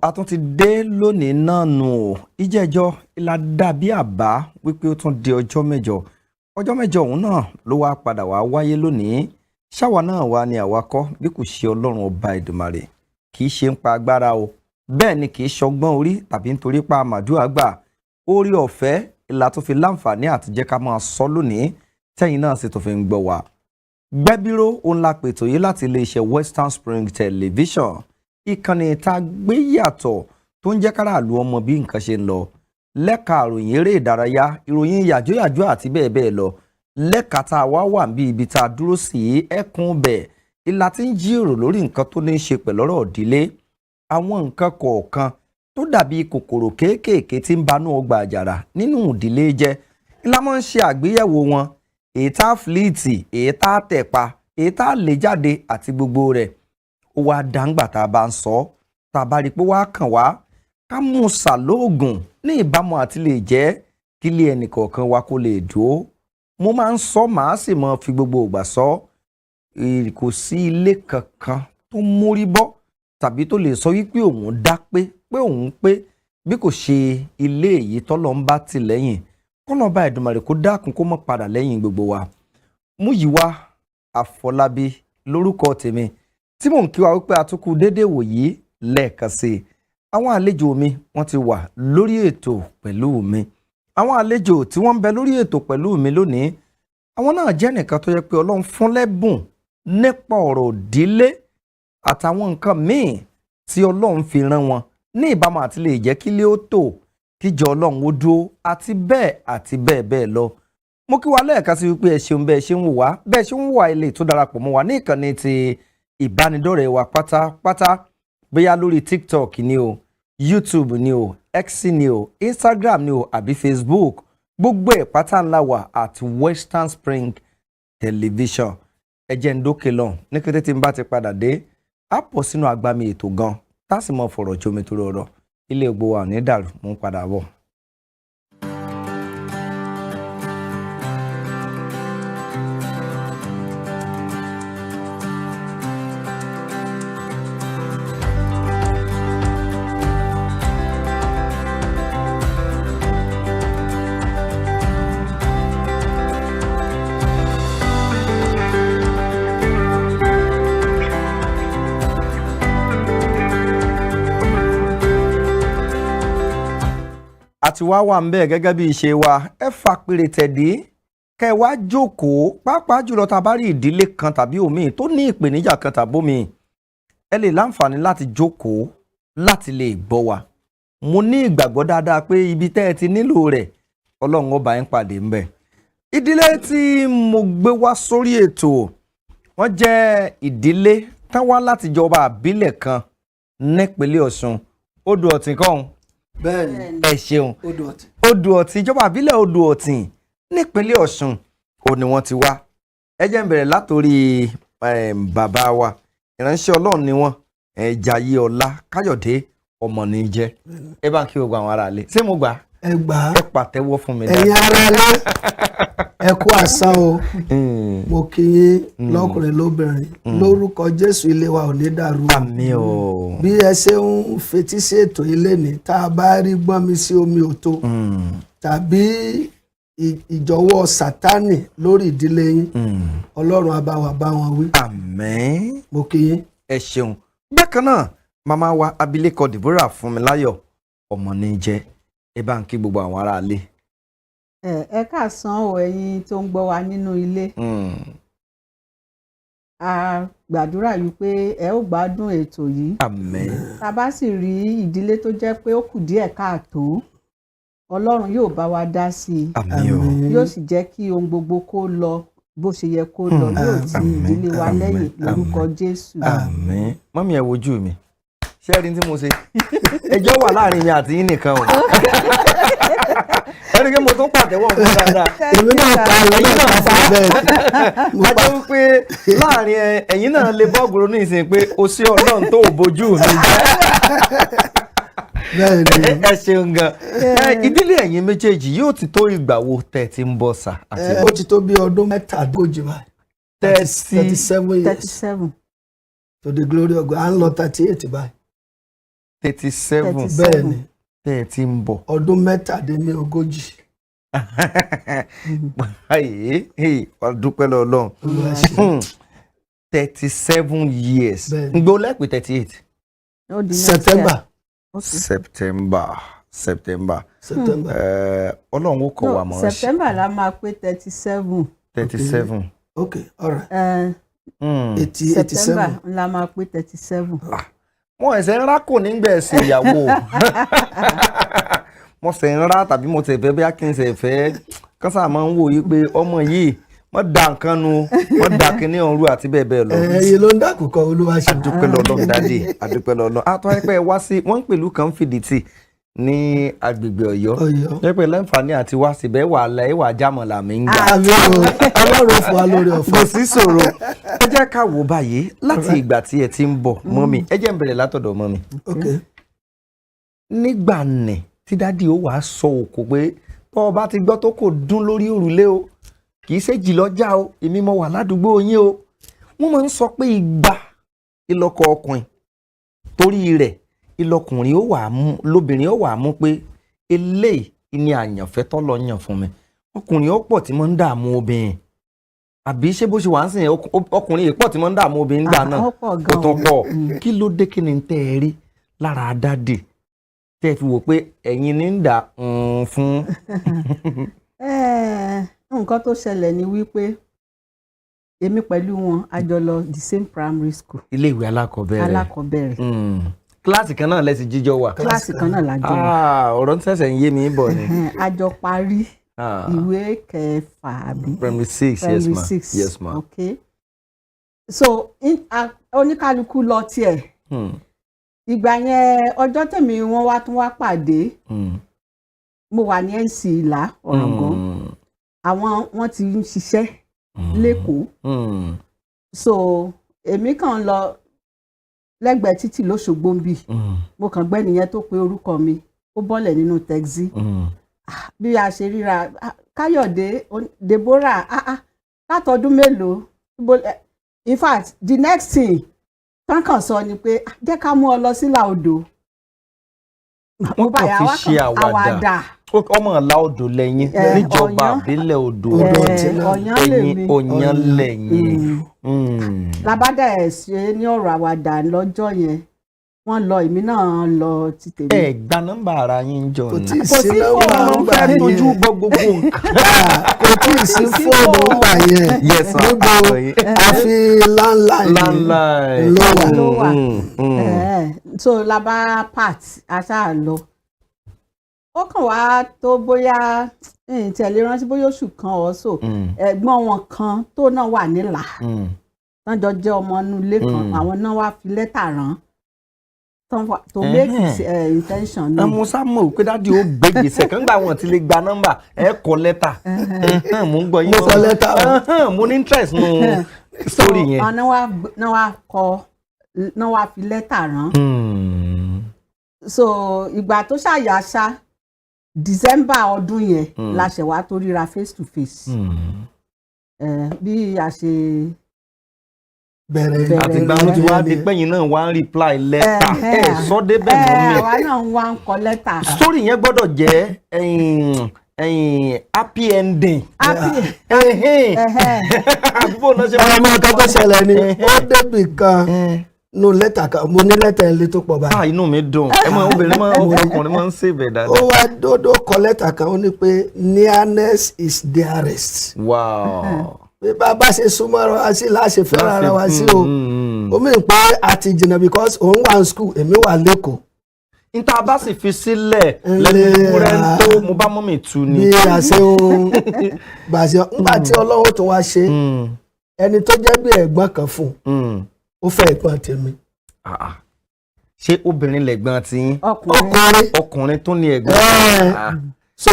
a tún ti dé lónìí náà nù ó ìjẹ́jọ́ ìlà dàbí àbá wípé ó tún di ọjọ́ mẹ́jọ òun náà ló wá padà wá wáyé lónìí ṣáwa náà wá ní àwakọ́ bí kò ṣe ọlọ́run ọba Èdùmàrè kì í ṣe ń pa agbára o bẹ́ẹ̀ ni kì í ṣọgbọ́n orí tàbí nítorí pa màdúrà gbà orí ọ̀fẹ́ ìlà tó fi láǹfààní àti jẹ́ ká máa sọ lónìí tẹ́yìn náà sì tó fi ń gbọ́ wa. Gbẹ́bíró òun la pètò yìí láti iléeṣẹ́ Western Spring Television ìkànnì tá a gbé yàtọ̀ tó ń jẹ́ káràlú ọmọ bí nǹkan ṣe ń lọ lẹ́ka àròyìn eré ìdárayá ìròyìn yàjóyàjó àti bẹ́ẹ̀ bẹ́ẹ̀ lọ lẹ́ka tá a wá wà bí ibi tá a dúró sí ẹkùn bẹ̀ ìlà tí ń jíròrò lórí nǹkan tó ní í ṣe pẹ̀lú ọ̀rọ̀ ìdílé àwọn nǹkan kọ̀ọ̀kan tó dàbí kòkòrò kéékèèké tí ń banú ọgbà àjàrà nínú ìdílé jẹ́ ńlá máa ń ṣe àgbéyẹ̀wò wọn èyí tá a fìlíìtì èyí tá a tẹ̀pa èyí tá a lè jáde àti gbogbo rẹ̀ ó wá dáńgbà tá a bá ń sọ tá a bá rí i pé wá kàn wá ká mú ṣàlóògùn ní ìbámu àti lè jẹ́ kí ilé ẹnì kọ̀ọ̀kan wa kó lè dúró mo máa ń sọ màá sì máa fi gbogbo ìgbà sọ kò sí ilé kankan tó mórí bọ́ tàbí tó lè sọ wípé òun dá pé òun pé bí kò ṣe ilé èyí tọ́lọ́ ń bá tì lẹ́yìn kọ́nà bá Èdùmàrè kó dákun kó mọ́ padà lẹ́yìn gbogbo wa. Múyìwá Àfọlábí lórúkọ tèmi tí mò ń kí wa wípé àtúkù déédéé wòyí lẹ́ẹ̀kan sí i. Àwọn àlejò mi wọ́n ti wà lórí ètò pẹ̀lú mi. Àwọn àlejò tí wọ́n ń bẹ lórí ètò pẹ̀lú mi lónìí àwọn náà jẹ́ nìkan tó yẹ pé Ọlọ́run fún lẹ́bùn nípa ọ̀rọ̀ ìdílé àtàwọn nǹkan míì tí Ọlọ́run fi rán wọn ní ìbámu àti lè jẹ́ kí ilé ó tò kíjọ Ọlọ́run ó dúró àti bẹ́ẹ̀ bẹ́ẹ̀ lọ. Mo kí wa lẹ́ẹ̀kan sí wípé ẹ ṣeun bẹ́ẹ̀ ṣe ń wò wá bẹ́ẹ̀ ṣe ń wò wá ilé tó darapọ̀ mọ́ wa ní ìkànnì ti ìbánidọ́rẹ̀ẹ́ wa pátápátá bóyá lórí TikTok ni o YouTube ni o X ni o Instagram ni o àbí Facebook gbogbo ẹ̀ pátá ńlá wà àti Western Spring Television. Ẹ jẹ́ ń dókè lọ́hùn ní kété tí n bá ti padà dé á pọ̀ sínú agbami ètò gan tá a sì mọ fọ̀rọ̀ jomi tó rọrọ̀ ilé gbogbo wa ò ní dàrú mú padà bọ̀. àti wá wà ń bẹ́ẹ̀ gẹ́gẹ́ bí ìṣe wa ẹ fà pèrè tẹ̀dí kẹ wá jókòó pàápàá jùlọ tá a bá rí ìdílé kan tàbí òmíì tó ní ìpèníjà kan tàbómi ẹ lè láǹfààní láti jókòó láti lè gbọ́ wa. Mo ní ìgbàgbọ́ dáadáa pé ibi tẹ́ ẹ ti nílò rẹ̀ Ọlọ́run ó bá yín pàdé ń bẹ̀. Ìdílé tí mo gbé wá sórí ètò wọ́n jẹ́ ìdílé tán wá láti jọba àbílẹ̀ kan nípínlẹ̀ Ọ̀ṣun Odò Ọ̀tìn kan. Bẹ́ẹ̀ni ẹ ṣeun Odò Ọ̀tìn ìjọba àbílẹ̀ Odò Ọ̀tìn nípínlẹ̀ Ọ̀ṣun ò ní wọ́n ti wá. Ẹ jẹ́ n bẹ̀rẹ̀ látòrí bàbá wa ìránṣẹ́ Ọlọ́run ni wọ́n Jayé Ọlá Káyọ̀dé ọmọ ní jẹ́. Ẹ bá ń kí gbogbo àwọn ará ilé ṣé mo gbà ẹ gbà á ẹ pàtẹ́wọ́ fún mi. ẹ̀yin ará ilé ẹ kú àsán o mo kí yín lọ́kùnrin lóbìnrin lórúkọ Jésù ilé wa ò ní dàrú. Àmín o. Bí ẹ ṣe ń fetí sí ètò ilé ní tá a bá rí gbọ́n mi sí omi òtó tàbí ìjọwọ́ Sátánì lórí ìdílé yín Ọlọ́run á bá wa bá wọn wí. Àmín. Mo kí yín. Ẹ ṣeun. Bákan náà màmá wa abilékọ Deborah Fúnmiláyọ̀ ọmọ ní jẹ́ ẹ bá ń kí gbogbo àwọn ará ilé. Ẹ káàsán o ẹ̀yin tó ń gbọ́ wa nínú ilé. A gbàdúrà yìí pé ẹ ó gbádùn ètò yìí. Àmín. Tá a bá sì rí ìdílé tó jẹ́ pé ó kù díẹ̀ káàtó Ọlọ́run yóò bá wa dá sí i. Àmín o. Yóò sì jẹ́ kí ohun gbogbo kó lọ bó ṣe yẹ kó lọ yóò ti ìdílé wa lẹ́yìn lórúkọ Jésù. Àmín. Mọ́mí ẹ wojú mi ṣé ẹ rí tí mo ṣe ẹjọ́ wà láàrin mi àti yín nìkan o ẹni pé mo tún pàtẹ́wọ́ fún dáadáa. Èmi náà ta ẹ̀yin náà ta bẹ́ẹ̀. a jẹ́ wípé láàrin ẹ̀yin náà lè bọ́ gbòòrò ní ìsìn pé o sí Ọlọ́run tó bójú mi jẹ́. Ẹ ṣeun gan. Ìdílé ẹ̀yin méjèèjì yóò ti tó ìgbà wo tẹ́ ti ń bọ̀ sà. Ó ti tó bí ọdún mẹ́tàdógójì báyìí. 37 years. 37. To the glory of God. À ń lọ 38 báyìí. 37 bẹ́ẹ̀ ni tẹ́ ẹ ti ń bọ̀. ọdún 37. Dúpẹ́ lọ́lọ́run. 37 years. Ngbó lẹ́pẹ̀ 38. September. Ọlọ́run ó kọ̀ wá mọ́. September la máa pé 37. 37. Okay, all right. 87. September la máa pé 37. Mo ẹ̀sẹ̀ ń rá kò ní gbẹ̀ẹ́sì ìyàwó. Mo fẹ́ ń rá tàbí mo tẹ̀ fẹ́ bí akínsẹ̀ fẹ́ kásá máa ń wò yí pé ọmọ yìí wọ́n da nǹkan nu wọ́n da kíní ọ̀run àti bẹ́ẹ̀ bẹ́ẹ̀ lọ. Ẹyẹ ló ń dàkúkọ olúwa ṣe. Adúpẹ́ lọ́lọ́run dáadé, adúpẹ́ lọ́lọ́run. Àtọ́ ẹgbẹ́ wá sí wọ́n ń pèlú kan Fìdítì ní agbègbè Ọ̀yọ́. Ẹgbẹ́ láǹfààní àti wá síbẹ̀ wà láì wà jámọ̀lá mi ń gbà. Ọlọ́run fún wa lórí ọ̀fọ̀. Kò sí ṣòro. Ẹ jẹ́ ká wò báyìí láti ìgbà tí ẹ ti ń bọ̀ mọ́mì. Ẹ jẹ́ n bẹ̀rẹ̀ látọ̀dọ̀ mọ́mì. Nígbà nì tí dádì ó wàá sọ òkò pé tọ́ ọ bá ti gbọ́ tó kò dún lórí òrùlé o kì í ṣe jì lọ́jà o èmi mo wà ládùúgbò yín o wọ́n máa ń sọ pé ìgbà ìlọ́kọ ọkùnrin torí rẹ̀ ìlọkùnrin ó wà mú lóbìnrin ó wà mú pé eléyìí ni àyànfẹ́ tọ́lọ yàn fún mi ọkùnrin ó pọ̀ tí mo ń dààmú obìnrin àbí ṣé bó ṣe wà ń sìn ọkùnrin yìí pọ̀ tí mo ń dààmú obìnrin gbà náà kò tó pọ̀ kí ló dé kí ni tẹ́ ẹ rí lára dádì tẹ́ ẹ fi wò pé ẹ̀yin ní ń dà fún. Nǹkan tó ṣẹlẹ̀ ni wípé èmi pẹ̀lú wọn a jọ lọ the same primary school. Ilé-ìwé alákọ̀ọ́bẹ̀rẹ̀. Kíláàsì kan náà lẹ́sìn jíjọ wà. Kíláàsì kan náà lájọ wà. Ọ̀rọ̀ ń ṣẹ̀ṣẹ̀ ń yé mi bọ̀ ni. A jọ parí ìwé kẹfà àbí. Primary 6, yes ma. Yes ma. Okay. So oníkálukú lọ tiẹ̀. Ìgbà yẹn ọjọ́ tèmi wọ́n wá tún wá pàdé. Mo wà ní NC Ìlá Ọ̀ràngún. Àwọn wọ́n ti ń ṣiṣẹ́ lẹ́kọ̀ọ́. So èmi kàn lọ lẹ́gbẹ̀ẹ́ títì lóṣogbo ń bì. Mo kàn gbẹ́ nìyẹn tó pe orúkọ mi ó bọ́lẹ̀ nínú tẹ́gì. Bí a ṣe ríra Káyọ̀dé Deborah látọdún mélòó. In fact the next thing tán kàn sọ ni pé jẹ́ ká mú ọ lọ sílà odò. Wọ́n kàn fi ṣe àwàdà. Ọmọ ọ̀la odò lẹ́yìn níjọba àbílẹ̀ odò Ọ̀yàn lẹ́yìn. Labádà ẹ̀ ṣe ní ọ̀rọ̀ àwàdà lọ́jọ́ yẹn wọ́n lọ èmi náà lọ ti tèmi. Ẹ gba nọ́mbà ara yín jọ ni. Kò tí ì sí nọ́mbà yẹn. Tójú bọ́ gbogbo nǹkan. Kò tí ì sí fóònù nọ́mbà yẹn. Níbo àfi landline ló wà. So labá part aṣáà lọ. Ó kàn wá tó bóyá tẹ̀lé rántí bóyá oṣù kan ọ̀sọ̀ ẹ̀gbọ́n wọn kan tó náà wà nílà tán jọ jẹ́ ọmọ inú ilé kan àwọn náà wá fi lẹ́tà rán to make his intention. Mo sá mọ̀ pé dádì ó gbégbèsè kan gbà wọ́n ti lè gba nọ́mbà ẹ kọ lẹ́tà mo ń gbọ́ yín. Mo kọ lẹ́tà mo ní interest nù story yẹn. náà wá fi lẹ́tà rán. So ìgbà tó ṣàyàṣá December ọdún yẹn la ṣẹ̀ wá tó ríra face to face. Bí a ṣe bẹ̀rẹ̀ àtìgbà wọn ti wá di pẹ́yìn náà wá ń reply lẹ́tà sọ débẹ̀ mọ́ mi. Àwa náà wá ń kọ lẹ́tà. Story yẹn gbọ́dọ̀ jẹ́ happy ending. Àdúgbò náà ṣe ọmọ kan tó ṣẹlẹ̀ ni ó débì kan nù lẹ́tà kan mo ní lẹ́tà ilé tó pọ̀ báyìí. Inú mi dùn obìnrin ọkùnrin máa ń ṣèbẹ̀ dáadáa. Ó wá dódó kọ lẹ́tà kan ó ní pé nearness is dearest. Wow. Bí bàbá ṣe súnmọ́ ara wa sí láṣẹ fẹ́ràn ara wa sí o ó mì pé àti jìnnà because òun wà ní school èmi wà lẹ́kọ̀ọ́. Níta bá sì fi sílẹ̀ lẹ́nu ìwúrẹ́ ń tó mo bá mọ́ mi tu ni. Bí a ṣe ń gbàṣẹ nígbà tí Ọlọ́run tó wá ṣe ẹni tó jẹ́ bí ẹ̀gbọ́n kan fún ó fẹ́ ẹ̀gbọ́n tèmi. Ṣé obìnrin lẹ̀gbọ́n ti yín? Ọkùnrin tó ní ẹ̀gbọ́n. So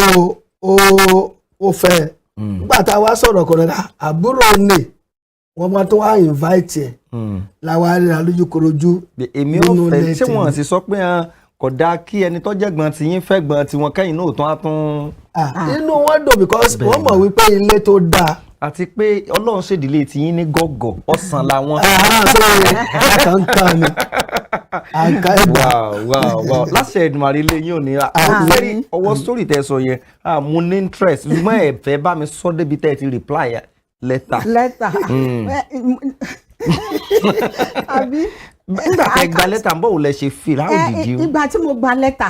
ó fẹ́ nígbà tá a wá sọ̀rọ̀ kọ̀ náà àbúrò ní wọ́n máa tó wá invite ẹ̀ làwọn arìnrìn lójúkorojú. Èmi ò fẹ́ ṣé wọ́n sì sọ pé kò dáa kí ẹni tó jẹ́ gbọ́n tiyín fẹ́ gbọ́n tiwọn kẹ́yìn náà tó á tún. Inú wọn dùn because wọ́n mọ̀ wípé ilé tó dáa. Àti pé Ọlọ́run ṣèdílé tiyín ní gọ́gọ́ ọ̀sán làwọn. Kankan ni wow láṣẹ Èdùmàrè ilé yín ò ní àkọsẹ́rí ọwọ́ sórí tẹ́ sọ yẹn mo ní interest ṣùgbọ́n ẹ fẹ́ bá mi sọ débi tẹ́ ẹ ti reply lẹ́tà. àbí nígbà tẹ́ gba lẹ́tà ń bọ̀ wò lẹ ṣe feel how did you. ìgbà tí mo gba lẹ́tà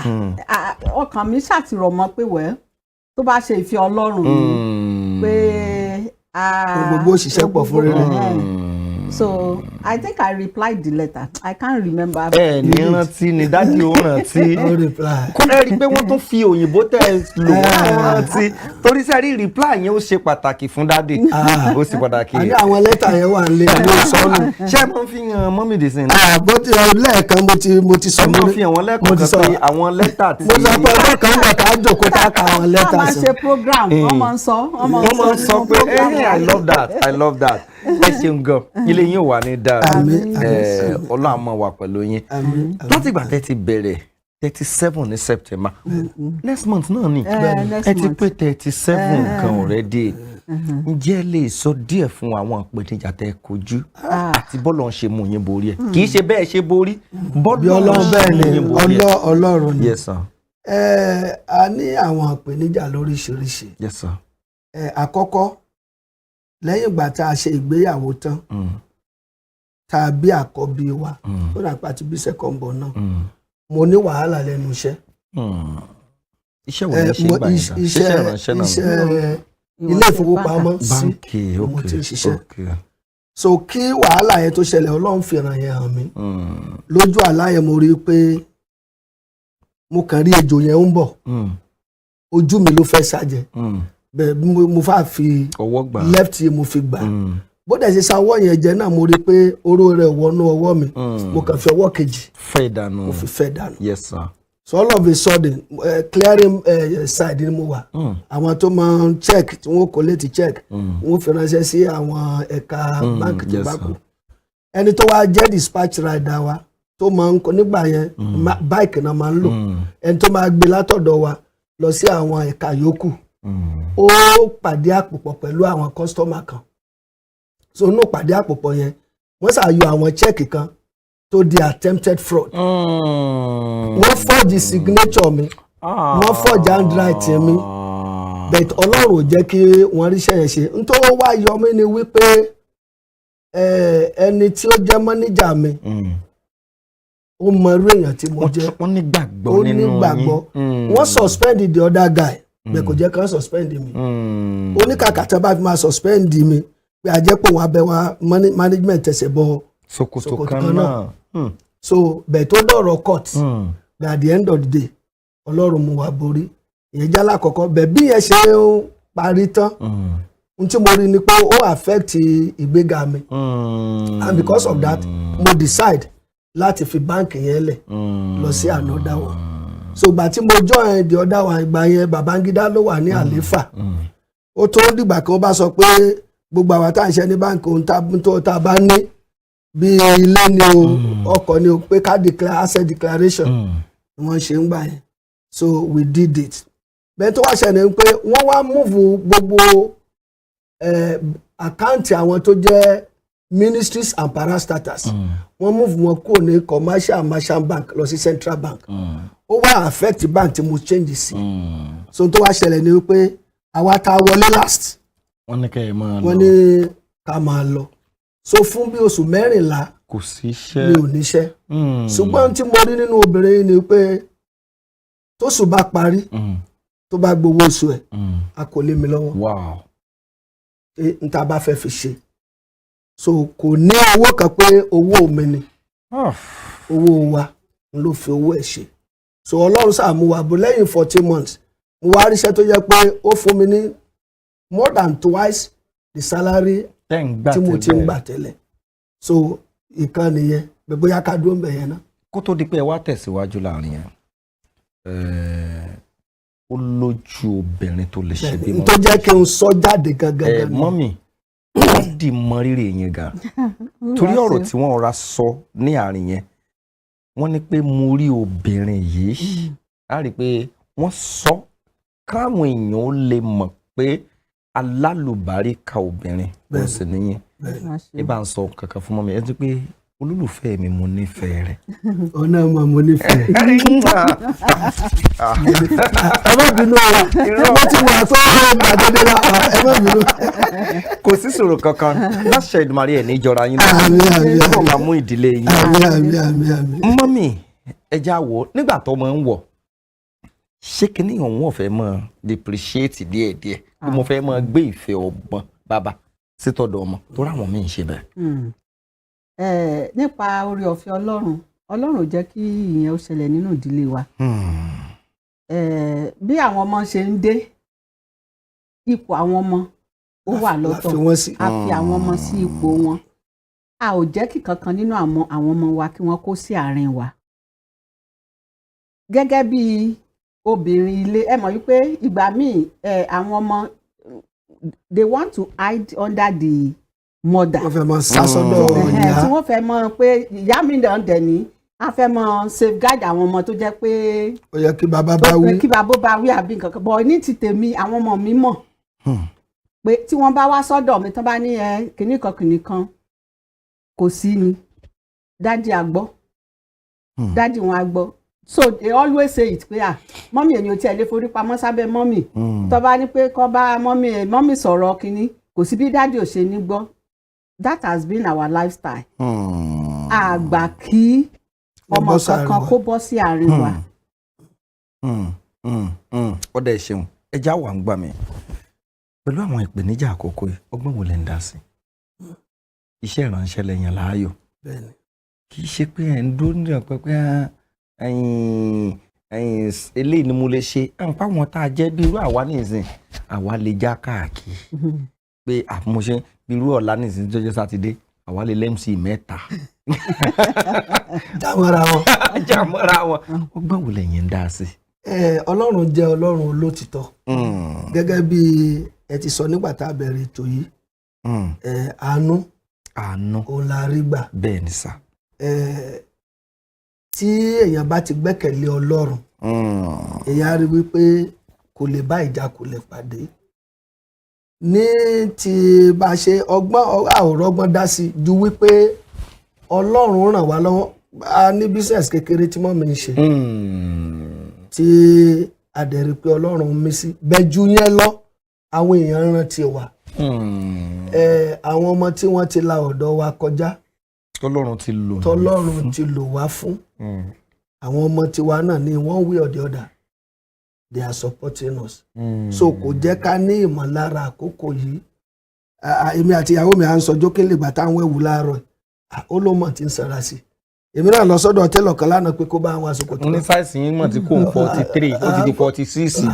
ọkàn mi ṣàtìrọ̀ mọ́ pé wẹ́ẹ́ tó bá ṣe ìfẹ́ Ọlọ́run pé gbogbo òṣìṣẹ́ pọ̀ fún rere. So I think I replied the letter. I can't remember. Ní rántí ni dájú ó rántí. Kó lè rí i pé wọ́n tún fi òyìnbó tẹ̀ lò wọ́n rántí. Torí sẹ́rí reply yẹn ó ṣe pàtàkì fún dáàdì. Ó sì pàtàkì. Àní àwọn lẹ́tà yẹn wà nílé ló sọnù. Ṣé mo fi hàn mọ́mì dì sí ni? Bó ti lẹ́ẹ̀kan mo ti sọ mo fi hàn wọ́n lẹ́ẹ̀kan pé àwọn lẹ́tà tí. Mo sọ pé ọjọ́ kan wà ká jókòó ká ka àwọn lẹ́tà sí. Wọ́n máa ṣe program, wọ́n máa ń sọ pé I love that. Ẹ ṣeun gan ilé yín wà ní dáa Ọlọ́run á máa wà pẹ̀lú yín láti ìgbà tẹ́ ti bẹ̀rẹ̀ 37 ní September next month náà ni ẹ ti pé 37 kan already ǹjẹ́ ẹ lè sọ díẹ̀ fún àwọn ìpèníjà tẹ́ kojú àti bọ́lọ̀ ń ṣe mú yín borí ẹ̀ kì í ṣe bẹ́ẹ̀ ṣe borí bọ́lọ̀ ń ṣe mú yín borí ẹ̀. Ọlọ́run ni yes sir. A ní àwọn ìpèníjà lóríṣiríṣi. yes sir. Àkọ́kọ́ lẹ́yìn ìgbà tá a ṣe ìgbéyàwó tán tá a bí àkọ́bí wa tó dà pàtí bí second born náà mo ní wàhálà lẹ́nu iṣẹ́. Iṣẹ́ wo ni ṣe gbà yín sá? Iṣẹ́ ìránṣẹ́ náà. Iṣẹ́ ilé ìfowópamọ́ sí mo ti ń ṣiṣẹ́. So kí wàhálà yẹn tó ṣẹlẹ̀ Ọlọ́run fi ràn yẹn hàn mí. Lójú àlá yẹn mo rí i pé mo kàn rí ejò yẹn ń bọ̀ ojú mi ló fẹ́ ṣàjẹ́ bẹ́ẹ̀ mo fà fi left yẹn mo fi gbà bó dẹ̀ ṣe sáwọ́ yẹn jẹ́ náà mo rí i pé oró rẹ̀ wọnú ọwọ́ mi mo kàn fi ọwọ́ kejì mo fi fẹ́ dànù. yes sir. So all of a sudden clearing side ni mo wà àwọn tó máa ń check tí wọ́n kò létí check wọ́n fi ránṣẹ́ sí àwọn ẹ̀ka báńkì tó bá kù ẹni tó wá jẹ́ dispatch rider wa tó máa ń kọ nígbà yẹn bike náà máa ń lò ẹni tó máa gbé látọ̀dọ̀ wa lọ sí àwọn ẹ̀ka yòókù ó pàdé àpòpọ̀ pẹ̀lú àwọn kọ́sítọ́mà kan so inú pàdé àpòpọ̀ yẹn wọ́n ṣàyọ àwọn chẹ́ẹ̀kì kan tó di attempted fraud wọ́n forge signature mi wọ́n forge handwriting mi but Ọlọ́run ò jẹ́ kí wọ́n ríṣẹ́ yẹn ṣe nítorí wá yọ mí ni wípé ẹni tí ó jẹ́ mọ́níjà mi ó mọ irú èèyàn tí mo jẹ́ ó nígbàgbọ́ nínú yín wọ́n suspend the other guy bẹ́ẹ̀ kò jẹ́ kán suspend mi oníkàkà tí wọ́n bá fi máa suspend mi pé àjẹpọ̀ wọn abẹ́ wa management tẹ̀sẹ̀ bọ ṣòkòtò kan náà so bẹ́ẹ̀ tó dọ̀rọ̀ court bẹ́ẹ̀ at the end of the day Ọlọ́run mú wa borí ìyẹn jálá àkọ́kọ́ bẹ́ẹ̀ bí yẹn ṣe ń parí tán n tí mo rí ni pé ó affect ìgbéga mi and because of that mo decide láti fi báǹkì yẹn lẹ̀ lọ sí another one so ìgbà tí mo join the other one ìgbà yẹn Babangida ló wà ní àléfà ó tó dìgbà kan ó bá sọ pé gbogbo àwọn tá à ń ṣe ní báǹkì ohun tá a bá ní bí ilé ni o ọkọ̀ ni o pé ká declare asset declaration ni wọ́n ṣe ń gbà yẹn so we did it bẹ́ẹ̀ tó wá ṣẹlẹ̀ pé wọ́n wá múùfù gbogbo àkáǹtì àwọn tó jẹ́ ministries and parastatals wọ́n múùfù wọn kúrò ní commercial and merchant bank lọ sí central bank ó wá affect bank tí mo change sí so tó wá ṣẹlẹ̀ ni wípé àwa tá a wọlé last wọ́n ní kẹ́ ẹ máa lọ wọ́n ní ká máa lọ so fún bí oṣù 14 kò sí iṣẹ́ mi ò níṣẹ́ ṣùgbọ́n tí mo rí nínú obìnrin yìí ni pé tóṣù bá parí tó bá gbowó oṣù ẹ̀ a kò lé mi lọ́wọ́ n ta bá fẹ́ fi ṣe so kò ní owó kan pé owó mi ni owó wa n ló fi owó ẹ̀ ṣe so Ọlọ́run ṣàmú wa bó lẹ́yìn 14 months mo wá ríṣẹ́ tó jẹ́ pé ó fún mi ní more than twice the salary tí mo ti ń gbà tẹ́lẹ̀ so ìkan nìyẹn bẹ́ẹ̀ bóyá ká dúró ń bẹ̀ yẹn náà. kó tó di pé ẹ wá tẹ̀síwájú láàrin yẹn ó lójú obìnrin tó lè ṣe bí mọ́. tó jẹ́ kí n sọ jáde gangan. mọ́mì wọ́n dì mọ rírì yẹn gan torí ọ̀rọ̀ tí wọ́n rọra sọ ní àárín yẹn wọ́n ní pé mo rí obìnrin yìí á rí i pé wọ́n sọ káwọn èèyàn ó lè mọ̀ pé alálùbáríkà obìnrin kò sì níyìn ẹ bá ń sọ kankan fún mọ́mì ẹ ti pé olólùfẹ́ mi mo nífẹ̀ẹ́ rẹ̀. ọ̀nà ọmọ mo nífẹ̀ẹ́. ẹ má bínú o mo ti wà tó gbàgede lápá ẹ má bínú. kò sí ṣòro kankan láṣẹ Èdùmàrè ẹ̀ níjọra yín àmín kó máa mú ìdílé yín. àmín. mọ́mì ẹja wò nígbà tó máa ń wọ̀ ṣé kíní òun ò fẹ́ mọ́ depreciate díẹ̀díẹ̀ bí mo fẹ́ mọ́ gbé ìfẹ́ ọgbọ́n bàbá sítọ́dọ̀ ọmọ tó ráwọn míì ṣe bẹ́ẹ̀. nípa oore ọ̀fẹ́ Ọlọ́run ò jẹ́ kí ìyẹn ó ṣẹlẹ̀ nínú ìdílé wa. Bí àwọn ọmọ ṣe ń dé ipò àwọn ọmọ ó wà lọ́tọ̀ a fi àwọn ọmọ sí ipò wọn a ò jẹ́ kí kankan nínú àwọn ọmọ wa kí wọ́n kó sí àárín wa. Gẹ́gẹ́ bí obìnrin ilé ẹ mọ̀ wípé ìgbà míì àwọn ọmọ they want to hide under the mother. wọ́n fẹ́ mọ sásọ́dọ̀ ìyá tí wọ́n fẹ́ mọ pé ìyá mi náà dẹ̀ ní a fẹ́ mọ safeguard àwọn ọmọ tó jẹ́ pé ó yẹ kí bàbá bá wí. kí bàbá bá wí àbí nǹkan kan bọ̀ ní ti tèmi àwọn ọmọ mi mọ̀ pé tí wọ́n bá wá sọ́dọ̀ mi tán bá ní kìnnì kan kò sí ni dádì àgbọ́ dádì wọn àgbọ́ so they always say it pé mọ́mì ènìyàn tí ẹ lè forí pamọ́ sábẹ́ mọ́mì tó bá ní pé kọ́ bá mọ́mì sọ̀rọ̀ kínní kò sí bí dádì ò ṣe ní gbọ́ that has been our lifestyle. àgbà kí ọmọ kankan kó bọ́ sí àárín wa. ọ̀dà ìṣeun ẹja wà ń gbà mí pẹ̀lú àwọn ìpèníjà àkókò yìí ọgbọ́n wo lẹ ń dá sí iṣẹ́ ìránṣẹ́ lẹ́yìn láàyò kì í ṣe pé ẹ̀ ń dúró ní ọ̀pẹ pé eléyìí ni mo lè ṣe àǹpá wọn tá a jẹ́ bí irú àwa nìsín àwa lè já káàkiri pé àmúṣe bí irú ọ̀la nìsín tó jẹ́ sátidé àwa lè lẹ́mùsì mẹ́ta. jámọ́ra wọn ọgbọ́n wo lẹ́yìn ń dá sí. Ọlọ́run jẹ́ Ọlọ́run olótìtọ́ gẹ́gẹ́ bí ẹ ti sọ nígbà tá a bẹ̀rẹ̀ ètò yìí àánú òun la rí gbà. bẹ́ẹ̀ ni sà. tí èèyàn bá ti gbẹ́kẹ̀lé Ọlọ́run èèyàn á rí wípé kò lè bá ìjákulẹ̀ pàdé. ní ti bá a ṣe ọgbọ́n dá sí ju wípé Ọlọ́run ràn wá lọ́wọ́ a ní business kékeré tí mọ́ mi ń ṣe tí a dẹ̀ rí pé Ọlọ́run mí sí bẹ́jú yẹn lọ àwọn èèyàn rántí wa àwọn ọmọ tí wọ́n ti la ọ̀dọ̀ wa kọjá tọ́lọ́run ti lò wá fún àwọn ọmọ tiwa náà ní one way or the other they are supporting us. So kò jẹ́ ká ní ìmọ̀lára àkókò yìí èmi àti ìyàwó mi à ń sọ jókèlè gbà táwọn ẹ̀wù láàárọ̀ ó ló mọ̀ tí ń sanra sí èmi náà lọ sọ́dọ̀ tẹ́lọ̀ kan lánàá pé kó bá àwọn àsìkò tó. mo ní sáìsì yín mọ̀ tí kò 43 ó ti di 46.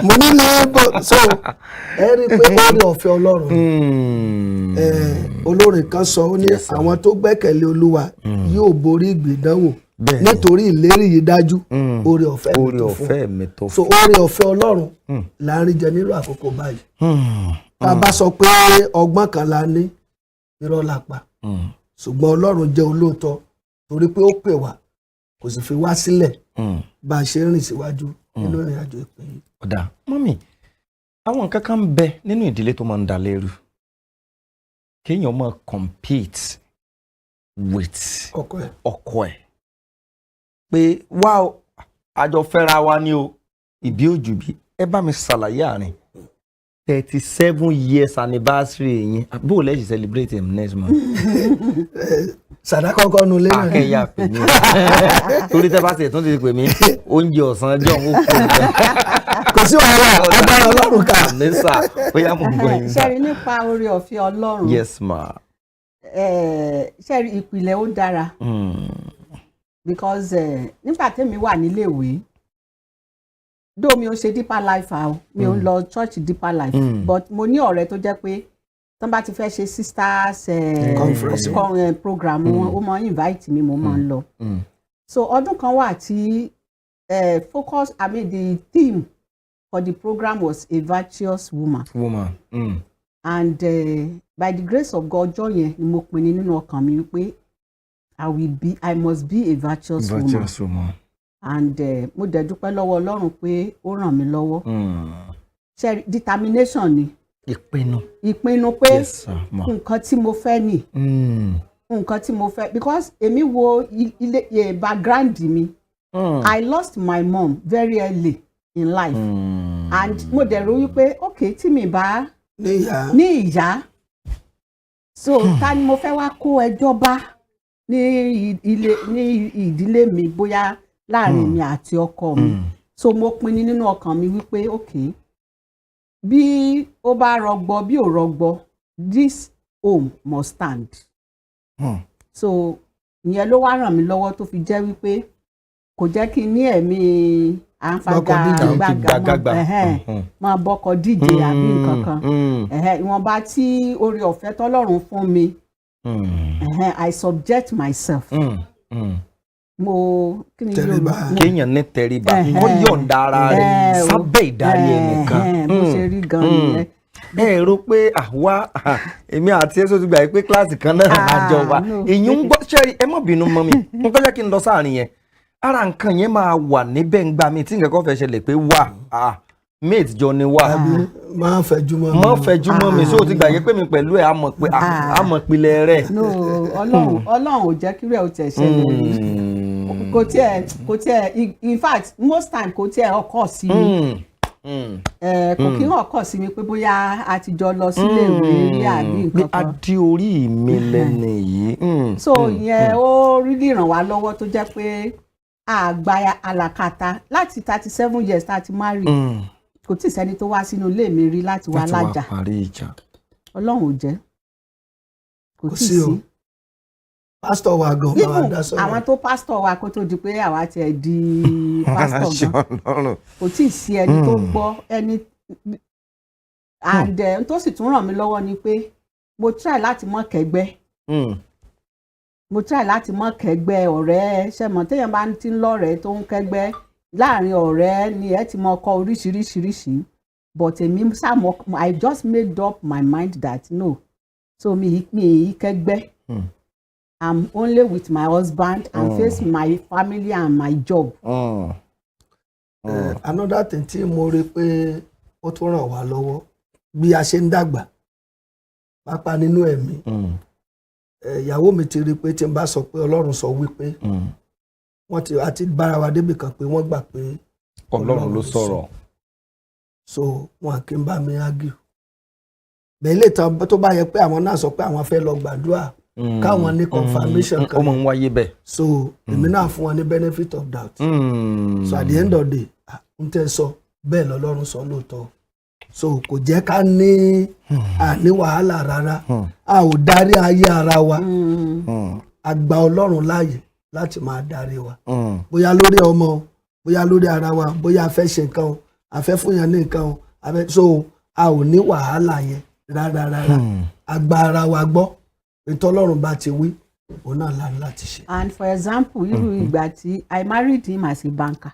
mo ní lẹ́ẹ̀bọ̀ so ẹ rí i pé orí ọ̀fẹ́ Ọlọ́run olórin kan sọ ó ní àwọn tó gbẹ́kẹ̀lé Olúwa yóò borí ìgbìdánwò nítorí ìlérí yìí dájú oore ọ̀fẹ́ mi tó fún so oore ọ̀fẹ́ Ọlọ́run là ń rí jẹ nílò àkókò báyìí tá a bá sọ pé ọgbọ́n kan la ní irọ́ la pa ṣùgbọ́n Ọlọ́run jẹ́ olóòótọ́ torí pé ó pè wá kò sì fi wá sílẹ̀ bá a ṣe ń rìn síwájú nínú ìrìn àjò ìpè yìí. ọ̀dà mọ́mì àwọn nǹkan kan ń bẹ nínú ìdílé tó máa ń da lérú kéèyàn máa compete with ọkọ ẹ̀ pé wá àjọ fẹ́ra wa ni o ìbí òjù bí ẹ bá mi ṣàlàyé àárín 37 years anniversary yín bó o lẹ́sìn celebrate him next month. sàdá kọ́kọ́ nu lé náà. akẹ́yà pè mí torí tẹ́ bá ti tún ti pè mí oúnjẹ ọ̀sán ọjọ́ òun kò jẹ́. kò sí wàhálà agbára Ọlọ́run ká. nísà bóyá mo gbọ́ yín. ṣẹ́rí nípa oore ọ̀fẹ́ Ọlọ́run. yes ma. ṣẹ́rí ìpìlẹ̀ ó dára. Because nígbà tẹ́mi wà níléèwé dó mi ò ṣe deeper life mi ò lọ church deeper life but mo ní ọ̀rẹ́ tó jẹ́ pé tán bá ti fẹ́ ṣe sisters program wọn ó máa invite mi mo máa ń lọ so ọdún kan wà tí focus the theme for the program was a virtuous woman. And by the grace of God ọjọ́ yẹn ni mo pinnu nínú ọkàn mi wípé I must be a virtuous woman. And mo dẹ̀ dúpẹ́ lọ́wọ́ Ọlọ́run pé ó ràn mí lọ́wọ́. Ṣé determination ni. Ìpinnu. Ìpinnu pé nǹkan tí mo fẹ́ nì. nǹkan tí mo fẹ́ because èmi wo ilé background mi. I lost my mom very early in life. And mo dẹ̀ rò wípé okay tí mi bá ní ìyá so ta ni mo fẹ́ wá kó ẹjọ́ bá ní ìdílé mi bóyá láàrin mi àti ọkọ mi. So mo pinnu nínú ọkàn mi wípé okay bí ó bá rọgbọ bí ò rọgbọ this home must stand. So ìyẹn ló wá ràn mí lọ́wọ́ tó fi jẹ́ wípé kò jẹ́ kí n ní ẹ̀mí àǹfààgbà máa bọ́kọ díje àbí nǹkan kan. Ìwọ̀nba tí oore ọ̀fẹ́ tọ́lọ́run fún mi I subject myself. Mo kí ni yóò kéèyàn ní tẹríba ó yọ̀ǹda ara rẹ̀ sábẹ́ ìdarí ẹnìkan. Bó ṣe rí gan nìyẹn. Bẹ́ẹ̀ rò pé àwa èmi àti ẹ̀sọ́ ti gbà pé kíláàsì kan náà àjọ wa èyí ń gbọ́ ṣe ẹ má bínú mọ́ mi mo fẹ́ jẹ́ kí n lọ sáàrin yẹn ara nǹkan yẹn máa wà níbẹ̀ ń gbà mí tí nǹkan kan fẹ́ ṣẹlẹ̀ pé wà mate jọ ni wà. máa fẹjú mọ́ mi sóò ti gbà yẹ pé mi pẹ̀lú ẹ̀ àmọ̀ pilẹ̀ rẹ̀. no Ọlọ́run ò jẹ́ kí rẹ̀ ó tẹ̀ ṣẹlẹ̀ rí kò tiẹ̀ in fact most time kò tiẹ̀ ọkọ̀ sí mi. Kò kí hàn kọ̀ sí mi pé bóyá a ti jọ lọ sílé ìwé rí àbí nǹkan kan. Adé orí mi lẹ́nu yìí. So ìyẹn ó rí ràn wá lọ́wọ́ tó jẹ́ pé àgbà àlàkàtà láti 37 years tá a ti marry kò tí ì sẹ́ni tó wá sínú ilé mi rí láti wá lájà. Ọlọ́run ò jẹ́ kò tí ì sí. Pásítọ̀ wa gan máa dá sọ̀rọ̀. Àwọn tó pásítọ̀ wa kó tó di pé àwa tiẹ̀ di pásítọ̀ gan kò tí ì sí ẹni tó gbọ́ ẹni and tó sì tún ràn mí lọ́wọ́ ni pé mo try láti mọ̀ kẹ́gbẹ́. Mo try láti mọ̀ kẹ́gbẹ́ ọ̀rẹ́ ṣẹ̀mọ̀ téèyàn bá ti ń lọ́rẹ̀ẹ́ tó ń kẹ́gbẹ́ láàrin ọ̀rẹ́ ni ẹ ti mọ ọkọ oríṣiríṣi but èmi sàmọ I just made up my mind that no so mi kẹ́gbẹ́. I'm only with my husband and face my family and my job. Another thing tí mo rí pé ó tún ràn wá lọ́wọ́ bí a ṣe ń dàgbà pápá nínú ẹ̀mí ìyàwó mi ti rí pé tí n bá sọ pé Ọlọ́run sọ wípé wọ́n ti àti bára wa débì kan pé wọ́n gbà pé Ọlọ́run ló sọ̀rọ̀. So wọn kì í bá mi argue. Bẹ́ẹ̀ lè tán tó bá yẹ pé àwọn náà sọ pé àwọn fẹ́ lọ gbàdúrà káwọn ní confirmation kan. Ó máa ń wáyé bẹ́ẹ̀. So èmi náà fún wọn ní benefit of doubt. So at the end of the day n tẹ́ sọ bẹ́ẹ̀ lọ́lọ́run sọ lóòótọ́. So kò jẹ́ ká ní àní wàhálà rárá a ò darí ayé ara wa a gba Ọlọ́run láàyè láti máa darí wa bóyá lórí ọmọ bóyá lórí ara wa bóyá a fẹ́ ṣe nǹkan o a fẹ́ fún yẹn ní nǹkan o so a ò ní wàhálà yẹn rárá a gba ara wa gbọ́ ìtọ́lọ́run bá ti wí òun náà láti láti ṣe. And for example irú ìgbà tí I married him as a banker.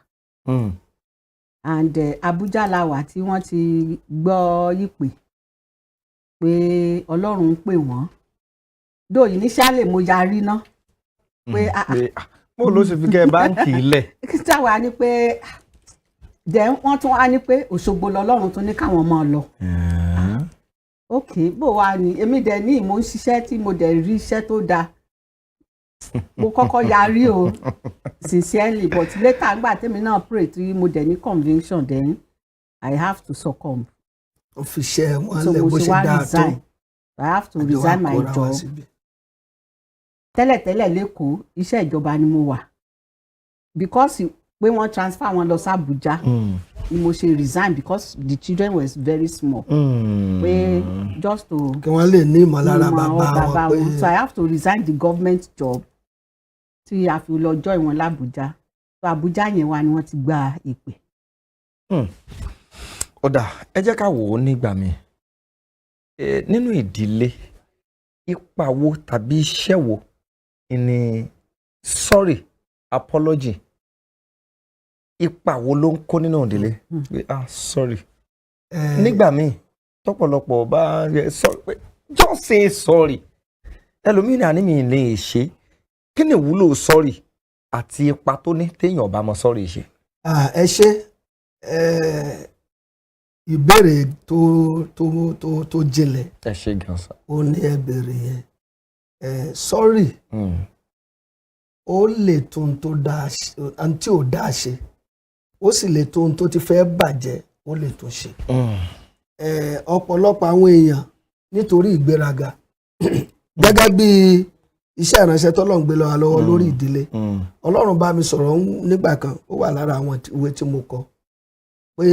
And Abuja la wà tí wọ́n ti gbọ́ ìpè pé Ọlọ́run ń pè wọ́n dó initially mo yarí ná pé mo ló ṣe fi kẹ́ báǹkì ilẹ̀. táwa ní pé then wọ́n tún wá ní pé Òṣogbo lọ́lọ́run tún ní káwọn máa lọ. Ok bó wá ní èmi dẹ̀ ní mo ń ṣiṣẹ́ tí mo dẹ̀ rí iṣẹ́ tó dáa mo kọ́kọ́ yarí o sincerely but later nígbà tèmi náà pray tí mo dẹ̀ ní conviction then I have to succumb. ó fi ṣe wọn so lẹ mo bó ṣe ṣe wá dáa tó resign I have to resign my job. Tẹ́lẹ̀tẹ́lẹ̀ lẹ́kọ̀ọ́ iṣẹ́ ìjọba ni mo wà because pé wọ́n transfer wọn lọ sí Abuja ni mo ṣe resign because the children were very small. Pé just to kí wọ́n lè ní ìmọ̀lára bàbá wọn pé so I have to resign the government job tí a fi lọ join wọn l'Abuja so Abuja yẹn wà ni wọ́n ti gba ìpè. Ọ̀dà ẹ jẹ́ ká wò ó nígbà mi nínú ìdílé ipa wo tàbí iṣẹ́ wo ni sorry apology ipa wo ló ń kó nínú ìdílé sorry nígbà míì tọ́pọ̀lọpọ̀ bá sorry pé just say sorry ẹlòmíràn ní mi lè ṣe kí ni ìwúlò sorry àti ipa tó ní téèyàn bá mọ sorry ṣe. ẹ ṣe ìbéèrè tó jinlẹ̀ ẹ ṣe gan sa. ó ní ẹ béèrè yẹn sọ́rí ó lè tún tó dáa tí ò dáa ṣe ó sì lè tún tó ti fẹ́ bàjẹ́ ó lè tún ṣe. Ọ̀pọ̀lọpọ̀ àwọn èèyàn nítorí ìgbéraga gẹ́gẹ́ bí iṣẹ́ ìránṣẹ́ tọ́lọ́run gbé lọ́wọ́ lọ́wọ́ lórí ìdílé Ọlọ́run bá mi sọ̀rọ̀ nígbà kan ó wà lára àwọn ìwé tí mo kọ pé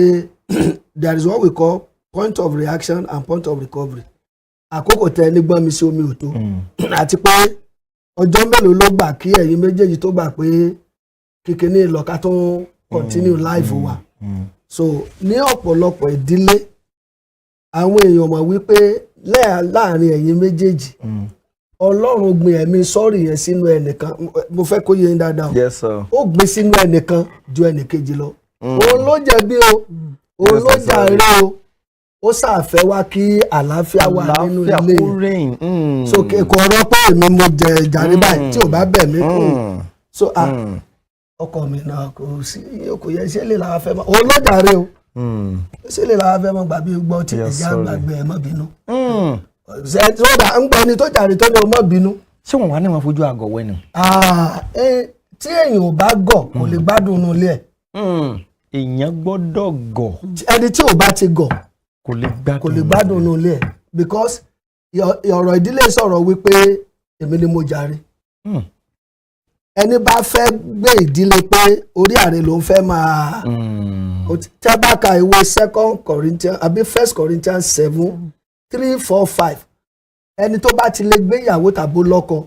there is what we call point of reaction and point of recovery. Àkókò tẹ ní gbọ́n mi sí omi ò tó àti pé ọjọ́ mélòó ló gbà kí ẹ̀yin méjèèjì tó gbà pé kíkiní ìlọ́ka tó ń continue life wa. So ní ọ̀pọ̀lọpọ̀ ìdílé àwọn èèyàn mọ̀ wípé láàrin ẹ̀yin méjèèjì Ọlọ́run gbin ẹ̀mí sọ́ọ̀rì yẹn sínú ẹnìkan mo fẹ́ kó yé yín dáadáa ó gbin sínú ẹnìkan ju ẹnìkejì lọ òun ló jẹ̀bi o òun ló jàre o ó ṣàfẹ́ wá kí àlàáfíà wà nínú ilé yẹn so kò rọ pé èmi mo jẹ jàre báyìí tí ò bá bẹ̀ mí kù so ọkọ mi náà kò yẹ ṣé lè làwọn fẹ́ mọ́ òun ló jàre o ṣé lè làwọn fẹ́ mọ́ gbàgbé gbọ́ tí ìjà gbàgbé ẹ̀ mọ́ bínú sọ́dà ń gbọ́ ni tó jàre tó ní o mọ́ bínú. ṣé wọn wà ní wọn fojú àgọ̀ wẹ́nu. tí èèyàn ò bá gọ̀ kò lè gbádùn inú ilé ẹ̀. èèyàn gbọ́dọ̀ gọ̀. ẹni tí ò bá ti gọ̀ kò lè gbádùn inú ilé ẹ̀ because ọ̀rọ̀ ìdílé sọ̀rọ̀ wípé èmi ni mo jàre. ẹni bá fẹ́ gbé ìdílé pé orí ààrẹ ló ń fẹ́ máa tẹ́ bá ka ìwé 2 Corinthians àbí 1 Corinthians 7:3-4-5 ẹni tó bá ti lè gbéyàwó tàbó lọ́kọ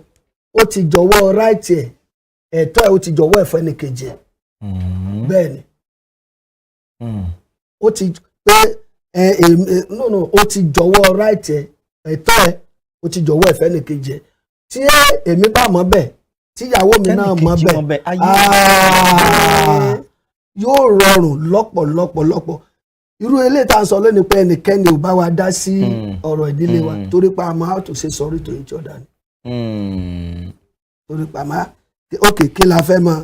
ó ti jọ̀wọ́ right ẹ̀ ẹ̀tọ́ ẹ̀ ó ti jọ̀wọ́ ẹ̀fọ́ ẹnìkejì ẹ̀ bẹ́ẹ̀ ni ó ti pé ó ti jọ̀wọ́ right ẹ̀ ẹ̀tọ́ ẹ̀ ó ti jọ̀wọ́ ẹ̀fọ́ ẹnìkejì ẹ̀ tí èmi bá mọ̀ bẹ́ẹ̀ tíyàwó mi náà mọ̀ bẹ́ẹ̀ yóò rọrùn lọ́pọ̀lọpọ̀ irú eléyìí tá à ń sọ lónìí pé ẹnikẹ́ni ò bá wa dá sí ọ̀rọ̀ ìdílé wa torí pa àmọ́ how to say sorry to each other ni torí pa àmọ́ ok kí la fẹ́ mọ̀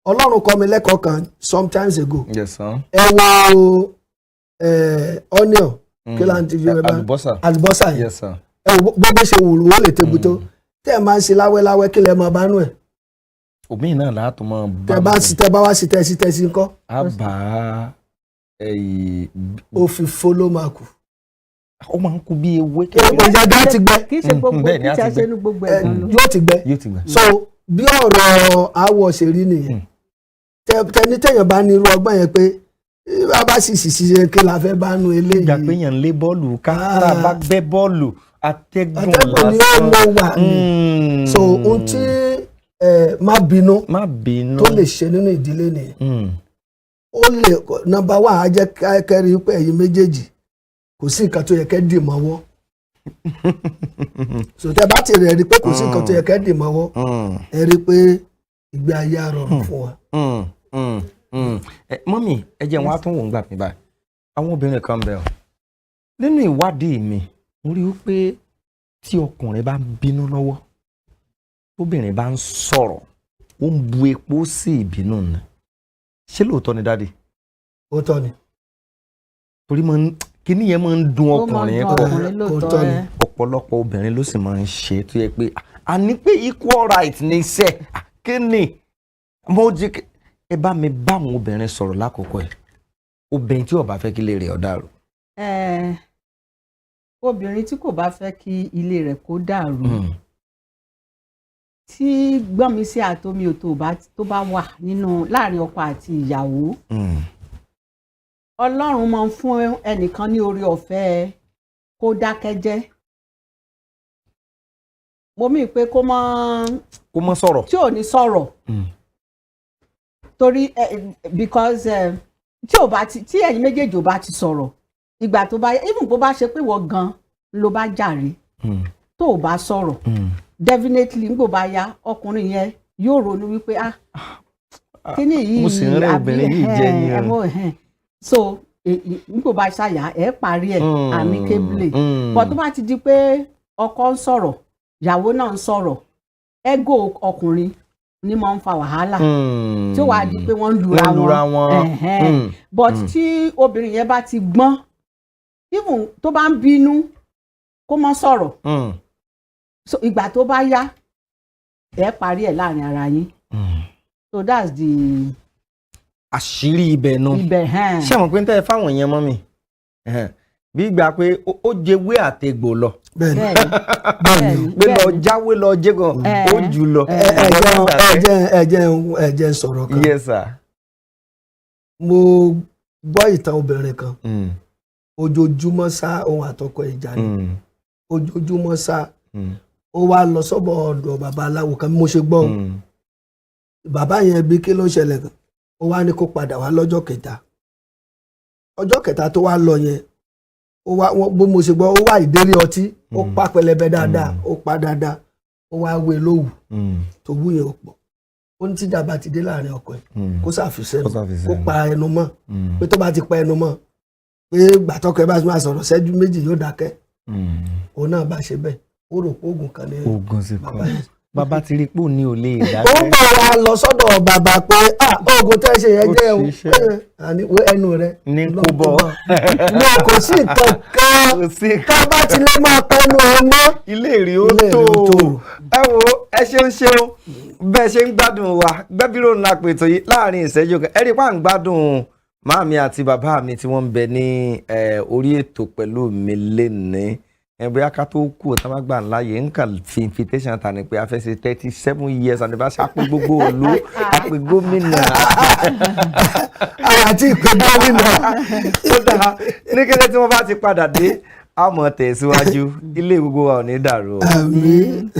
Ọlọ́run kọ́ mi lẹ́kọ̀ọ́ kan sometimes ago ẹ wo onion kí la ń ti fi ẹ bá àlùbọ́sà yẹn ẹ wo gbogbo ṣe wùrù wọ́n lè tebu tó tẹ́ ẹ máa ń ṣe láwẹ́láwẹ́ kí lẹ máa bá nú ẹ̀. òmíì náà láàtò máa bá tẹ bá wá sí tẹ́sí ńkọ́. a bá òfìfo ló máa kù. ó máa ń kú bí ewé kékeré. ìjàdá ti gbẹ. kì í ṣe gbogbo kí tí a ṣe ní gbogbo ẹ̀ gan lọ. yóò ti gbẹ. so bí ọ̀rọ̀ àwọ̀ ṣe rí nìyẹn tẹni tẹ̀yàn bá ní irú ọgbọ́n yẹn pé bá sì ṣiṣẹ́ kí la fẹ́ bá nu eléyìí. ìgbà pé yàn ń lé bọ́ọ̀lù ká tá a bá gbẹ́ bọ́ọ̀lù atẹ́gùn ni ó mọ̀ wà ní. so ohun tí má bínú tó lè ṣe nínú ìdílé nìyẹn. ó lè nọ́mbà wà á jẹ́ kẹ́rí pé ẹ̀yin méjèèjì kò sí nǹkan tó yẹ kẹ́ dì mọ́wọ́. so tẹ́ bá ti rẹ̀ rí pé kò sí nǹkan tó yẹ kẹ́ dì mọ́wọ́ ẹ rí pé ìgbé ayé á rọrùn fún wa. mọ́mì ẹ jẹ́ wọn á tún wò ń gbà mí báyìí àwọn obìnrin kan bẹ̀ ọ́ nínú ìwádìí mi mo rí i pé tí ọkùnrin bá ń bínú lọ́wọ́ tóbìnrin bá ń sọ̀rọ̀ ó ń bu epo sí ìbínú ni ṣé lóòótọ́ ni dáàdi. òótọ́ ni. torí kíní yẹn máa ń dùn ọkùnrin pọ̀ òótọ́ ni. ọ̀pọ̀lọpọ̀ obìnrin ló sì máa ń ṣe tó yẹ pé àní pé equal right ní iṣẹ́ kíni mo jí ẹ bá mi bá àwọn obìnrin sọ̀rọ̀ lákòókò ẹ̀ obìnrin tí ó bá fẹ́ kí ilé rẹ̀ ó dàrú. obìnrin tí kò bá fẹ́ kí ilé rẹ̀ kó dàrú tí gbọ́nmi sí àtomi òtò tó bá wà nínú láàrin ọkọ àti ìyàwó Ọlọ́run máa ń fún ẹnìkan ní oore ọ̀fẹ́ kó dákẹ́ jẹ́ mo mí pé kó mọ́ sọ̀rọ̀ tí ò ní sọ̀rọ̀ torí because tí ẹ̀yin méjèèjì ò bá ti sọ̀rọ̀ ìgbà tó bá even bó bá ṣe pé wọ́n gan ló bá jàre tó ò bá sọ̀rọ̀ definitely nígbò bá yá ọkùnrin yẹn yóò ronú wípé kíní yìí mo sì ń rẹ obìnrin yìí jẹ ni so nígbò bá ṣàyà parí ẹ̀ amicably but tó bá ti di pé ọkọ ń sọ̀rọ̀ ìyàwó náà ń sọ̀rọ̀ ego ọkùnrin ni mo ń fa wàhálà tí ó wàá di pé wọ́n ń lura wọn but tí obìnrin yẹn bá ti gbọ́n even tó bá ń bínú kó má sọ̀rọ̀ so ìgbà tó bá yá ẹ parí ẹ̀ láàrin ara yín so that's the àṣírí ibẹ̀ nu ibẹ̀ hàn. ṣé àwọn pé ń tẹ́ ẹ fáwọn èèyàn mọ́ mi bí gbà pé ó jẹwé àtegbò lọ pé lọ jáwé lọ jẹ́gàn ó jù lọ. ẹ jẹ́ sọ̀rọ̀ kan. Yes sir. Mo gbọ́ ìtàn obìnrin kan ojoojúmọ́ sá òun àtọkọ ìjà ni ojoojúmọ́ sá ó wá lọ sọ́bọ̀ ọ̀dọ̀ bàbá aláwo kan bí mo ṣe gbọ́ bàbá yẹn bí kí ló ṣẹlẹ̀ kan ó wá ní kó padà wá lọ́jọ́ kẹta tó wá lọ yẹn ó wá bó mo ṣe gbọ́ ó wá ìdérí ọtí ó pa pẹlẹbẹ dáadáa ó pa dáadáa ó wá wé lówù tó wú yẹn ó pọ̀ ó ní tíjà bá ti dé láàrin ọkọ ẹ̀ kó ṣàfisẹ́ kó pa ẹnu mọ́ pé tó bá ti pa ẹnu mọ́ pé gbàtọ́kọ ẹ bá máa sọ̀rọ̀ ṣẹ́jú méjì yóò dákẹ́ òun náà bá ṣe bẹ́ẹ̀ ó rò pé oògùn kan ní bàbá yẹn. Bàbá ti rí pò ní ò lè dákẹ́. ó bá wa lọ sọ́dọ̀ bàbá pé oògùn tẹ́ ṣe yẹn jẹ́ ẹnu rẹ̀ ní kó bọ̀. ní kò sí nǹkan ká bá ti lè máa pẹnu ọmọ. ilé rí ó tó ẹ wo ẹ ṣeun bẹ́ẹ̀ ṣe ń gbádùn wa Gbẹ́bíró ńlá pètò yìí láàrin ìṣẹ́jú kan ẹ rí pa ń gbádùn màámi àti bàbá mi tí wọ́n ń bẹ ní orí ètò pẹ̀lú mi lénìí bóyá ká tó kú ọ̀tá má gbà ńlá yẹn ń kà fi invitation ta ni pé a fẹ́ ṣe 37 years anniversary àpè gbogbo òlu àpè gómìnà àti ìpè gómìnà. ó dáa ní kété tí wọ́n bá ti padà dé a mọ̀ tẹ̀síwájú ilé gbogbo wa ò ní dàrú. Àmín.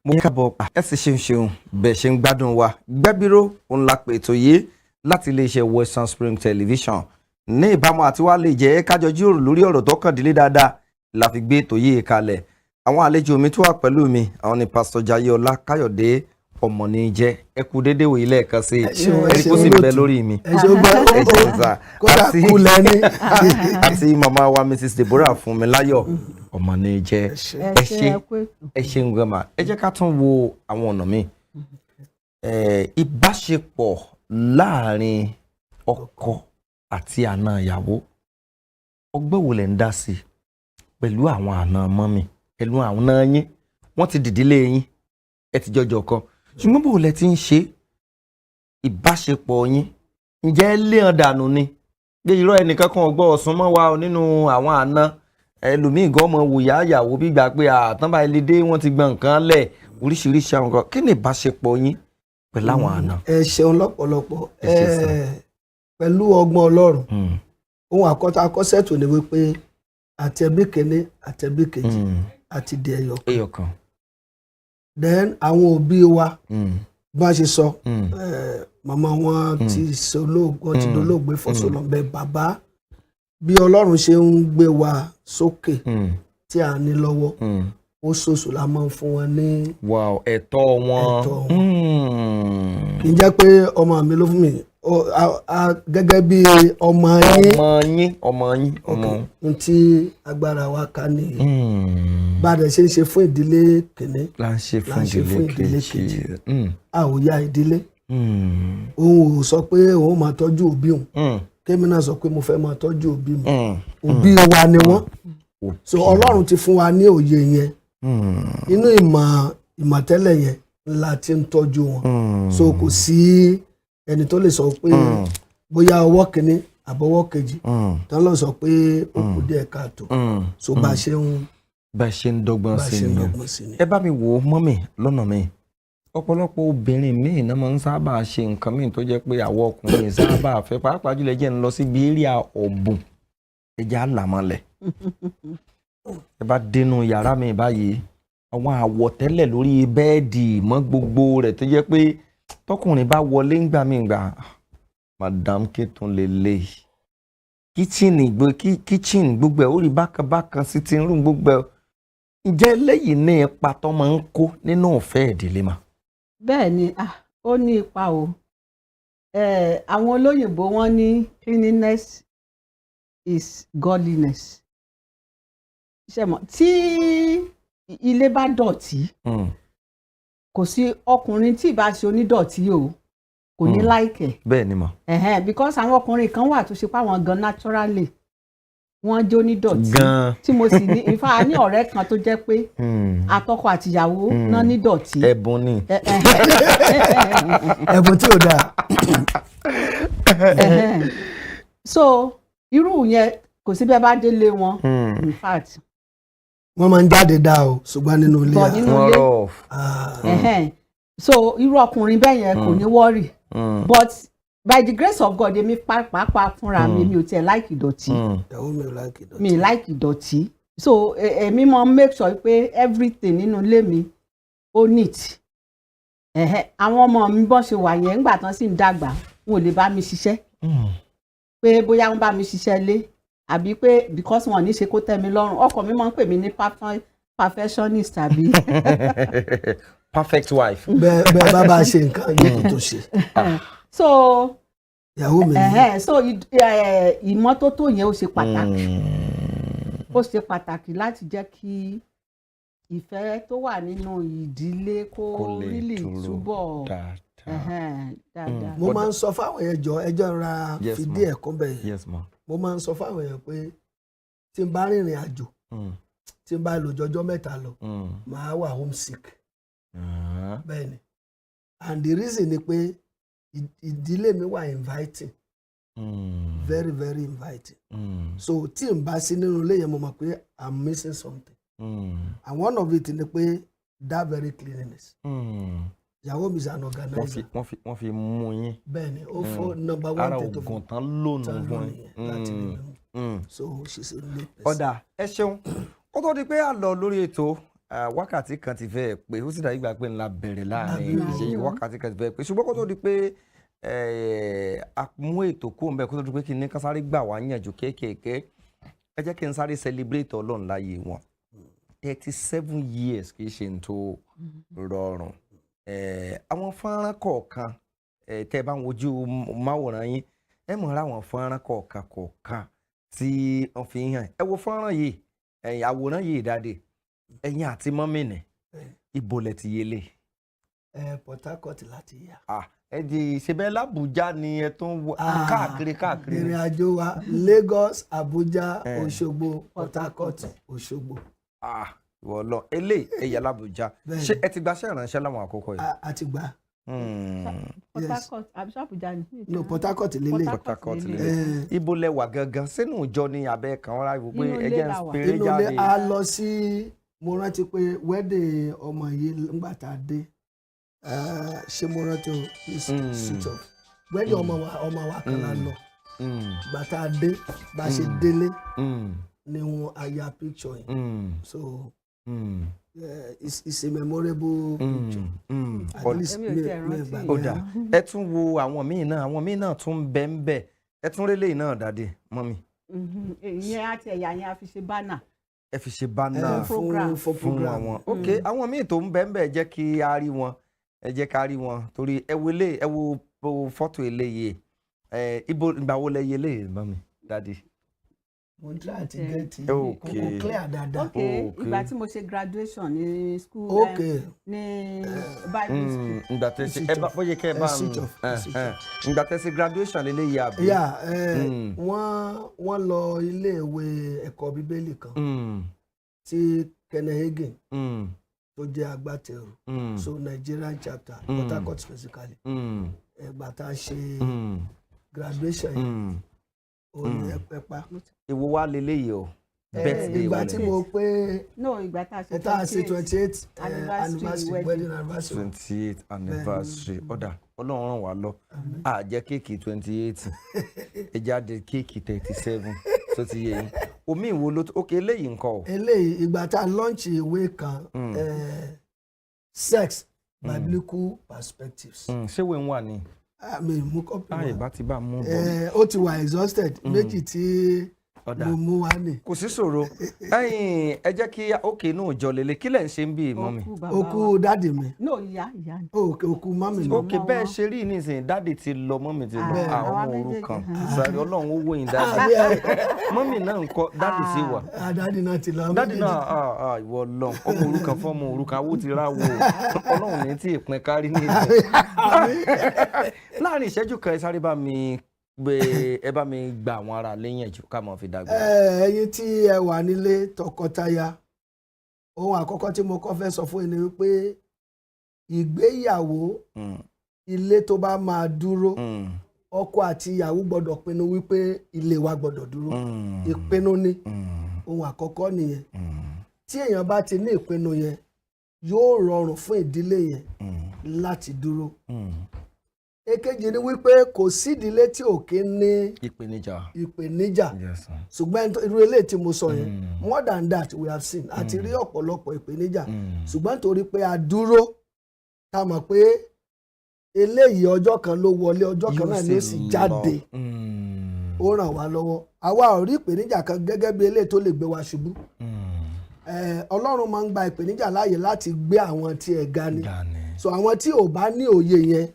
mo kábọ̀ ẹ sì ṣeun bẹ́ẹ̀ ṣe ń gbádùn wa Gbẹ́bíró òun la pè ètò yìí láti iléeṣẹ́ Western Spring Television ní ìbámu àti wá lè jẹ́ kájọ jíròrò lórí ọ̀rọ̀ tó kàn délé dáadáa la fi gbé ètò yìí kalẹ̀ àwọn àlejò mi tó wà pẹ̀lú mi àwọn ni Pastor Jaiyeola Káyọ̀dé Ọmọníjẹ́ ẹ kú dédé wòye lẹ́ẹ̀kan sí ẹni kó sì bẹ lórí mi àti màmá wa Mrs Deborah Fúnmiláyọ̀ Ọmọníjẹ́ ẹ ṣe ń gbọ́mà ẹ jẹ́ ká tún wo àwọn ọ̀nà mi ìbáṣepọ̀ láàrin ọkọ àti àna ìyàwó ọgbọ́n wo lẹ̀ ń dá sí pẹ̀lú àwọn àna mọ́mì pẹ̀lú àwọn náà yín wọ́n ti dìdílé yín ẹ ti jọjọ kan ṣùgbọ́n bó lẹ ti ń ṣe ìbáṣepọ̀ yín ǹjẹ́ lé hàn dànù ni gbé irọ́ ẹnìkan kan ọgbọ́ ọ̀sán mọ́ wa nínú àwọn àna ẹlòmíì gan ọmọ wòyà àyàwó bí gbà pé àtàǹbà ilé dé wọ́n ti gbọ̀n nǹkan lẹ̀ oríṣiríṣi àwọn kan kí ni ìbáṣepọ̀ yín pẹ̀lú àwọn àna. ẹ ṣeun lọ́pọ̀lọpọ̀ pẹ̀lú ọgbọ́n Ọlọ́run ohun àkọ́sẹ̀tò ni wípé àtẹ̀bí kìíní àtẹ̀bí kejì àti di ẹyọ kan. Then àwọn òbí wa bá ṣe sọ màmá wọn ti dolóògbé fọsọlọmbẹ bàbá bí Ọlọ́run ṣe ń gbé wa sókè tí a ní lọ́wọ́ oṣooṣù la máa ń fún wọn ní ẹ̀tọ́ wọn. kì í jẹ́ pé ọmọ mi ló fún mi gẹ́gẹ́ bí ọmọ yín n tí agbára wa ká nìyí bá a dẹ̀ ṣe ń ṣe fún ìdílé kìíní là ń ṣe fún ìdílé kejì a ò ya ìdílé òun ò sọ pé òun máa tọ́jú òbí òun kémi náà sọ pé mo fẹ́ máa tọ́jú òbí mi òbí wa ni wọ́n so Ọlọ́run ti fún wa ní òye yẹn inú ìmọ̀tẹ́lẹ̀ yẹn la ti ń tọ́jú wọn so kò sí ẹni tó lè sọ pé bóyá ọwọ́ kìíní àbọ̀wọ́ kejì tán lọ sọ pé ó kù díẹ̀ káàtó so bá a ṣe ń dọ́gbọ́n sí ni. ẹ bá mi wò ó mọ́mì lọ́nà mi ọ̀pọ̀lọpọ̀ obìnrin míì náà máa ń sábà ṣe nǹkan míì tó jẹ́ pé àwọn ọkùnrin sábà fẹ́ pàápàá jùlọ jẹ́ ń lọ sí bíríà ọ̀bùn ẹja làmọ́lẹ̀ ẹ bá dénú yàrá mi báyìí àwọn àwọ̀tẹ́lẹ̀ lórí bẹ́ẹ̀dì mọ́ gbogbo rẹ̀ tó jẹ́ pé tọkùnrin bá wọlé ńgbà mí gbà madam kétun lè lè kíchìn gbogbo ẹ̀ ó rí bákan sí ti ń rún gbogbo ẹ̀ ǹjẹ́ lẹ́yìn ní ipa tó máa ń kó nínú ìfẹ́ ìdílé mà. bẹ́ẹ̀ ni ó ní ipa o àwọn olóyìnbó wọ́n ní cleanliness is godliness ṣe mọ̀ tí ilé bá dọ̀tí kò sí ọkùnrin tí ìbá ṣe onídọ̀tí o kò ní láìkẹ̀. bẹ́ẹ̀ ni mà. because àwọn ọkùnrin kan wà tó ṣe pé àwọn gan naturally wọ́n jó ní dọ̀tí tí mo sì ní ìfà ní ọ̀rẹ́ kan tó jẹ́ pé àtọkọ àtìyàwó náà ní dọ̀tí. ẹ̀bùn ni. ẹ̀bùn tí ò dáa. so irú yẹn kò sí bí ẹ bá délé wọn in fact. wọ́n máa ń jáde dá o ṣùgbọ́n nínú ilé so irú ọkùnrin bẹ́ẹ̀ yẹn kò ní worry but by the grace of God èmi pàápàá fúnra mi ò tiẹ̀ like ìdọ̀tí mi like ìdọ̀tí so èmi máa make sure pé everything nínú ilé mi ó neat àwọn ọmọ mi bọ́n ṣe wà yẹn ńgbà tán sì ń dàgbà wọn ò lè bá mi ṣiṣẹ́ pé bóyá wọ́n bá mi ṣiṣẹ́ lé àbí pé because wọn ò ní ṣe kó tẹ́ mi lọ́rùn ọkọ mi máa ń pè mí ní perfectionist àbí. perfect wife. bẹ́ẹ̀ bá bá ṣe nǹkan yóò tó ṣe. so ìyàwó mi ni. so ìmọ́tótó yẹn ó ṣe pàtàkì ó ṣe pàtàkì láti jẹ́ kí ìfẹ́ tó wà nínú ìdílé kó rílì túbọ̀ dáadáa. mo máa ń sọ fáwọn ẹjọ́ ra fìdí ẹ̀kọ́ bẹ́ẹ̀ mo máa ń sọ fáwọn èèyàn pé tí n bá rìnrìn àjò tí n bá lò jọjọ́ mẹ́ta lọ màá wà homesick bẹ́ẹ̀ ni and the reason ni pé ìdílé mi wà inviting very very inviting so tí n bá sí nínú ilé yẹn mo mọ̀ pé I'm missing something and one of it ni pé that very cleanliness ìyàwó mi is an organizer. wọ́n fi mú yín. bẹ́ẹ̀ni ó fọ́ number one ara ògùn tán lónìí fún yín. so she's a late person. ọ̀dà ẹ ṣeun kó tó di pé a lọ lórí ètò wákàtí kan ti fẹ́ pé ó sì dàbí gbà pé ńlá bẹ̀rẹ̀ láàrin ìṣẹ́yìn wákàtí kan ti fẹ́ pé ṣùgbọ́n kó tó di pé a mú ètò kó ń bẹ kó tó di pé kí n ní ká sáré gbà wá yànjú kéékèèké ẹ jẹ́ kí n sáré celebrate ọlọ́run láyé wọn 37 years kì í ṣe n tó rọrùn àwọn fọ́nrán kọ̀ọ̀kan tẹ́ bá ń wojú máwòrán yín ẹ mọ̀ ra àwọn fọ́nrán kọ̀ọ̀kan tí wọ́n fi hàn ẹ wo fọ́nrán yìí àwòrán yìí dáadé ẹ̀yin àti mọ́mìnì ibo lẹ ti yẹlé. Port Harcourt láti yà. ẹ di ṣebẹ́ l'Abuja ni ẹ tó ń wọ káàkiri. ìrìn àjò wa Lagos Abuja Òṣogbo Port Harcourt Òṣogbo. ìwọ Ọlọ́run eléyìí ẹ̀yà l'Àbújá ṣé ẹ ti gbaṣẹ́ ìránṣẹ́ láwọn àkókò yìí. a ti gbà. Port Harcourt àbí Abuja ni. no Port Harcourt lélẹ̀. Port Harcourt lélẹ̀. Ibo lẹ wà gangan sínú ìjọ ní abẹ́ kan wọ́n ráyè pé ẹjẹ́ ń péré jáde. inú ilé a lọ sí mo rántí pé wedding ọmọ yìí ńgbà tá a dé ṣé mo rántí o switch off wedding ọmọ wa kan la lọ gbà tá a dé bá a ṣe délé ni wọn a ya picture yìí so. It's a memorable picture. At least ó dà ẹ tún wo àwọn míì náà tún bẹ ń bẹ ẹ tún rí lẹ́yìn náà dáadé mọ́mì. ìyẹn àti ẹ̀yà yẹn a fi ṣe bánà. ẹ fi ṣe bánà fún àwọn. ok àwọn míì tó ń bẹ ń bẹ jẹ́ kí a rí wọn torí ẹ wo fọ́tò eléyìí ibo ìgbà wo lẹ yẹ eléyìí mọ́mì dáadé. mo ń try àti gẹ́tì kò clear dáadáa. ìgbà tí mo ṣe graduation ní school ní Bible school. ìgbà tẹ́ ṣe ẹ bá bóyá kẹ́ ẹ bá ìgbà tẹ́ ṣe graduation lélẹ́yìí àbí. wọ́n lọ iléèwé ẹ̀kọ́ bíbélì kan tí Kenneth Hagin tó jẹ́ agbátẹrù so Nigerian chapter Port Harcourt specifically ìgbà tá a ṣe graduation yìí ó ní ẹ̀pẹ́pá. Ìwọ wá leléyìí o. Ìgbà tí mo pé ìgbà tá a ṣe 28th anniversary wedding anniversary. 28th anniversary ọ̀dà Ọlọ́run ràn wá lọ a jẹ́ kéèkì 28 ẹ jáde kéèkì 37 tó ti yé yín omi ìwo ló ok eléyìí nǹkan o. eléyìí ìgbà tá a launch ìwé kan sex biblical perspectives. ṣé wẹ́n wà ní. mi mú kọ́pì wa bá ti bá mú bọ̀. ó ti wà exhausted méjì tí mo mú wá ní. kò sí ṣòro ẹ jẹ́ kí òkè inú ìjọ lélẹ̀ kí lẹ̀ ń ṣe ń bí mọ́mì. òkú dáàdì mi. no ìyá ni. òkú mọ́mì mi. òkè bẹ́ẹ̀ ṣe rí nísìnyí dáàdì ti lọ mọ́mì ti lọ àwọn ọmọ òrukàn sáré ọlọ́run ó wò yín dáàdì mọ́mì náà ń kọ́ dáàdì sí wà. dáàdì náà ti lọ. dáàdì náà ìwọ ọlọ́run ọmọ òrukàn fọ́mọ òrukàn awó ti rá wo ọlọ́run ní tí ìpín kárí ní ìjọ. láàrin ìṣẹ́jú kan ẹ sáré bá mi ẹ bá mi gba àwọn ará lẹ́yìn ẹ̀jú ká mọ̀ fi dàgbà. ẹ̀yin tí ẹ wà nílé tọkọtaya ohun àkọ́kọ́ tí mo kọ́ fẹ́ sọ fún yín ni wípé ìgbéyàwó ilé tó bá máa dúró ọkọ àti ìyàwó gbọ́dọ̀ pinnu wípé ilé wa gbọ́dọ̀ dúró ìpinnu ni ohun àkọ́kọ́ nìyẹn tí èèyàn bá ti ní ìpinnu yẹn yóò rọrùn fún ìdílé yẹn láti dúró. Èkejì ni wípé kò sí ìdílé tí ò kí ní ìpèníjà ṣùgbọ́n irú eléyìí tí mo sọ yẹn more than that we have seen àti rí ọ̀pọ̀lọpọ̀ ìpèníjà ṣùgbọ́n torí pé a dúró ta mọ̀ pé eléyìí ọjọ́ kan ló wọlé ọjọ́ kan náà ló sì jáde ó ràn wá lọ́wọ́ àwa ò rí ìpèníjà kan gẹ́gẹ́ bí eléyìí tó lè gbé wa ṣubú Ọlọ́run máa ń gba ìpèníjà láàyè láti gbé àwọn tí ẹ̀ ga ni so àwọn tí ò bá ní òye yẹn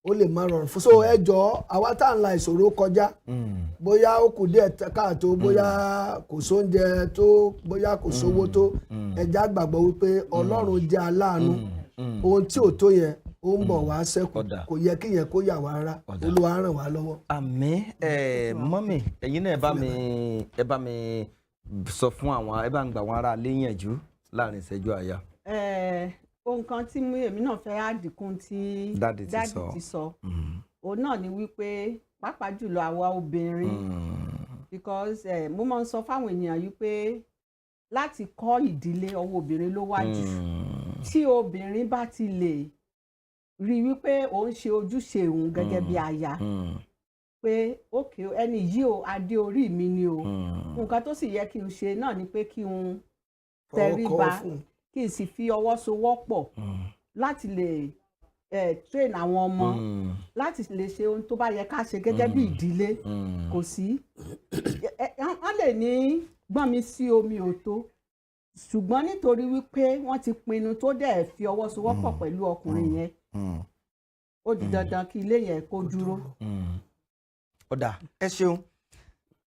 ó lè má rọrùn fún so ẹ jọ̀ọ́ àwa tá à ń la ìṣòro kọjá bóyá ó kù díẹ̀ káàtó bóyá kò sóúnjẹ tó bóyá kò sówó tó ẹjá gbàgbọ́ wípé Ọlọ́run jẹ́ aláàánú ohun tí ò tó yẹn ó ń bọ̀ wá ṣẹ́kù kò yẹ kí yẹn kó yà wá rárá Olúwa ràn wá lọ́wọ́. àmín mọ́mì ẹ̀yin náà ẹ bá mi sọ fún àwọn ẹ bá ń gbà wọn ará léyìnjú láàrin ìṣẹ́jú àyà. ohun kan tí èmi náà fẹ́ àdìkún tí dáàdì ti sọ òun náà ni wípé pàápàá jùlọ àwa obìnrin because mo máa ń sọ fáwọn ènìyàn yìí pé láti kọ́ ìdílé ọwọ́ obìnrin ló wà jù tí obìnrin bá ti lè rí wípé òun ṣe ojúṣe òun gẹ́gẹ́ bí aya pé ókè ẹni yìí o adé orí mi ni o nǹkan tó sì yẹ kí n ṣe náà ni pé kí n tẹríba kí n sì fi ọwọ́ sowọ́pọ̀ láti lè train àwọn ọmọ láti lè ṣe ohun tó bá yẹ ká ṣe gẹ́gẹ́ bí ìdílé kò sí wọ́n lè ní gbọ́n mi sí omi ò tó ṣùgbọ́n nítorí wípé wọ́n ti pinnu tó dẹ̀ fi ọwọ́ sowọ́pọ̀ pẹ̀lú ọkùnrin yẹn ó di dandan kí ilé yẹn kó dúró. ọ̀dà ẹ ṣeun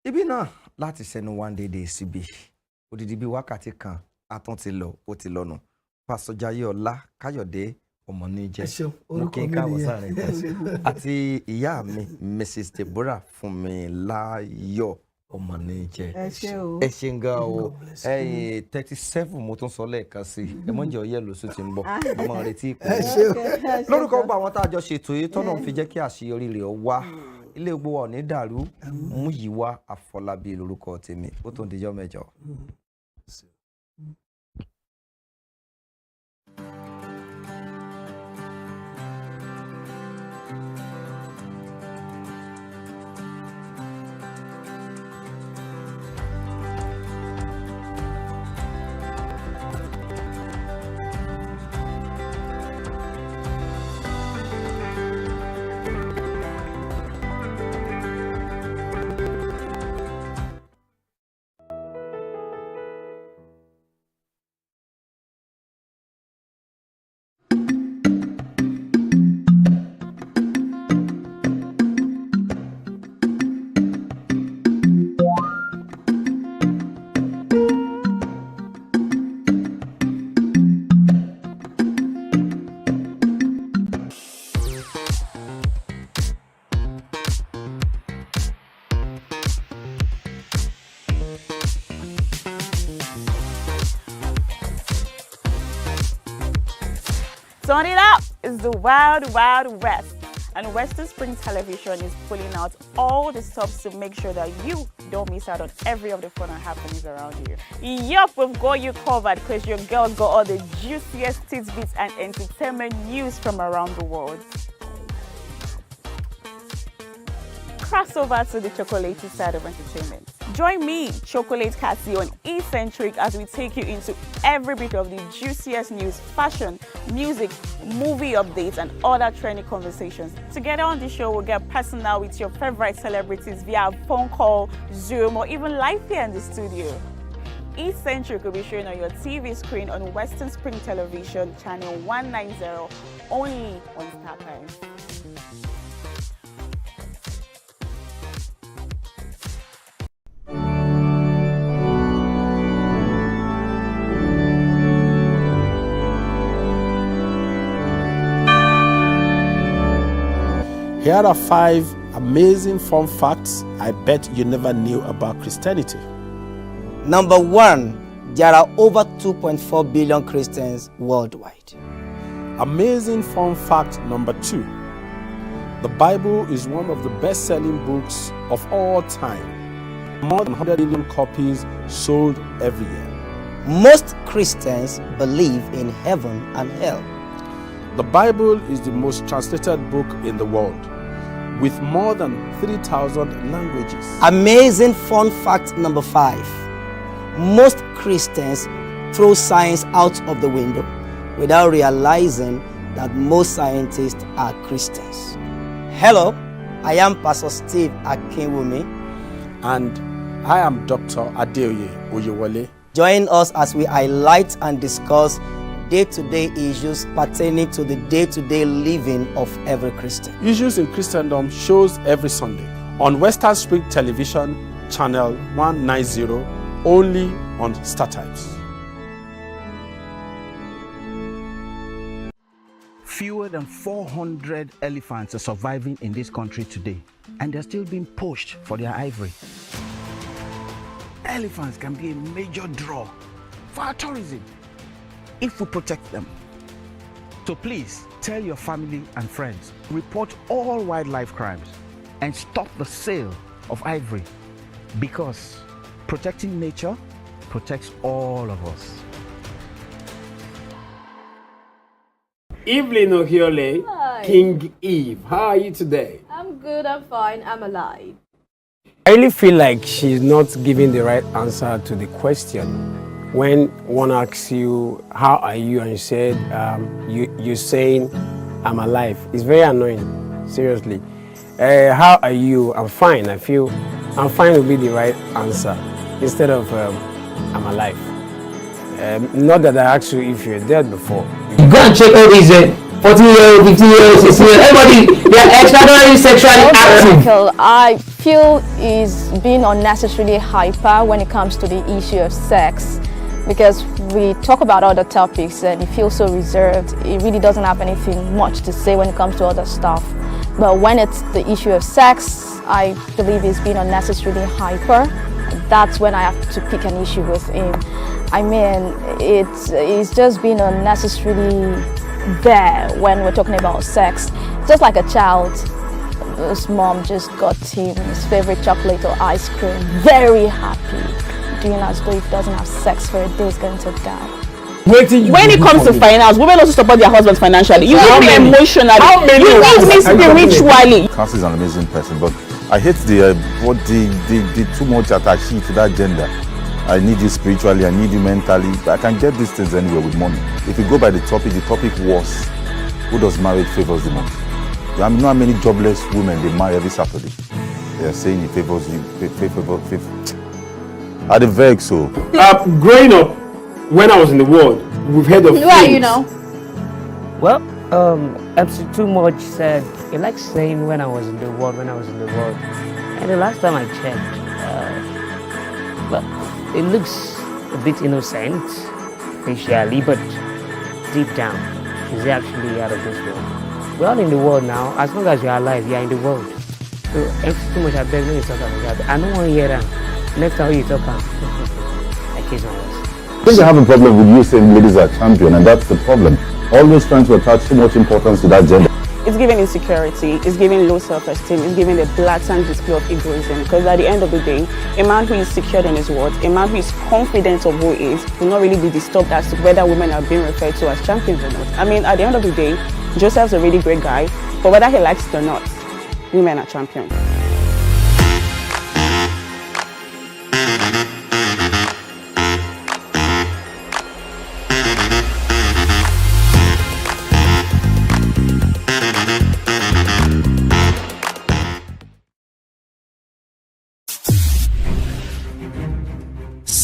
ibi náà láti sẹ́nu one dédé síbi odidi bíi wákàtí kan atún ti lọ ó ti lọ́nu pásítọ̀ Jayéọlá Káyọ̀dé Ọmọníjẹ́ mo kí n káwọ́ sáàrin kan àti ìyá mi Mrs Deborah Fúnmiláyọ̀ ọmọ ní jẹ ẹ ṣé o. ẹ ṣe ń ga o 37 mo tún sọ lẹ́ẹ̀kan sí ẹ mọ̀ jẹ́ ọyẹ́ lóṣù tí ń bọ̀ ọmọ rẹ̀ tí kò lórúkọ gbogbo àwọn tá a jọ ṣètò yìí tọ́nà fi jẹ́ kí àṣeyọrí rẹ̀ wá ilé gbogbo wa ò ní dàrú Múyìwá Àfọlábí lórúkọ tèmi ó tún dijọ́ mẹ́jọ. Turn it up! It's the Wild Wild West. And Western Spring Television is pulling out all the stops to make sure that you don't miss out on every of the fun and happenings around you. Yup, we've got you covered because your girl got all the juiciest tidbits and entertainment news from around the world. Cross over to the chocolatey side of entertainment. Join me, Chocolate Cassie, on Eccentric as we take you into every bit of the juiciest news, fashion, music, movie updates, and other trending conversations. Together on the show, we'll get personal with your favorite celebrities via phone call, Zoom, or even live here in the studio. Eccentric will be shown on your TV screen on Western Spring Television, channel 190, only on StarTimes. Here are 5 amazing fun facts I bet you never knew about Christianity. Number 1, there are over 2.4 billion Christians worldwide. Amazing fun fact number 2. The Bible is one of the best-selling books of all time. More than 100 million copies sold every year. Most Christians believe in heaven and hell. The Bible is the most translated book in the world, with more than 3,000 languages. Amazing fun fact number 5. Most Christians throw science out of the window without realizing that most scientists are Christians. Hello, I am Pastor Steve Akinwumi. And I am Dr. Adeoye Oyewole. Join us as we highlight and discuss day-to-day issues pertaining to the day-to-day living of every Christian. Issues in Christendom shows every Sunday on Western Spring Television, channel 190, only on StarTimes. Fewer than 400 elephants are surviving in this country today, and they're still being poached for their ivory. Elephants can be a major draw for our tourism if we protect them. So please tell your family and friends, report all wildlife crimes and stop the sale of ivory, because protecting nature protects all of us. Evelyn Ohiole, Hi. King Eve. How are you today? I'm good, I'm fine, I'm alive. I really feel like she's not giving the right answer to the question. When one asks you, how are you? And you said, you're saying, I'm alive. It's very annoying, seriously. How are you? I'm fine. I feel I'm fine would be the right answer instead of I'm alive. Not that I asked you if you're dead before. Go and check all these 14-year-old, 15-year-old, 16-year-old, everybody, they are extraordinarily sexually active. I feel is being unnecessarily hyper when it comes to the issue of sex, because we talk about other topics and he feels so reserved. He really doesn't have anything much to say when it comes to other stuff. But when it's the issue of sex, I believe he's being unnecessarily hyper. That's when I have to pick an issue with him. I mean, it's just being unnecessarily there when we're talking about sex. Just like a child, his mom just got him his favorite chocolate or ice cream, very happy, doing as though if he doesn't have sex for a day, he's going to die. When it comes to finance, women also support their husbands financially. You need me emotionally. You need me spiritually. Cassie is an amazing person, but I hate the too much attached to that gender. I need you spiritually, I need you mentally. I can get these things anywhere with money. If you go by the topic was who does marriage favors the most? I know how many jobless women they marry every Saturday. They are saying it favors you, favor. Are they vex so? Growing up, when I was in the world, we've heard of Who are you now? Well, MC Too Much said he likes saying when I was in the world, and the last time I checked, well, it looks a bit innocent facially, but deep down, he's actually out of this world. We're all in the world now. As long as you're alive, you're in the world. So MC Too Much, I beg when you talk about that. I don't want to hear that. Next time you talk about I kiss my words. I think they have a problem with you saying ladies are champion, and that's the problem. Always trying to attach too much importance to that gender. It's giving insecurity, it's giving low self-esteem, it's giving a blatant display of egoism. Because at the end of the day, a man who is secured in his words, a man who is confident of who he is, will not really be disturbed as to whether women are being referred to as champions or not. I mean, at the end of the day, Joseph's a really great guy, but whether he likes it or not, women are champions.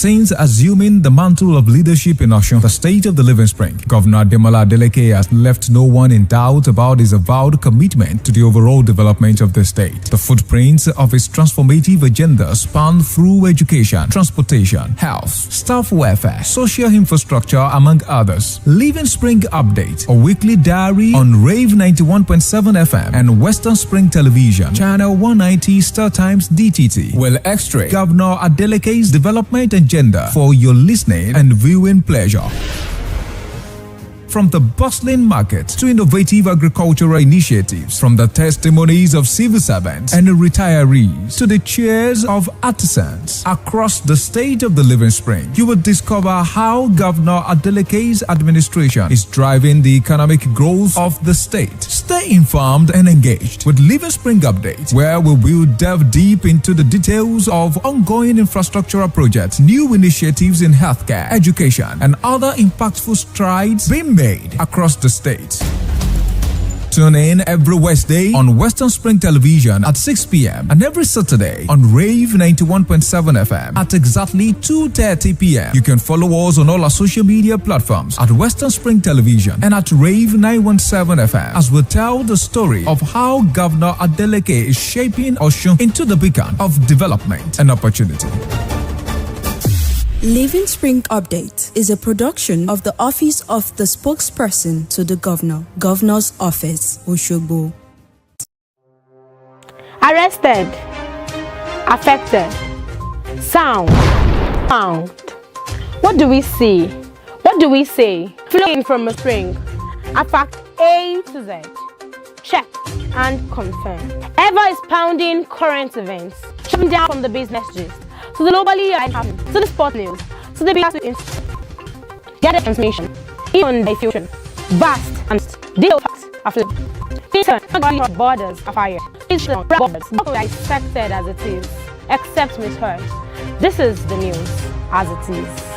Since assuming the mantle of leadership in Osun, the state of the Living Spring, Governor Ademola Adeleke has left no one in doubt about his avowed commitment to the overall development of the state. The footprints of his transformative agenda span through education, transportation, health, staff welfare, social infrastructure, among others. Living Spring Update, a weekly diary on Rave 91.7 FM and Western Spring Television, Channel 190 Star Times DTT, will extract Governor Adeleke's development agenda for your listening and viewing pleasure. From the bustling market to innovative agricultural initiatives, from the testimonies of civil servants and retirees to the cheers of artisans across the state of the Living Spring, you will discover how Governor Adeleke's administration is driving the economic growth of the state. Stay informed and engaged with Living Spring Update, where we will delve deep into the details of ongoing infrastructural projects, new initiatives in healthcare, education, and other impactful strides being made across the state. Tune in every Wednesday on Western Spring Television at 6 p.m. and every Saturday on Rave 91.7 FM at exactly 2:30 p.m. You can follow us on all our social media platforms at Western Spring Television and at Rave 917 FM as we tell the story of how Governor Adeleke is shaping Osun into the beacon of development and opportunity. Living Spring Update is a production of the Office of the Spokesperson to the Governor, Governor's Office, Osogbo. Arrested, affected, sound. What do we see? What do we say? Flowing from a spring, a fact A to Z. Check and confirm. Ever is pounding current events, shutting down from the business gist to the globally happening, to the sport news, to the business gathered information, even by fusion, vast and detailed facts are flowing. Internet borders are fired. Israel borders are accepted as it is, except misheard. This is the news as it is.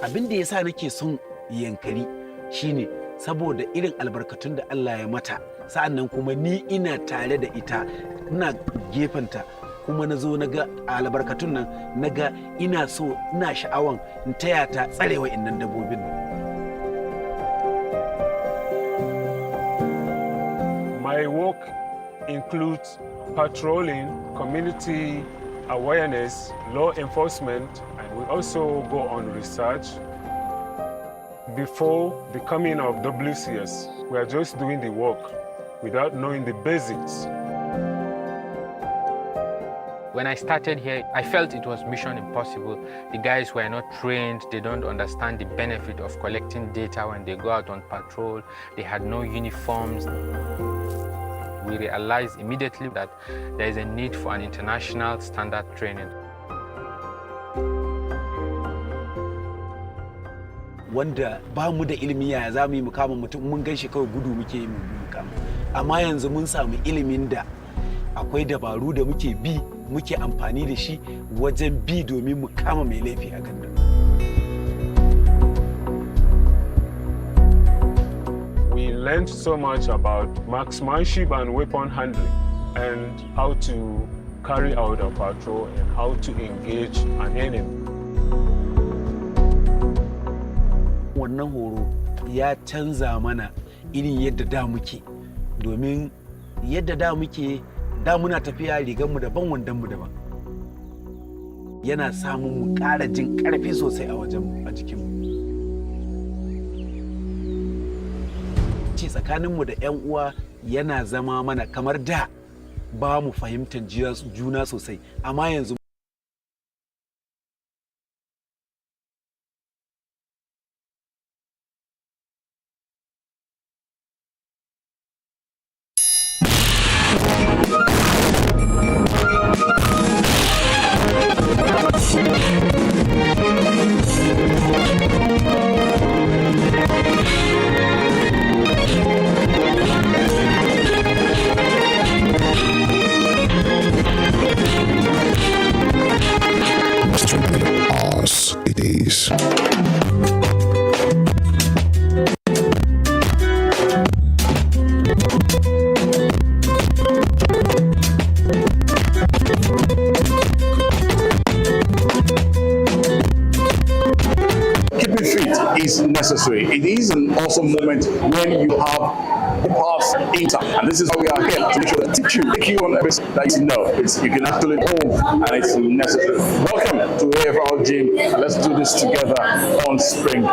Abin da yasa nake son Yankari shine saboda irin albarkatun da Allah ya mata, sa'annan kuma ni ina tare da ita, ina gefanta, kuma na zo naga albarkatun nan, naga ina so, ina sha'awan in taya ta tsarewa innan dabbobin. My work includes patrolling community awareness, law enforcement, and we also go on research. Before the coming of WCS, we are just doing the work without knowing the basics. When I started here, I felt it was mission impossible. The guys were not trained, they don't understand the benefit of collecting data when they go out on patrol, they had no uniforms. We realized immediately that there is a need for an international standard training. Wanda ba mu da ilimi ya za mu yi mukama mutum mun gan shi kawai gudu muke yi mu mukama. Amma yanzu mun samu ilimin da akwai dabaru da muke bi muke amfani da shi wajen bi domin mu kama mai laifi a gandun. We learned so much about marksmanship and weapon handling and how to carry out a patrol and how to engage an enemy. Wannan horo ya canza mana irin yadda da muke, domin yadda da muke da muna tafiya riganmu daban wandonmu daban. Yana samun mu ƙara jin ƙarfi sosai a wajenmu a jikinmu. Ce tsakaninmu da 'yan uwa yana zama mana kamar da ba mu fahimtar juna sosai, amma yanzu it is. Keeping fit is necessary. It is an awesome moment when you have the pass intact, and this is how we are here to make sure that take you on everything that you know. You can actually home, and it's necessary. Welcome to AFL Gym, and let's do this together on Spring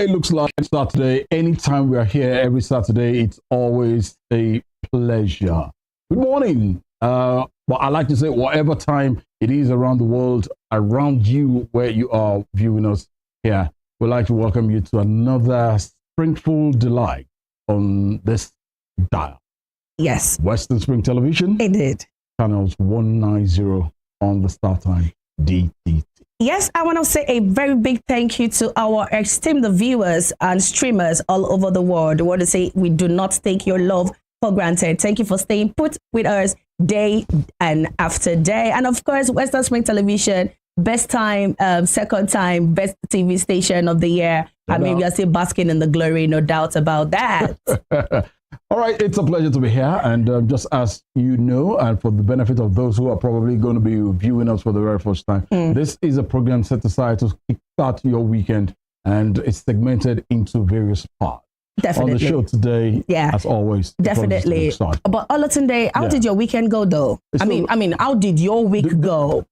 It looks like Saturday. Anytime we are here every Saturday, it's always a pleasure. Good morning. But I like to say, whatever time it is around the world, around you, where you are viewing us here, we'd like to welcome you to another Springful Delight on this dial. Yes. Western Spring Television. It did. Channels 190 on the start time, DTT. Yes, I want to say a very big thank you to our esteemed viewers and streamers all over the world. I want to say we do not take your love for granted. Thank you for staying put with us day and after day. And of course, Western Spring Television, best time, second time, best TV station of the year. I mean, we are still basking in the glory, no doubt about that. All right, it's a pleasure to be here. And just as you know, and for the benefit of those who are probably going to be viewing us for the very first time, this is a program set aside to kickstart your weekend, and it's segmented into various parts. Definitely. On the show today, as always. Definitely. But Olatunde, how did your weekend go, though? I mean, how did your week go?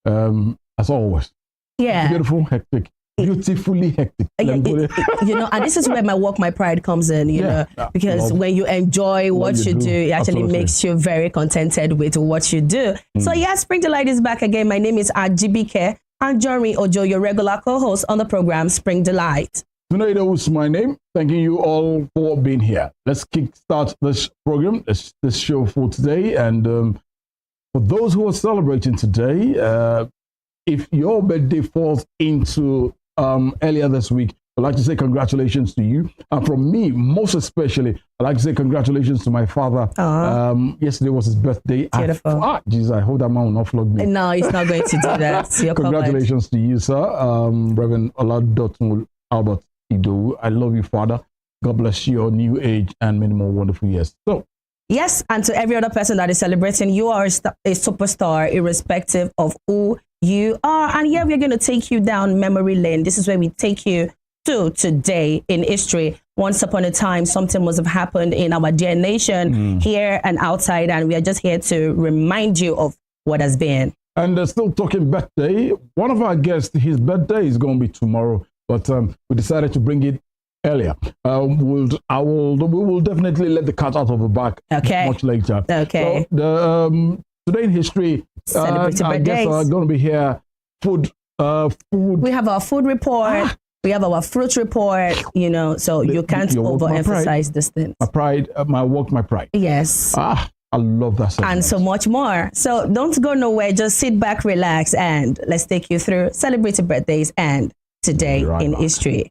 As always. Yeah. Beautiful, hectic. Beautifully hectic. You know, and this is where my work, my pride comes in, you know, because when you enjoy what you do, it actually makes you very contented with what you do. So yeah, Spring Delight is back again. My name is Ajibike and Jory Ojo, your regular co-host on the program Spring Delight. That was my name. Thanking you all for being here. Let's kickstart this program, this show for today. And for those who are celebrating today, if your birthday falls into earlier this week, I'd like to say congratulations to you. And from me, most especially, I'd like to say congratulations to my father. Yesterday was his birthday. Beautiful. Jesus, I hope that man will not flog me. No, he's not going to do that. You're congratulations to you, sir. Reverend Olatunde Albert Ido. I love you, Father. God bless your new age and many more wonderful years. So, yes, and to every other person that is celebrating, you are a superstar, irrespective of who you are. And here we're going to take you down memory lane. This is where we take you to today in history. Once upon a time, something must have happened in our dear nation, here and outside, and we are just here to remind you of what has been. And still talking birthday, one of our guests, his birthday is going to be tomorrow, but we decided to bring it earlier. We will definitely let the cat out of the bag much later. Okay. So today in history, I guess are going to be here. Food. We have our food report. We have our fruit report. You know, so you can't overemphasize this thing. My pride, my work, my pride. Yes. I love that segment. And so much more. So don't go nowhere. Just sit back, relax, and let's take you through celebrated birthdays and today in history.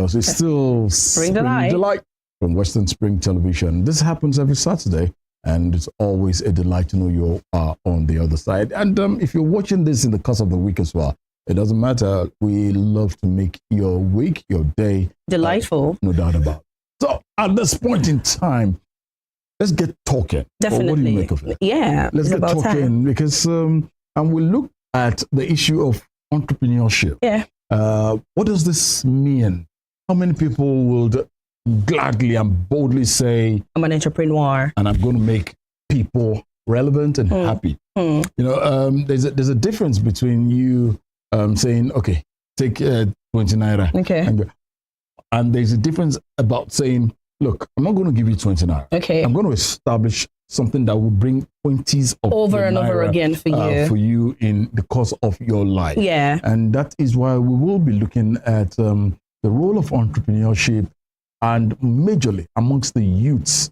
us. It's still Spring Delight from Western Spring Television. This happens every Saturday, and it's always a delight to know you are on the other side. And if you're watching this in the course of the week as well, it doesn't matter. We love to make your week, your day delightful. No doubt about it. So at this point in time, let's get talking. Definitely. What do you make of it? Yeah. Let's get talking time. because, and we'll look at the issue of entrepreneurship. Yeah. What does this mean? How many people would gladly and boldly say, I'm an entrepreneur and I'm going to make people relevant and happy? You know, there's a difference between you saying, okay, take 20 naira. Okay. And there's a difference about saying, look, I'm not going to give you 20 naira. Okay. I'm going to establish something that will bring 20s of over and over again for you in the course of your life. Yeah. And that is why we will be looking at the role of entrepreneurship and majorly amongst the youths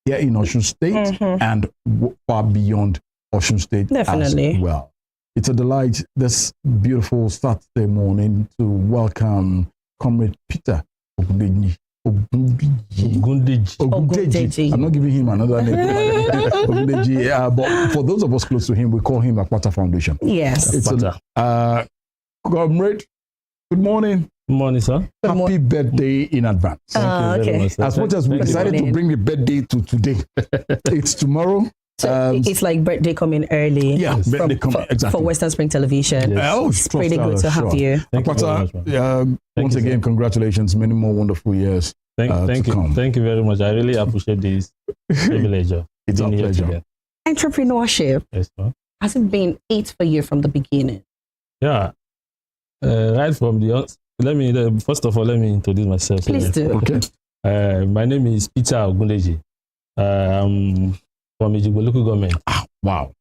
here in Osun State and far beyond Osun State Definitely. as well. It's a delight this beautiful Saturday morning to welcome Comrade Peter Ogundeji. Ogundeji. I'm not giving him another name. Ogundeji. But for those of us close to him, we call him Akpata Foundation. Yes. It's Comrade, good morning. Good morning, sir. Happy birthday in advance. Thank you very much, sir. As much as we decided to bring the birthday to today, it's tomorrow. So it's like birthday coming early. Yeah, birthday coming, exactly. For Western Spring Television. Yes. Oh, it's pretty good to have you. Akpata, once again, congratulations. Many more wonderful years. Thank you. Come. Thank you very much. I really appreciate this privilege of it's being our here pleasure. together. Entrepreneurship. Yes, sir. Has it been it for you from the beginning? Yeah. Right from the first of all, let me introduce myself. Please do. Okay. My name is Peter Ogundeji. I'm from Ejigbo local government. Wow.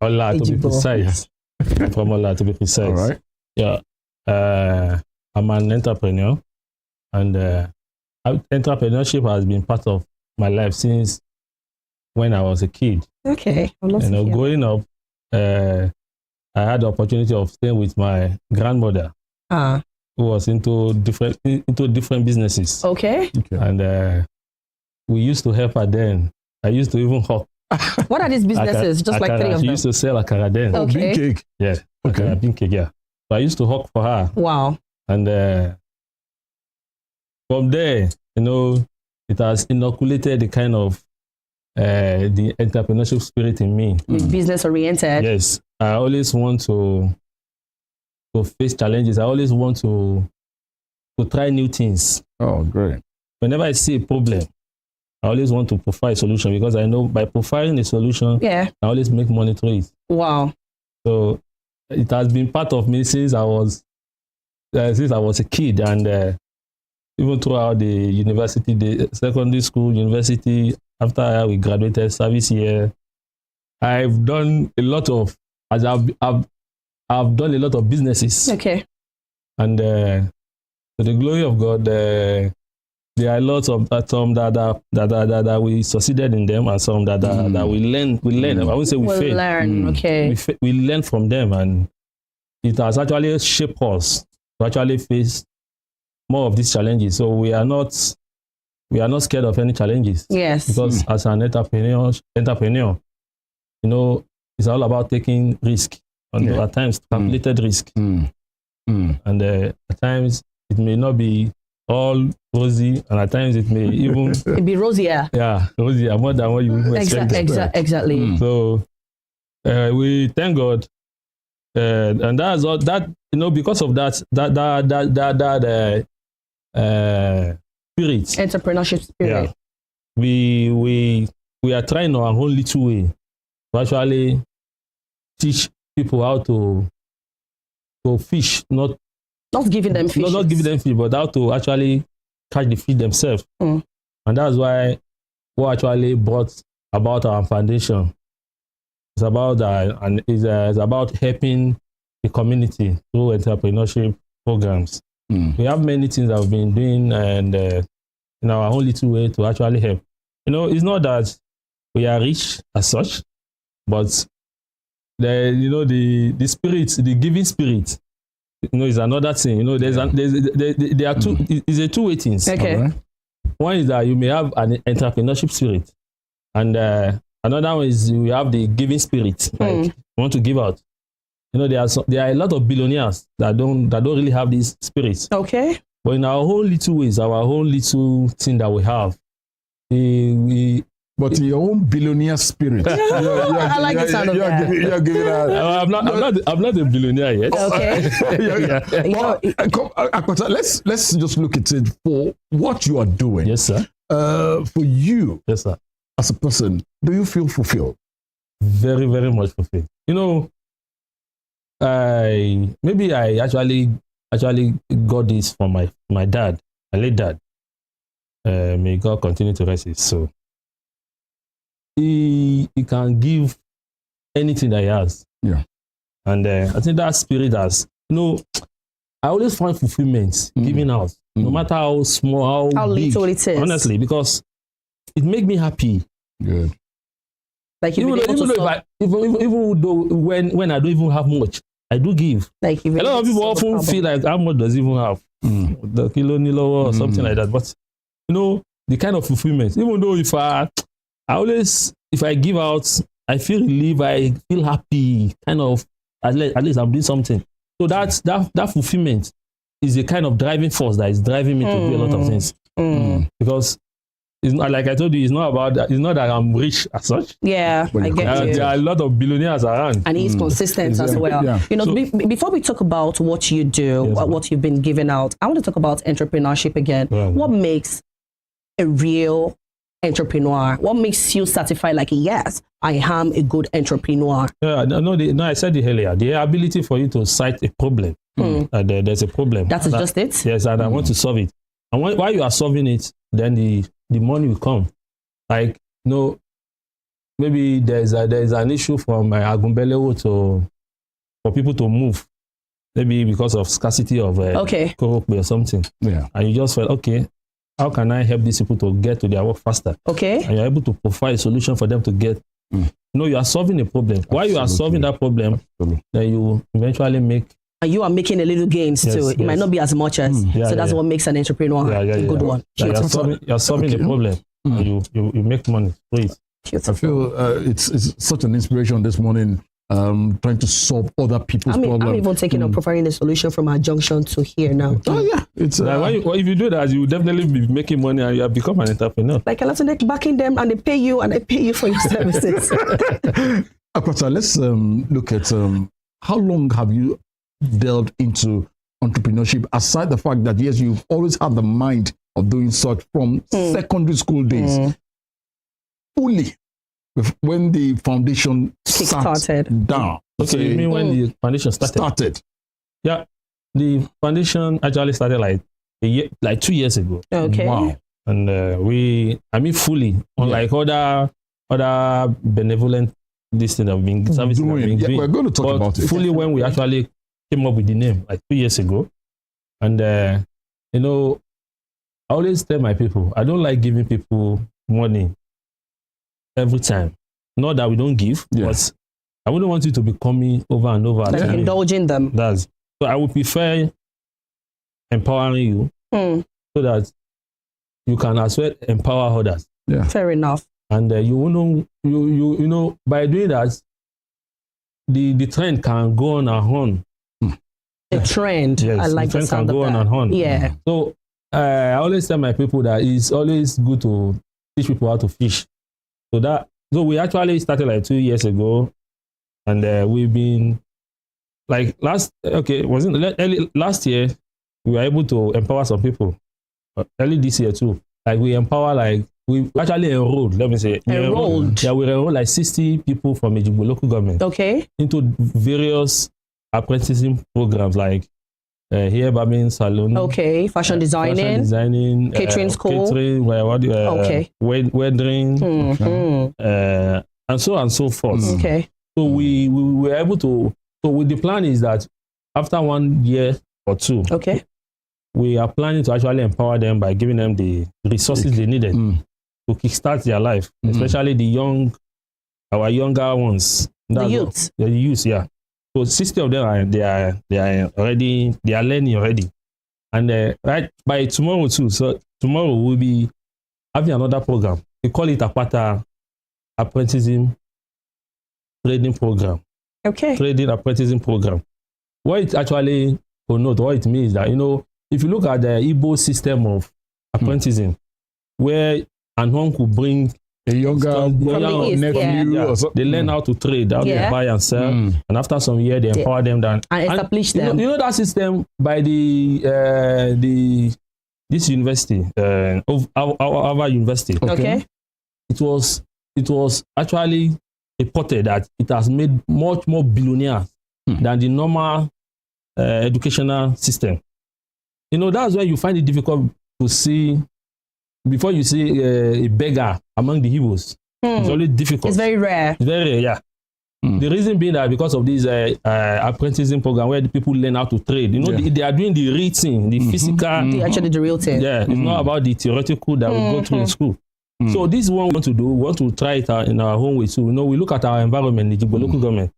Ola to be precise. From Ola to be precise. All right. Yeah. I'm an entrepreneur, and entrepreneurship has been part of my life since when I was a kid. Okay. Growing up, I had the opportunity of staying with my grandmother, who was into different businesses. Okay. And we used to help her then. I used to even hawk. What are these businesses? Just like three of them. She used to sell akara then. Okay. Bean cake. Yeah. Okay. Bean cake, yeah. So I used to hawk for her. Wow. And from there, it has inoculated the kind of the entrepreneurship spirit in me. Business oriented. Yes. I always want to face challenges. I always want to try new things. Oh, great. Whenever I see a problem, I always want to provide a solution because I know by providing a solution, I always make money through it. Wow. So it has been part of me since I was a kid, and even throughout the university, the secondary school, university, after we graduated, service year, I've done a lot of, I've done a lot of businesses. Okay. And to the glory of God, there are lots of some that we succeeded in them, and some that we learn. I won't say we fail. Learn. Okay. We learn from them, and it has actually shaped us to actually face more of these challenges. So we are not scared of any challenges. Yes. Because as an entrepreneur, it's all about taking risk. And at times, calculated risk. And at times, it may not be all rosy, and at times it may even it be rosier. Yeah, rosier, more than what you expect. Exactly. So we thank God, and that's all that because of that spirit, entrepreneurship spirit. Yeah, we are trying our own little way to actually teach people how to fish, not giving them fish. Not giving them fish, but how to actually catch the fish themselves. And that's why what actually brought about our foundation. It's about and it's about helping the community through entrepreneurship programs. We have many things that we've been doing, and in our own little way to actually help. It's not that we are rich as such, but the spirit, the giving spirit, it's another thing. There are two. It's a two-way things. Okay. Right? One is that you may have an entrepreneurship spirit, and another one is you have the giving spirit. Like you want to give out. There are a lot of billionaires that don't really have these spirits. Okay. But in our own little ways, our own little thing that we have, but your own billionaire spirit. I like the sound of that. You're giving I'm not a billionaire yet. Okay. Let's just look at it for what you are doing. Yes, sir. For you, yes, sir. As a person, do you feel fulfilled? Very, very much fulfilled. I actually got this from my dad, my late dad. May God continue to rest his soul. He can give anything that he has. Yeah. And I think that spirit has, I always find fulfillment giving out, no matter how small, how big, little it is. Honestly, because it makes me happy. Good. Like even though when I don't even have much, I do give. Like a lot of people often feel like how much does he even have? The kilo nilo or something like that. But the kind of fulfillment, even though if I give out, I feel relief, I feel happy, kind of at least I'm doing something. So that fulfillment is a kind of driving force that is driving me to do a lot of things. Because it's not, like I told you, it's not that I'm rich as such. Yeah, I get you. There are a lot of billionaires around. And he's consistent as well. Yeah. Before we talk about what you do, what you've been giving out, I want to talk about entrepreneurship again. What makes a real entrepreneur? What makes you certified like, yes, I am a good entrepreneur? I said it earlier. The ability for you to cite a problem. There's a problem. That is just it? Yes, and I want to solve it. And while you are solving it, then the money will come. Like, maybe there's an issue from Agumbelewo for people to move. Maybe because of scarcity of Korope or something. Yeah. And you just felt, okay, how can I help these people to get to their work faster? Okay. And you're able to provide a solution for them to get. You are solving a problem. While you are solving that problem, then you eventually make. And you are making a little gains too. It might not be as much as. So that's what makes an entrepreneur a good one. You're solving the problem. And you make money. Please. I feel it's such an inspiration this morning. Trying to solve other people's problems. I'm even taking up providing a solution from our junction to here now. Oh yeah, it's if you do that, you will definitely be making money and you have become an entrepreneur. Like Olatunde backing them and they pay you and they pay you for your services. Akwata, let's look at how long have you delved into entrepreneurship? Aside the fact that yes, you've always had the mind of doing such from secondary school days, fully. When the foundation started down. Okay, you mean when the foundation started? Yeah, the foundation actually started like 2 years ago. Okay. Wow. And fully, unlike other benevolent this thing that have been services that have been doing. We're going to talk about it. Fully when we actually came up with the name like 2 years ago. And I always tell my people, I don't like giving people money every time. Not that we don't give, but I wouldn't want you to be coming over and over. Like indulging them. So I would prefer empowering you so that you can as well empower others. Yeah. Fair enough. And you by doing that, the trend can go on and on. The trend. Yes, I like the trend the sound can go of on that. and on. Yeah. So I always tell my people that it's always good to teach people how to fish. So we actually started like 2 years ago, and we've been like last year we were able to empower some people. Early this year too, like we actually enrolled. Let me say enrolled. Yeah, we enrolled like 60 people from Ejigbo local government. Okay. into various apprenticing programs like hair barbing salon. Okay, fashion designing, catering school, wedding, and so on and so forth. Okay. So we were able to. So with the plan is that after 1 year or two, okay, we are planning to actually empower them by giving them the resources they needed to kickstart their life, especially our younger ones. The youths. The youth, yeah. So 60 of them they are learning already. And right by tomorrow too. So tomorrow we'll be having another program. We call it Apata Apprenticing Trading Program. Okay. Trading Apprenticing Program. What it actually connotes, what it means that, if you look at the Igbo system of apprenticing, where an uncle bring a younger nephew, or something. They learn how to trade, how to buy and sell, and after some year they empower them and establish them. You know that system by this university, our university. Okay. It was actually reported that it has made much more billionaires than the normal educational system. That's why you find it difficult to see. Before you see a beggar among the Igbos, it's always difficult. It's very rare. It's very rare, yeah. The reason being that because of this apprenticing program where the people learn how to trade, they are doing the real thing, the physical. Actually, the real thing. Yeah, it's not about the theoretical that we go through in school. So this is what we want to do. We want to try it in our own way too. We look at our environment, the Igbo local government,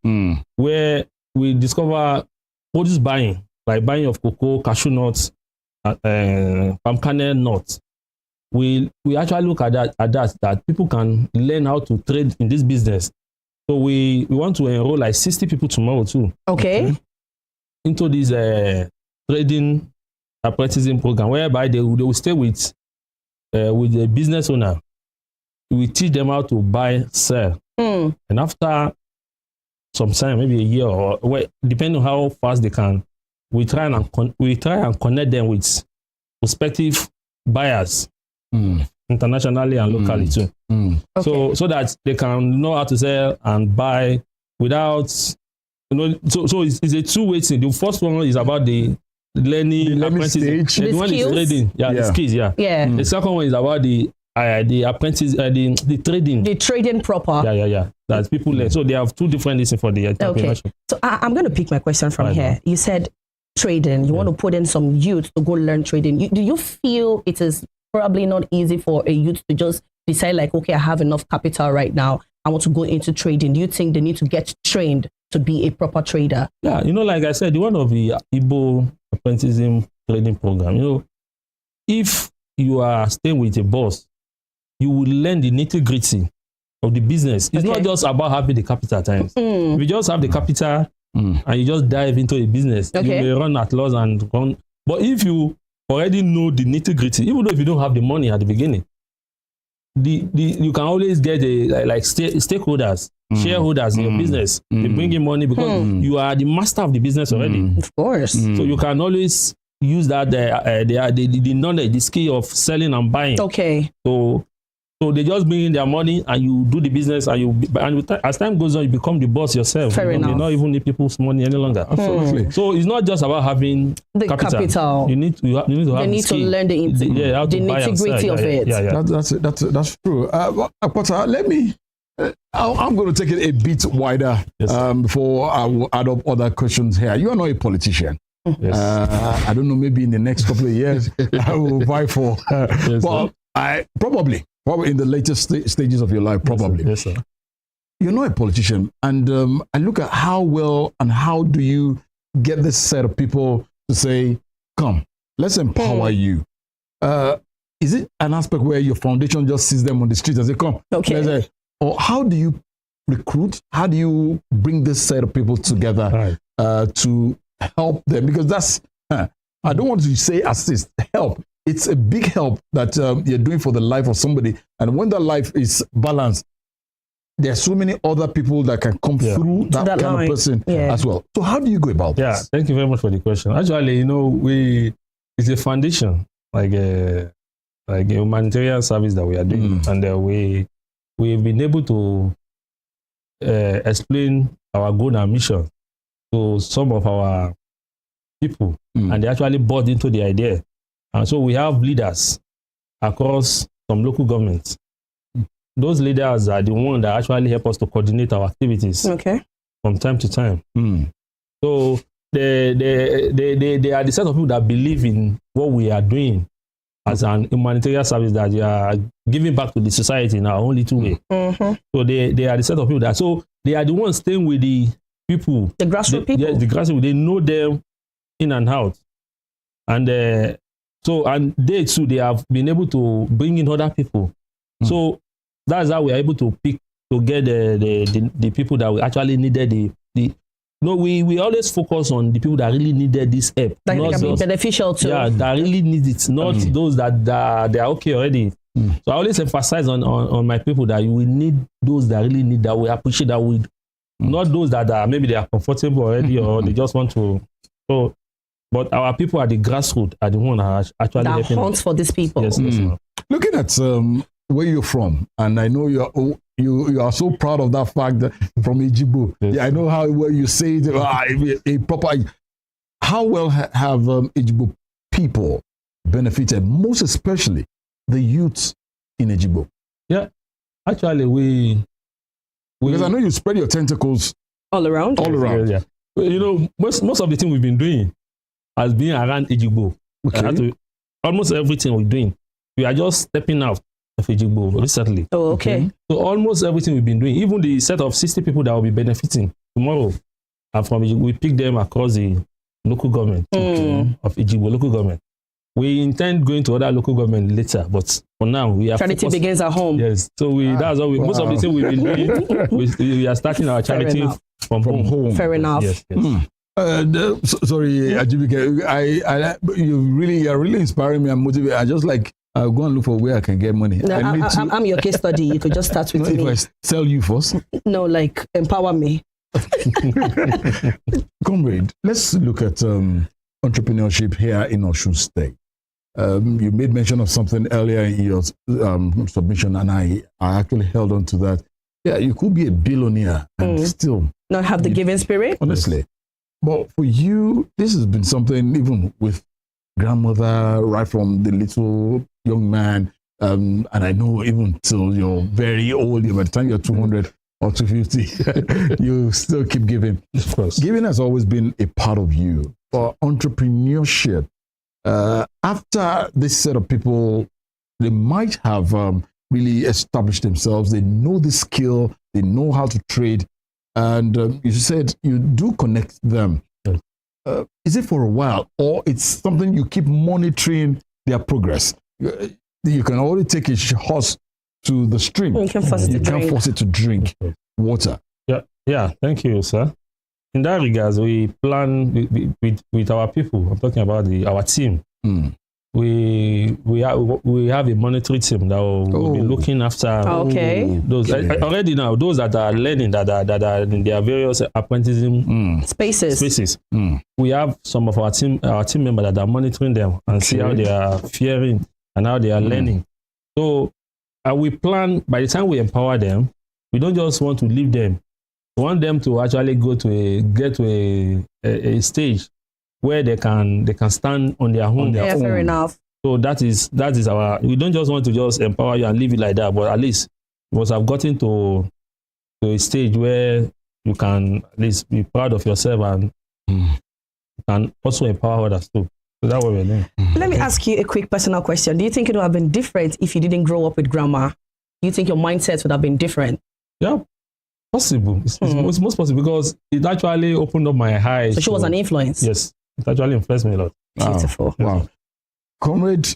where we discover produce buying, like buying of cocoa, cashew nuts, palm kernel nuts. We actually look at that people can learn how to trade in this business. So we want to enroll like 60 people tomorrow too. Okay. Into this trading apprenticing program, whereby they will stay with the business owner. We teach them how to buy, sell, and after some time, maybe a year or depending on how fast they can, we try and connect them with prospective buyers. Internationally and locally too. Okay. So that they can know how to sell and buy without, so it's a two-way thing. The first one is about the learning stage. The one is trading, the skills, yeah. The second one is about the apprentice, the trading. The trading proper. Yeah. That people learn. So they have two different things for the entrepreneurship. Okay. So I'm going to pick my question from here. You said trading. You want to put in some youth to go learn trading. Do you feel it is probably not easy for a youth to just decide like, okay, I have enough capital right now, I want to go into trading? Do you think they need to get trained to be a proper trader? Yeah, like I said, one of the Igbo apprenticing trading program, if you are staying with a boss, you will learn the nitty-gritty of the business. It's not just about having the capital at times. If you just have the capital and you just dive into a business, you may run at loss and run. But if you already know the nitty-gritty, even though if you don't have the money at the beginning, you can always get stakeholders, shareholders in your business. They bring in money because you are the master of the business already. Of course. So you can always use that the knowledge, the skill of selling and buying. Okay. So they just bring in their money and you do the business and as time goes on, you become the boss yourself. Fair enough. You not even need people's money any longer. Absolutely. So it's not just about having the capital. You need to have they need to learn the nitty-gritty of it. Yeah. That's true. Akpata, let me. I'm going to take it a bit wider before I will add up other questions here. You are not a politician. Yes. I don't know. Maybe in the next couple of years, I will vie for. But I probably in the latest stages of your life, probably. Yes, sir. You're not a politician, and I look at how well and how do you get this set of people to say, "Come, let's empower you." Is it an aspect where your foundation just sees them on the street and say, "Come"? Okay. Or how do you recruit? How do you bring this set of people together to help them? Because that's I don't want to say assist, help. It's a big help that you're doing for the life of somebody. And when that life is balanced, there are so many other people that can come through that kind of person as well. So how do you go about this? Thank you very much for the question. Actually, it's a foundation, like a humanitarian service that we are doing. And we've been able to explain our goal and mission to some of our people. And they actually bought into the idea. And so we have leaders across some local governments. Those leaders are the ones that actually help us to coordinate our activities from time to time. So they are the set of people that believe in what we are doing as an humanitarian service, that you are giving back to the society in our own little way. So they are the set of people that, so they are the ones staying with the people, the grassroots people. Yes, the grassroots, they know them in and out. And and they too, they have been able to bring in other people. So that's how we are able to get the people that we actually needed we always focus on the people that really needed this help. That can be beneficial too. Yeah, that really need it, not those that they are okay already. So I always emphasize on my people that you will need those that really need, that we appreciate, that we not those that are maybe they are comfortable already or they just want to. So, but our people at the grassroots are the one that are actually that helping hunts for these people. Yes, Looking at where you're from, and I know you are so proud of that fact that from Ejigbo. Yes. Yeah, I know how well you say it, a proper. How well have Ejigbo people benefited, most especially the youths in Ejigbo? Yeah, actually because I know you spread your tentacles all around. All around. Yeah. You know, most of the thing we've been doing has been around Ejigbo. Okay. Almost everything we're doing, we are just stepping out of Ejigbo recently. Oh, okay. So almost everything we've been doing, even the set of 60 people that will be benefiting tomorrow, are from Ejigbo. We pick them across the local government of Ejigbo local government. We intend going to other local government later, but for now we are charity begins at home. Yes, so that's all. Most of the thing we've been doing, we are starting our charity from home. Fair enough. Yes. Sorry, Ajibike, you are really inspiring me and motivating. I just like I'll go and look for where I can get money. No, I'm your case study. You could just start with me. If I sell you first. No, like empower me. Comrade, let's look at entrepreneurship here in Osun State. You made mention of something earlier in your submission, and I actually held on to that. Yeah, you could be a billionaire and still not have the giving spirit. Honestly. But for you, this has been something even with grandmother, right from the little young man, and I know even till you're very old, by the time you're 200 or 250, you still keep giving. Of course. Giving has always been a part of you. For entrepreneurship, after this set of people, they might have really established themselves. They know the skill, they know how to trade. And you said you do connect them. Is it for a while, or it's something you keep monitoring their progress? You can only take a horse to the stream. You can force it to drink water. Yeah. Thank you, sir. In that regards, we plan with our people. I'm talking about our team. We have a monetary team that will be looking after those already now. Those that are learning, that are in their various apprenticing spaces. We have some of our team members that are monitoring them and see how they are faring and how they are learning. So we plan, by the time we empower them, we don't just want to leave them. We want them to actually get to a stage where they can stand on their own. Fair enough. So that is our. We don't just want to just empower you and leave it like that, but at least you must have gotten to a stage where you can at least be proud of yourself and you can also empower others too. So that's what we're doing. Let me ask you a quick personal question. Do you think it would have been different if you didn't grow up with grandma? Do you think your mindset would have been different? Yeah, possible. It's most possible because it actually opened up my eyes. So she was an influence. Yes. It actually impressed me a lot. Beautiful. Wow. Comrade,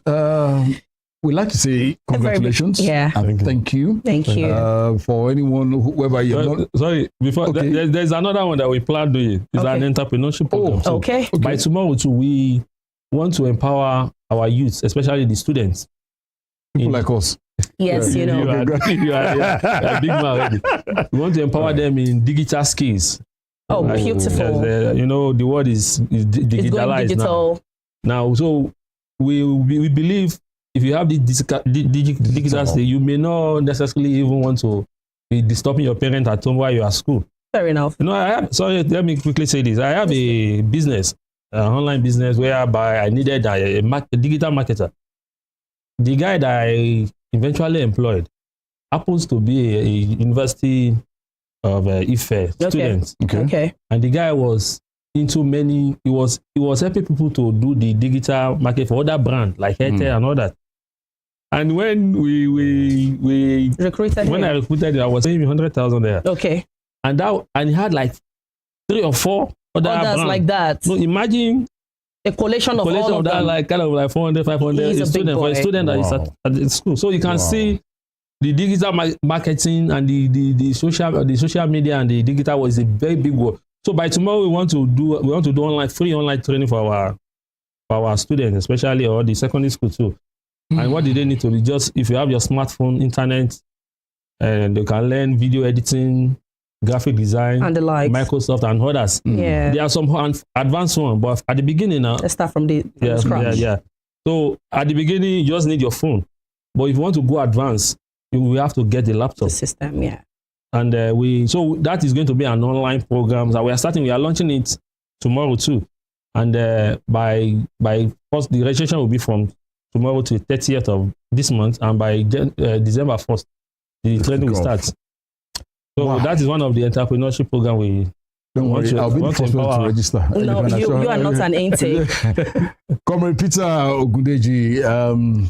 we'd like to say congratulations. And thank you. Thank you. For anyone, whoever you're sorry, before there's another one that we plan doing. It's an entrepreneurship program. So by tomorrow too, we want to empower our youth, especially the students. People like us. Yes, you know. You are a big man already. We want to empower them in digital skills. Oh, beautiful. The world is digitalized digital now. So we believe if you have the digital skills, you may not necessarily even want to be disturbing your parents at home while you're at school. Fair enough. Let me quickly say this. I have a business, an online business, whereby I needed a digital marketer. The guy that I eventually employed happens to be a university of Ife students. Okay. And the guy was into he was helping people to do the digital market for other brands like Airtel and all that. And when we recruited I recruited him, I was paying him 100,000 there. Okay. And he had like 3 or 4 other brands like that. No, imagine a collation of all of that, them. like kind of like 400, 500 He's a big student for a boy. student that is at the school. So you can see the digital marketing and the social media and the digital was a very big work. So by tomorrow we want to do free online training for our students, especially or the secondary school too. And what do they need to do? Just if you have your smartphone, internet, and you can learn video editing, graphic design, and the likes. Microsoft and others. Yeah. There are some advanced ones, but at the beginning now, let's start from the scratch. Yeah. So at the beginning, you just need your phone. But if you want to go advanced, you will have to get the laptop. The system, yeah. And so that is going to be an online program that we are launching it tomorrow too. And by first, the registration will be from tomorrow to the 30th of this month, and by December 1st, the training will start. So that is one of the entrepreneurship program we. Don't worry, I'll be the first one to register. No, you are not an intake. Comrade Peter Ogundeji,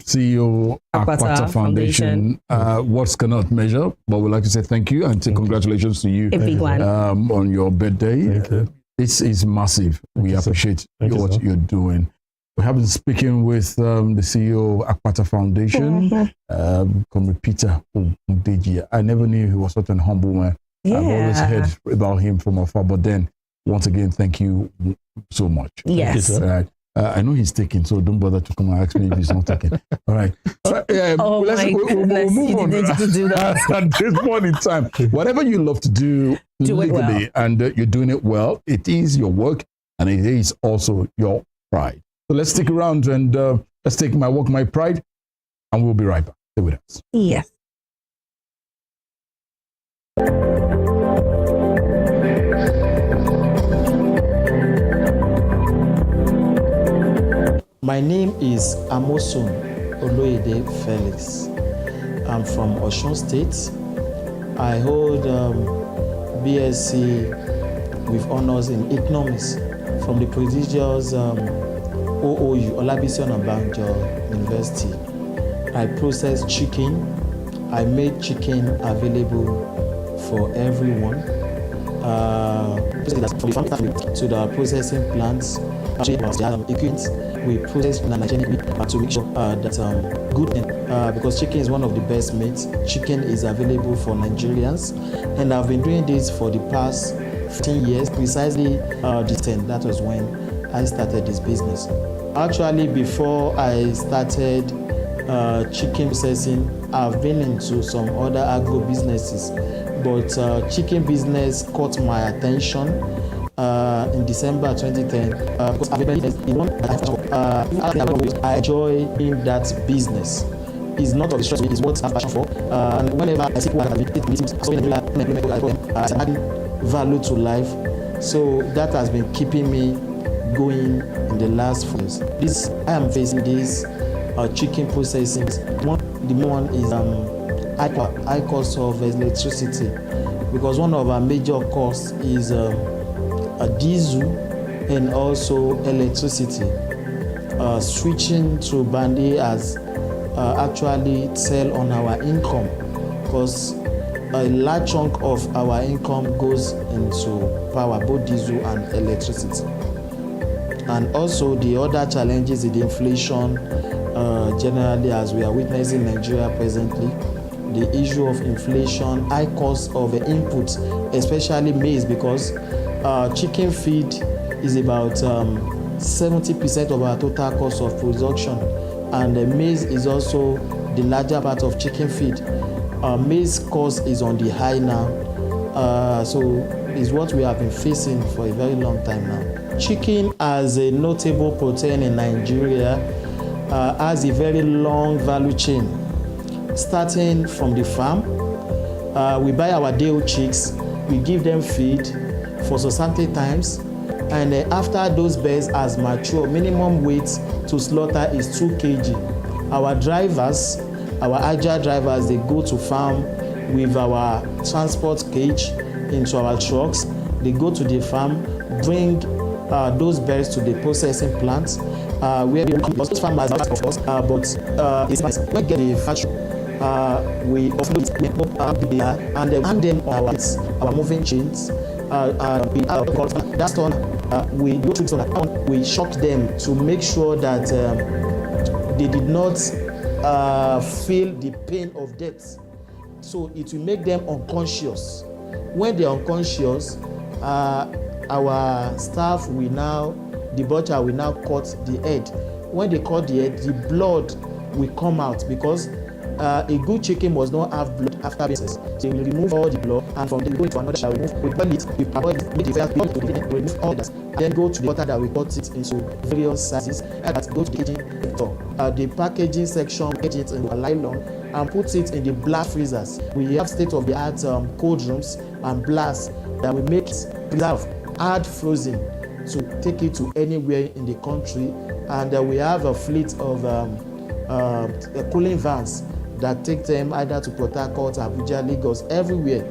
CEO Akpata Foundation. Words cannot measure, but we'd like to say thank you and say congratulations to you. A big one. On your birthday. Thank you. This is massive. We appreciate what you're doing. We have been speaking with the CEO of Akpata Foundation, Comrade Peter Ogundeji. I never knew he was such an humble man. Yeah. I've always heard about him from afar, but then once again, thank you so much. Yes. All right. I know he's taking, so don't bother to come and ask me if he's not taking. All right. Oh We'll move on. To do that. At this point in time, whatever you love to do legally and you're doing it well, it is your work and it is also your pride. So let's stick around and let's take My Work, My Pride, and we'll be right back. Stay with us. Yes. My name is Amosun Oloyede Felix. I'm from Osun State. I hold BSc with honors in economics from the prestigious OOU, Olabisi Onabanjo University. I process chicken. I made chicken available for everyone. To the processing plants, equipment. We process equipment to make sure that good, because chicken is one of the best meats. Chicken is available for Nigerians, and I've been doing this for the past 15 years. Precisely that was when I started this business. Actually, before I started chicken processing, I've been into some other agro businesses, but chicken business caught my attention in December 2010 because I enjoy in that business. It's not of the stress, it's what I'm passionate for. And whenever I see people it's adding value to life. So that has been keeping me going in the last 4 years. I am facing this chicken processing. The one is high cost of electricity, because one of our major costs is diesel and also electricity. Switching to Bandi has actually tell on our income, because a large chunk of our income goes into power, both diesel and electricity. And also the other challenges is the inflation, generally, as we are witnessing in Nigeria presently. The issue of inflation, high cost of inputs, especially maize, because chicken feed is about 70% of our total cost of production, and maize is also the larger part of chicken feed. Maize cost is on the high now, so is what we have been facing for a very long time now. Chicken, as a notable protein in Nigeria, has a very long value chain, starting from the farm. We buy our day-old chicks, we give them feed for certain times, and after those birds has mature, minimum weight to slaughter is 2 kg. Our drivers, our agile drivers, they go to farm with our transport cage into our trucks. They go to the farm, bring those birds to the processing plant, where those farmers are of course, but it's we get the factory. We offload and then hand them our moving chains. That's on. We go through that. We shock them to make sure that they did not feel the pain of death. So it will make them unconscious. When they're unconscious, our staff will now, the butcher will now cut the head. When they cut the head, the blood will come out because a good chicken must not have blood after basis. So we remove all the blood, and from there we go into another shall we boil it, we avoid it, make the fire blood to remove all that, and then go to the butter that we cut it into various sizes, and that go to the packaging sector. The packaging section, package it in a nylon and put it in the blast freezers. We have state-of-the-art cold rooms and blasts that will make it preserve, add frozen to take it to anywhere in the country, and we have a fleet of cooling vans that take them either to Port Harcourt, Abuja, Lagos, everywhere.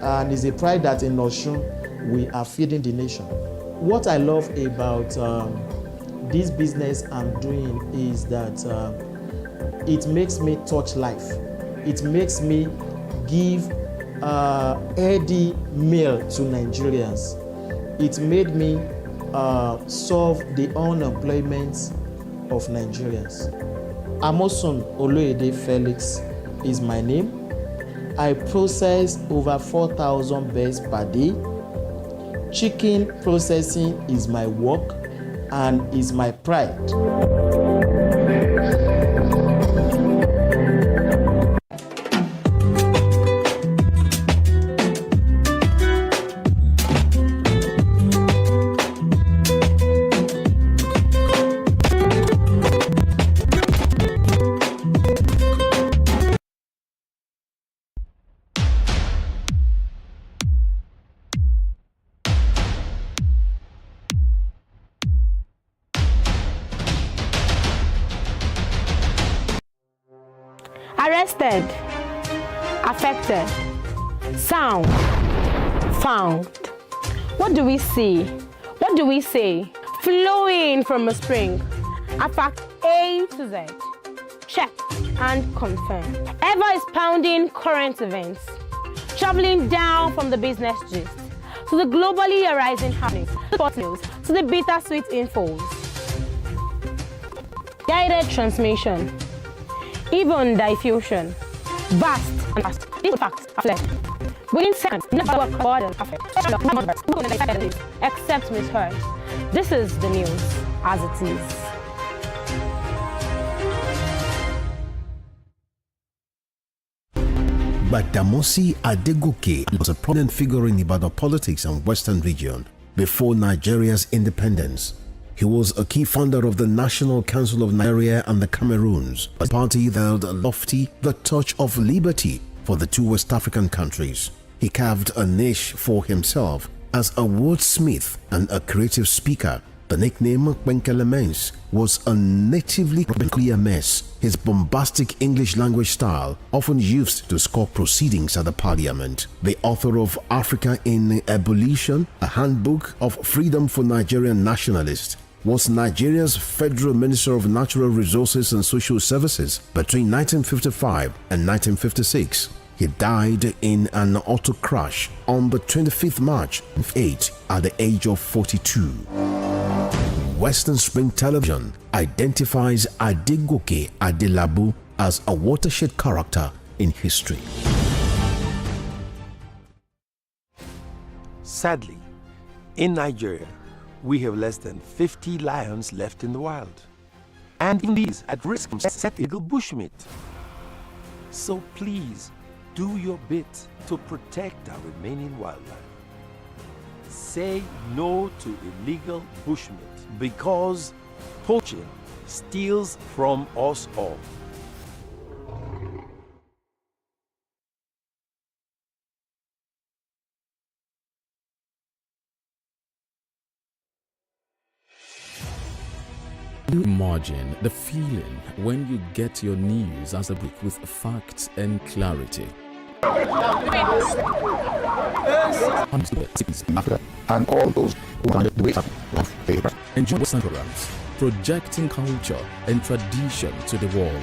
And it's a pride that in Osun we are feeding the nation. What I love about this business I'm doing is that it makes me touch life. It makes me give healthy meal to Nigerians. It made me solve the unemployment of Nigerians. Amosun Oloyede Felix is my name. I process over 4,000 birds per day. Chicken processing is my work and is my pride. Arrested, affected, sound, found. What do we see? What do we say? Flowing from a spring. A fact A to Z. Check and confirm. Eva is pounding current events. Traveling down from the business gist to the globally arising happenings, to the sports news, to the bittersweet infos. Guided transmission. Even diffusion, vast and vast. These facts are fled. Within seconds, never work harder than perfect. Except misheard. This is the news as it is. Badamasi Adegoke was a prominent figure in Ibadan politics and Western region before Nigeria's independence. He was a key founder of the National Council of Nigeria and the Cameroons, a party that held lofty the torch of liberty for the two West African countries. He carved a niche for himself as a wordsmith and a creative speaker. The nickname Kwenkele was a natively clear mess. His bombastic English language style often used to score proceedings at the parliament. The author of Africa in Ebullition, a handbook of freedom for Nigerian nationalists, was Nigeria's Federal Minister of Natural Resources and Social Services between 1955 and 1956. He died in an auto crash on the 25th March of 8 at the age of 42. Western Spring Television identifies Adegoke Adelabu as a watershed character in history. Sadly, in Nigeria, we have less than 50 lions left in the wild, and even these at risk from illegal bushmeat. So please, do your bit to protect our remaining wildlife. Say no to illegal bushmeat because poaching steals from us all. You imagine the feeling when you get your news as a book with facts and clarity. And all those who can do it of favor. Enjoy Western programs, projecting culture and tradition to the world.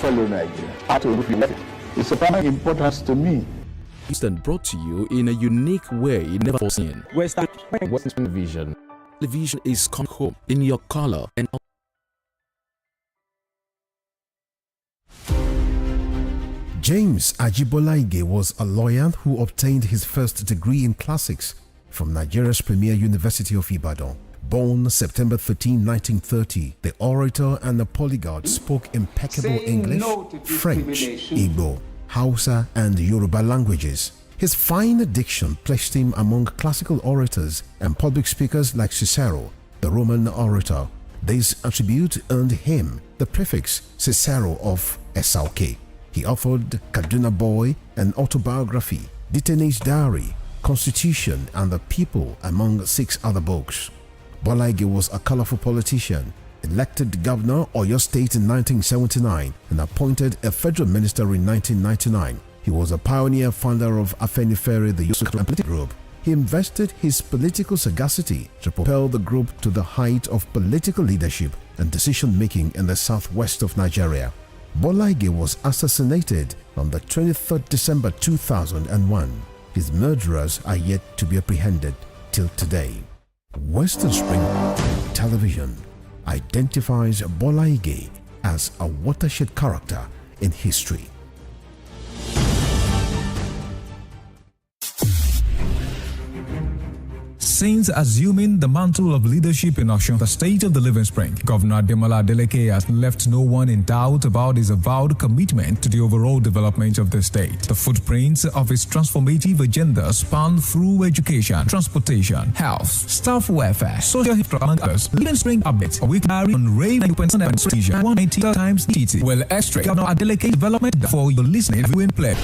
fellow Nigerians how to look at it. It's of paramount importance to me. And brought to you in a unique way never foreseen. Western Vision. The vision is come home in your color and James Ajibolaige was a lawyer who obtained his first degree in classics from Nigeria's premier University of Ibadan. Born September 13, 1930, the orator and the polyglot spoke impeccable English, French, Igbo, Hausa, and Yoruba languages. His fine diction placed him among classical orators and public speakers like Cicero, the Roman orator. This attribute earned him the prefix Cicero of Esauke. He authored Kaduna Boy, an autobiography, Detainee's Diary, Constitution, and the People, among 6 other books. Bolaige was a colorful politician, elected governor Oyo State in 1979 and appointed a federal minister in 1999. He was a pioneer founder of Afenifere, the youth political group. He invested his political sagacity to propel the group to the height of political leadership and decision-making in the southwest of Nigeria. Bolaige was assassinated on the 23rd December 2001. His murderers are yet to be apprehended till today. Western Spring Television identifies Bolaige as a watershed character in history. Since assuming the mantle of leadership in Osun, the state of the Living Spring, Governor Ademola Adeleke has left no one in doubt about his avowed commitment to the overall development of the state. The footprints of his transformative agenda span through education, transportation, health, staff welfare, social infrastructure, among others. Living Spring updates a weekly on Rave 90.7 and Station 190 times DT. Well, extra Governor Adeleke development for your listening viewing play.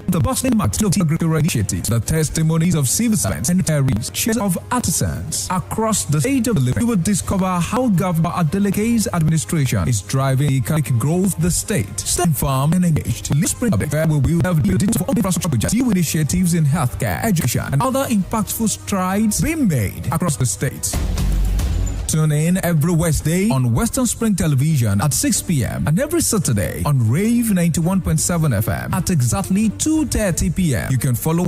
The bustling agricultural initiatives, the testimonies of civil servants and retirees, shares of artisans across the state of the living. You will discover how Governor Adeleke's administration is driving economic growth of the state. Stay informed and engaged. This spring update where we will have details of infrastructure projects, new initiatives in healthcare, education, and other impactful strides being made across the state. Tune in every Wednesday on Western Spring Television at 6 p.m. and every Saturday on Rave 91.7 FM at exactly 2:30 p.m. You can follow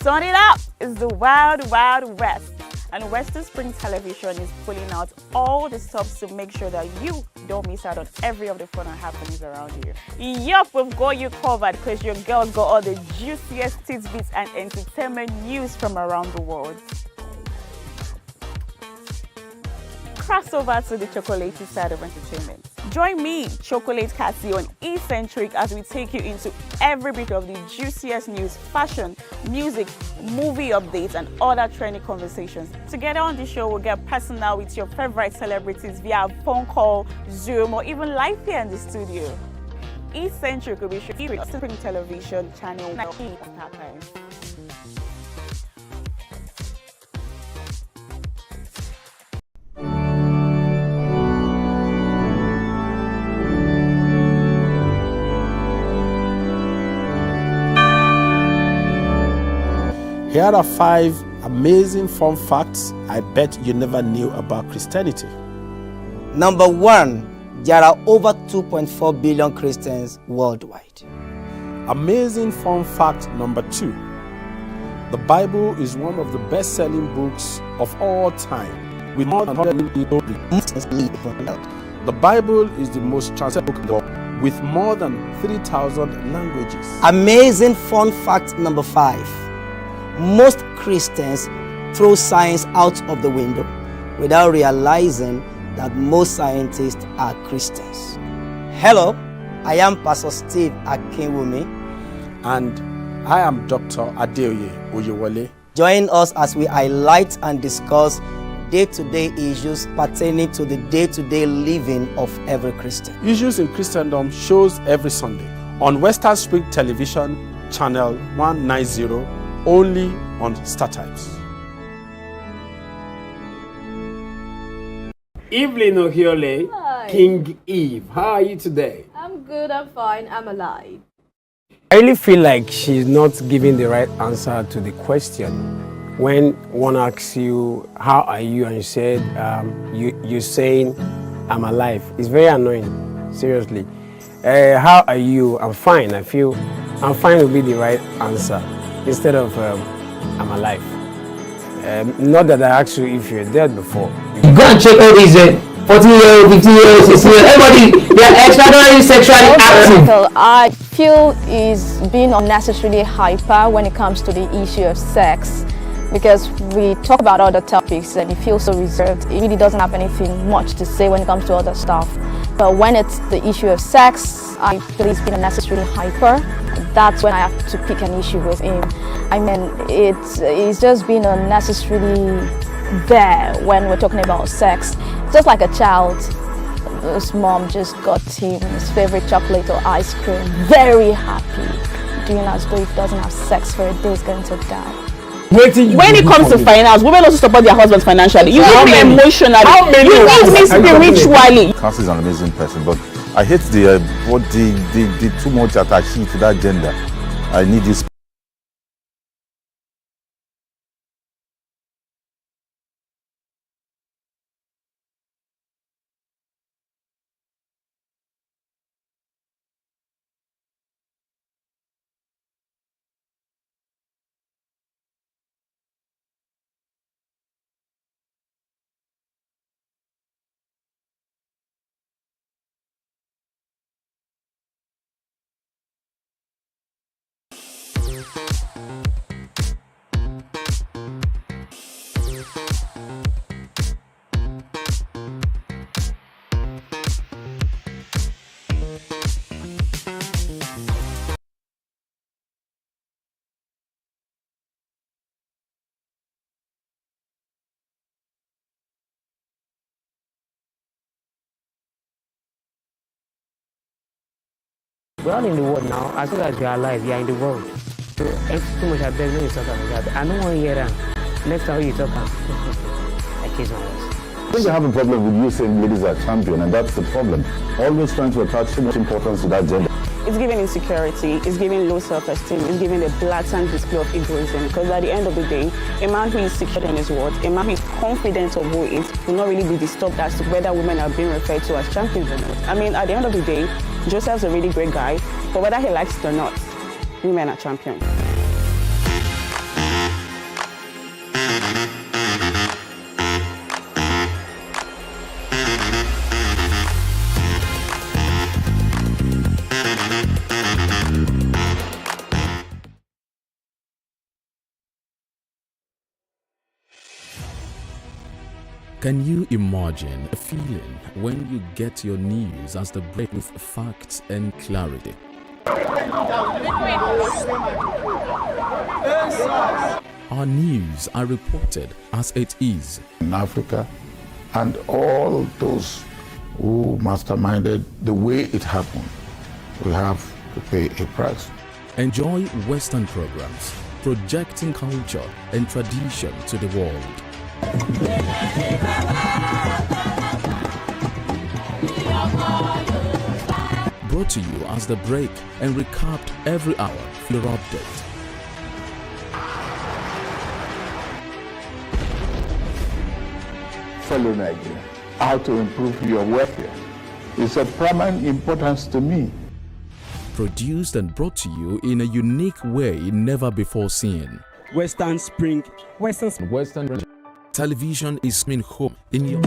Turn it up! It's the Wild Wild West, and Western Spring Television is pulling out all the stops to make sure that you don't miss out on every of the fun and happenings around you. Yup, we've got you covered because your girl got all the juiciest tidbits and entertainment news from around the world. Cross over to the chocolatey side of entertainment. Join me, Chocolate Cassie, on Eccentric as we take you into every bit of the juiciest news, fashion, music, movie updates, and other trending conversations. Together on the show, we'll get personal with your favorite celebrities via phone call, Zoom, or even live here in the studio. Eccentric will be sharing on Spring Television channel 19 Star Times. Here are 5 amazing fun facts I bet you never knew about Christianity. Number 1, there are over 2.4 billion Christians worldwide. Amazing fun fact number 2. The Bible is one of the best-selling books of all time, with more than 100 million. The Bible is the most translated book in the world, with more than 3,000 languages. Amazing fun fact number 5. Most Christians throw science out of the window without realizing that most scientists are Christians. Hello, I am Pastor Steve Akinwumi. And I am Dr. Adeoye Oyewole. Join us as we highlight and discuss day-to-day issues pertaining to the day-to-day living of every Christian. Issues in Christendom shows every Sunday on Western Spring Television, channel 190, only on Star Times. Evelyn Ohiole, Hi. King Eve. How are you today? I'm good, I'm fine, I'm alive. I really feel like she's not giving the right answer to the question. When one asks you, how are you? And you said, you're saying, I'm alive. It's very annoying, seriously. How are you? I'm fine. I feel I'm fine will be the right answer instead of I'm alive. Not that I asked you if you're dead before. Go and check all these 14-year-old, 15-year-old, 16-year-old, everybody, they are extraordinarily sexually active. I feel is being unnecessarily hyper when it comes to the issue of sex, because we talk about other topics and he feels so reserved. He really doesn't have anything much to say when it comes to other stuff. But when it's the issue of sex, I feel he's being unnecessarily hyper. That's when I have to pick an issue with him. I mean, it's just being unnecessarily there when we're talking about sex. Just like a child, his mom just got him his favorite chocolate or ice cream, very happy, doing as though if he doesn't have sex for a day, he's going to die. When it comes to finance, women also support their husbands financially. You need me emotionally. You need me spiritually. Cassie is an amazing person, but I hate the too much attachment to that gender. I need you. We're all in the world now. As long as we are alive, we are in the world. So, too much I beg, no you talk about that. I don't want to hear that. Next time you talk about I kiss my words. I think I have a problem with you saying ladies are champion, and that's the problem. Always trying to attach too much importance to that gender. it's giving insecurity, it's giving low self-esteem, it's giving a blatant display of egoism. Because at the end of the day, a man who is secure in his words, a man who is confident of who he is, will not really be disturbed as to whether women are being referred to as champions or not. I mean, at the end of the day, Joseph's a really great guy, but whether he likes it or not, women are champions. Can you imagine a feeling when you get your news as the break with facts and clarity? Our news are reported as it is. In Africa, and all those who masterminded the way it happened, we have to pay a price. Enjoy Western programs, projecting culture and tradition to the world. Brought to you as the break and recapped every hour for your update. Fellow Nigerians, how to improve your welfare is of paramount importance to me. Produced and brought to you in a unique way never before seen. Western Spring. Western Television is coming home in your...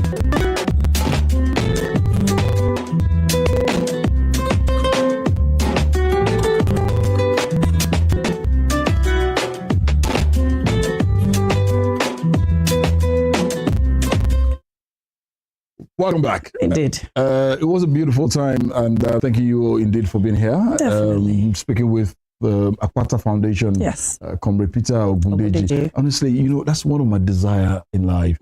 Welcome back. Indeed. It was a beautiful time, and thank you indeed for being here. Speaking with the Akpata Foundation, yes, Comrade Peter Ogundeji. Honestly, you know, that's one of my desire in life.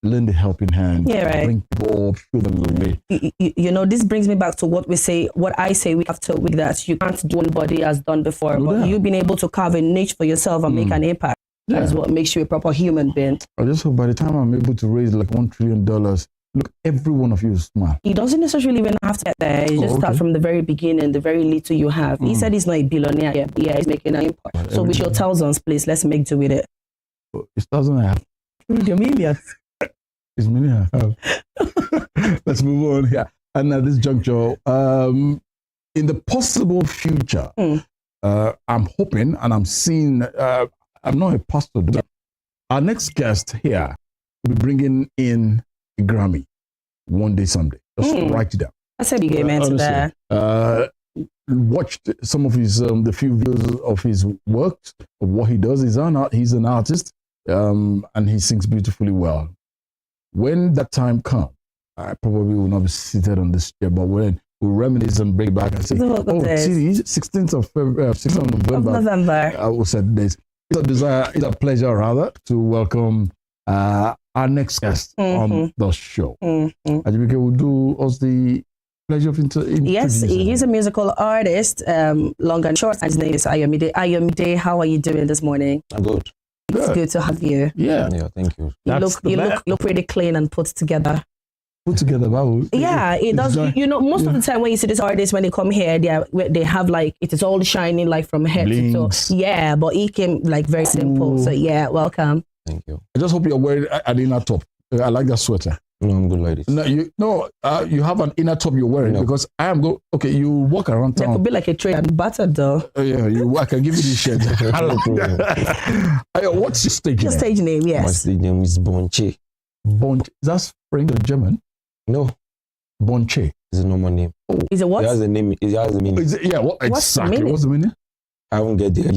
Lend a helping hand. Yeah, right. Bring people up, show them the way. You know, this brings me back to what I say week after week, that you can't do what nobody has done before, but you've been able to carve a niche for yourself and make an impact. That is what makes you a proper human being. I just hope by the time I'm able to raise like $1 trillion, look, every one of you is smart. He doesn't necessarily even have to get there. You just start from the very beginning, the very little you have. He said he's not a billionaire yet, but he's making an impact. So with your thousands, please, let's make do with it. It's thousands I have. With your millions. It's millions I have. Let's move on here. And at this juncture, in the possible future, I'm hoping and I'm seeing, I'm not a pastor, but our next guest here will be bringing in a Grammy one day, someday. Just write it down. I said you gave into that. Watched some of his, the few videos of his work, of what he does. He's an artist, and he sings beautifully well. When that time comes, I probably will not be seated on this chair, but when we'll reminisce and bring back and say, see, 16th of November. I will say this. It's a pleasure, rather, to welcome our next guest on the show. Ajibike will do us the pleasure of introducing. Yes, he's a musical artist, long and short. His name is Ayomide. Ayomide, how are you doing this morning? I'm good. It's good to have you. Yeah, thank you. You look pretty clean and put together. Put together, wow. Yeah, it does. You know, most of the time when you see these artists, when they come here, they have like, it is all shining like from head to toe. Yeah, but he came like very simple. So yeah, welcome. Thank you. I just hope you're wearing an inner top. I like that sweater. No, I'm good, ladies. No, you have an inner top you're wearing because I am good. Okay, you walk around town. There could be like a tray and butter though. Yeah, I can give you this shirt. What's your stage name? Your stage name, yes. My stage name is Bonche. Bonche. That's French or German? No. Bonche. It's a normal name. Oh. Is it what? It has a name. It has a meaning. What exactly? What's the meaning? I won't get there.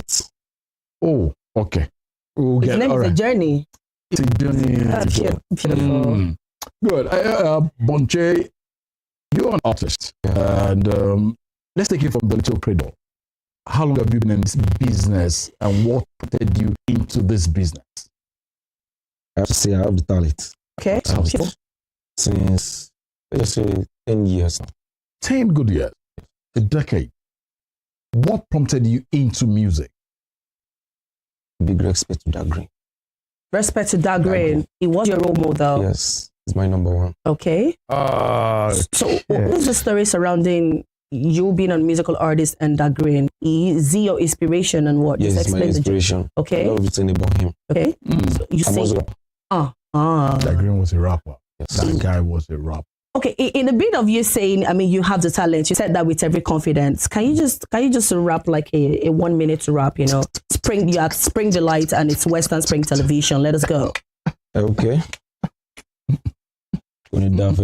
Oh, okay. His name is a journey. It's a journey. Beautiful. Good. Bonche, you're an artist. And let's take it from the little cradle. How long have you been in this business and what put you into this business? I have to say I have the talent. Okay. Since, let's say, 10 years now. 10 good years. A decade. What prompted you into music? Big respect to Dagreen. Respect to Dagreen. He was your role model. Yes, he's my number one. Okay. So, what was the story surrounding you being a musical artist and Dagrin, is he your inspiration and what? Yes, Just my explain the inspiration. Okay. A lot of it's about him. Okay. So you I'm sing. also Dagrin was a rapper. Yes. That guy was a rapper. Okay, in a bit of you saying, I mean, you have the talent. You said that with every confidence. Can you just rap like a 1 minute rap? You know, Spring Delight, and it's Western Spring Television. Let us go. Okay. No, let's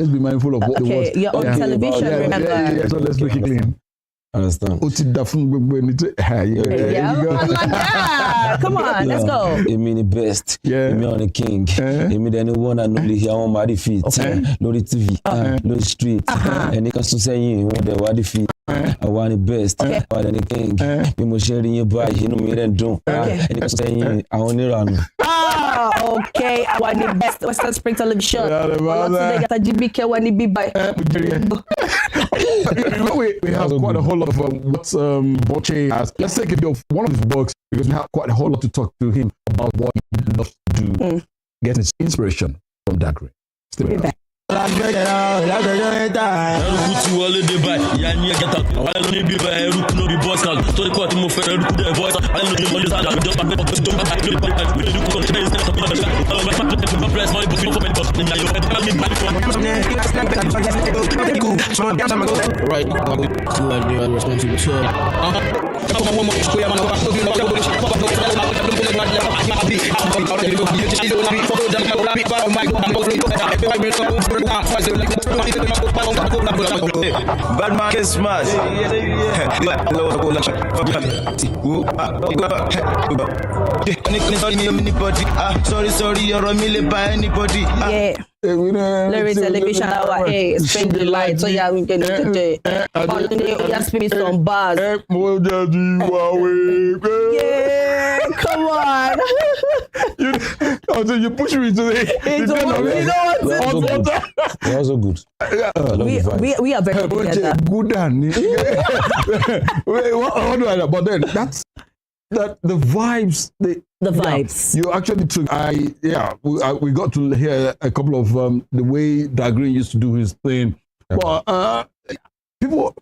be mindful of what the Okay, words. you're on television. Remember? Yeah, so let's make it clean. Understand? Yeah, come on, let's go. Emi the best. Emi on the king. Emi the one and only here on my defeat. Lori TV. Lori street. And you can say you want the what defeat. I want the best. I want the king. You must share in your body. You know me and don't. And you can say I want it run. Okay, I want the best Western Spring Television. We have quite a whole lot of what Boche has. Let's take a bit of one of his books because we have quite a whole lot to talk to him about what he loves to do. Get his inspiration from Dagrin. Stay with us. Right, Bad man can smash. Sorry, you're a million by anybody. Yeah. Larry Television, our Spring Delight. So yeah, we can do it. Just give me some bars. Yeah, come on. You push me today. They're also good. We are very good at that. But then that's the vibes. The vibes. You actually took. We got to hear a couple of the way Dagrin used to do his thing. But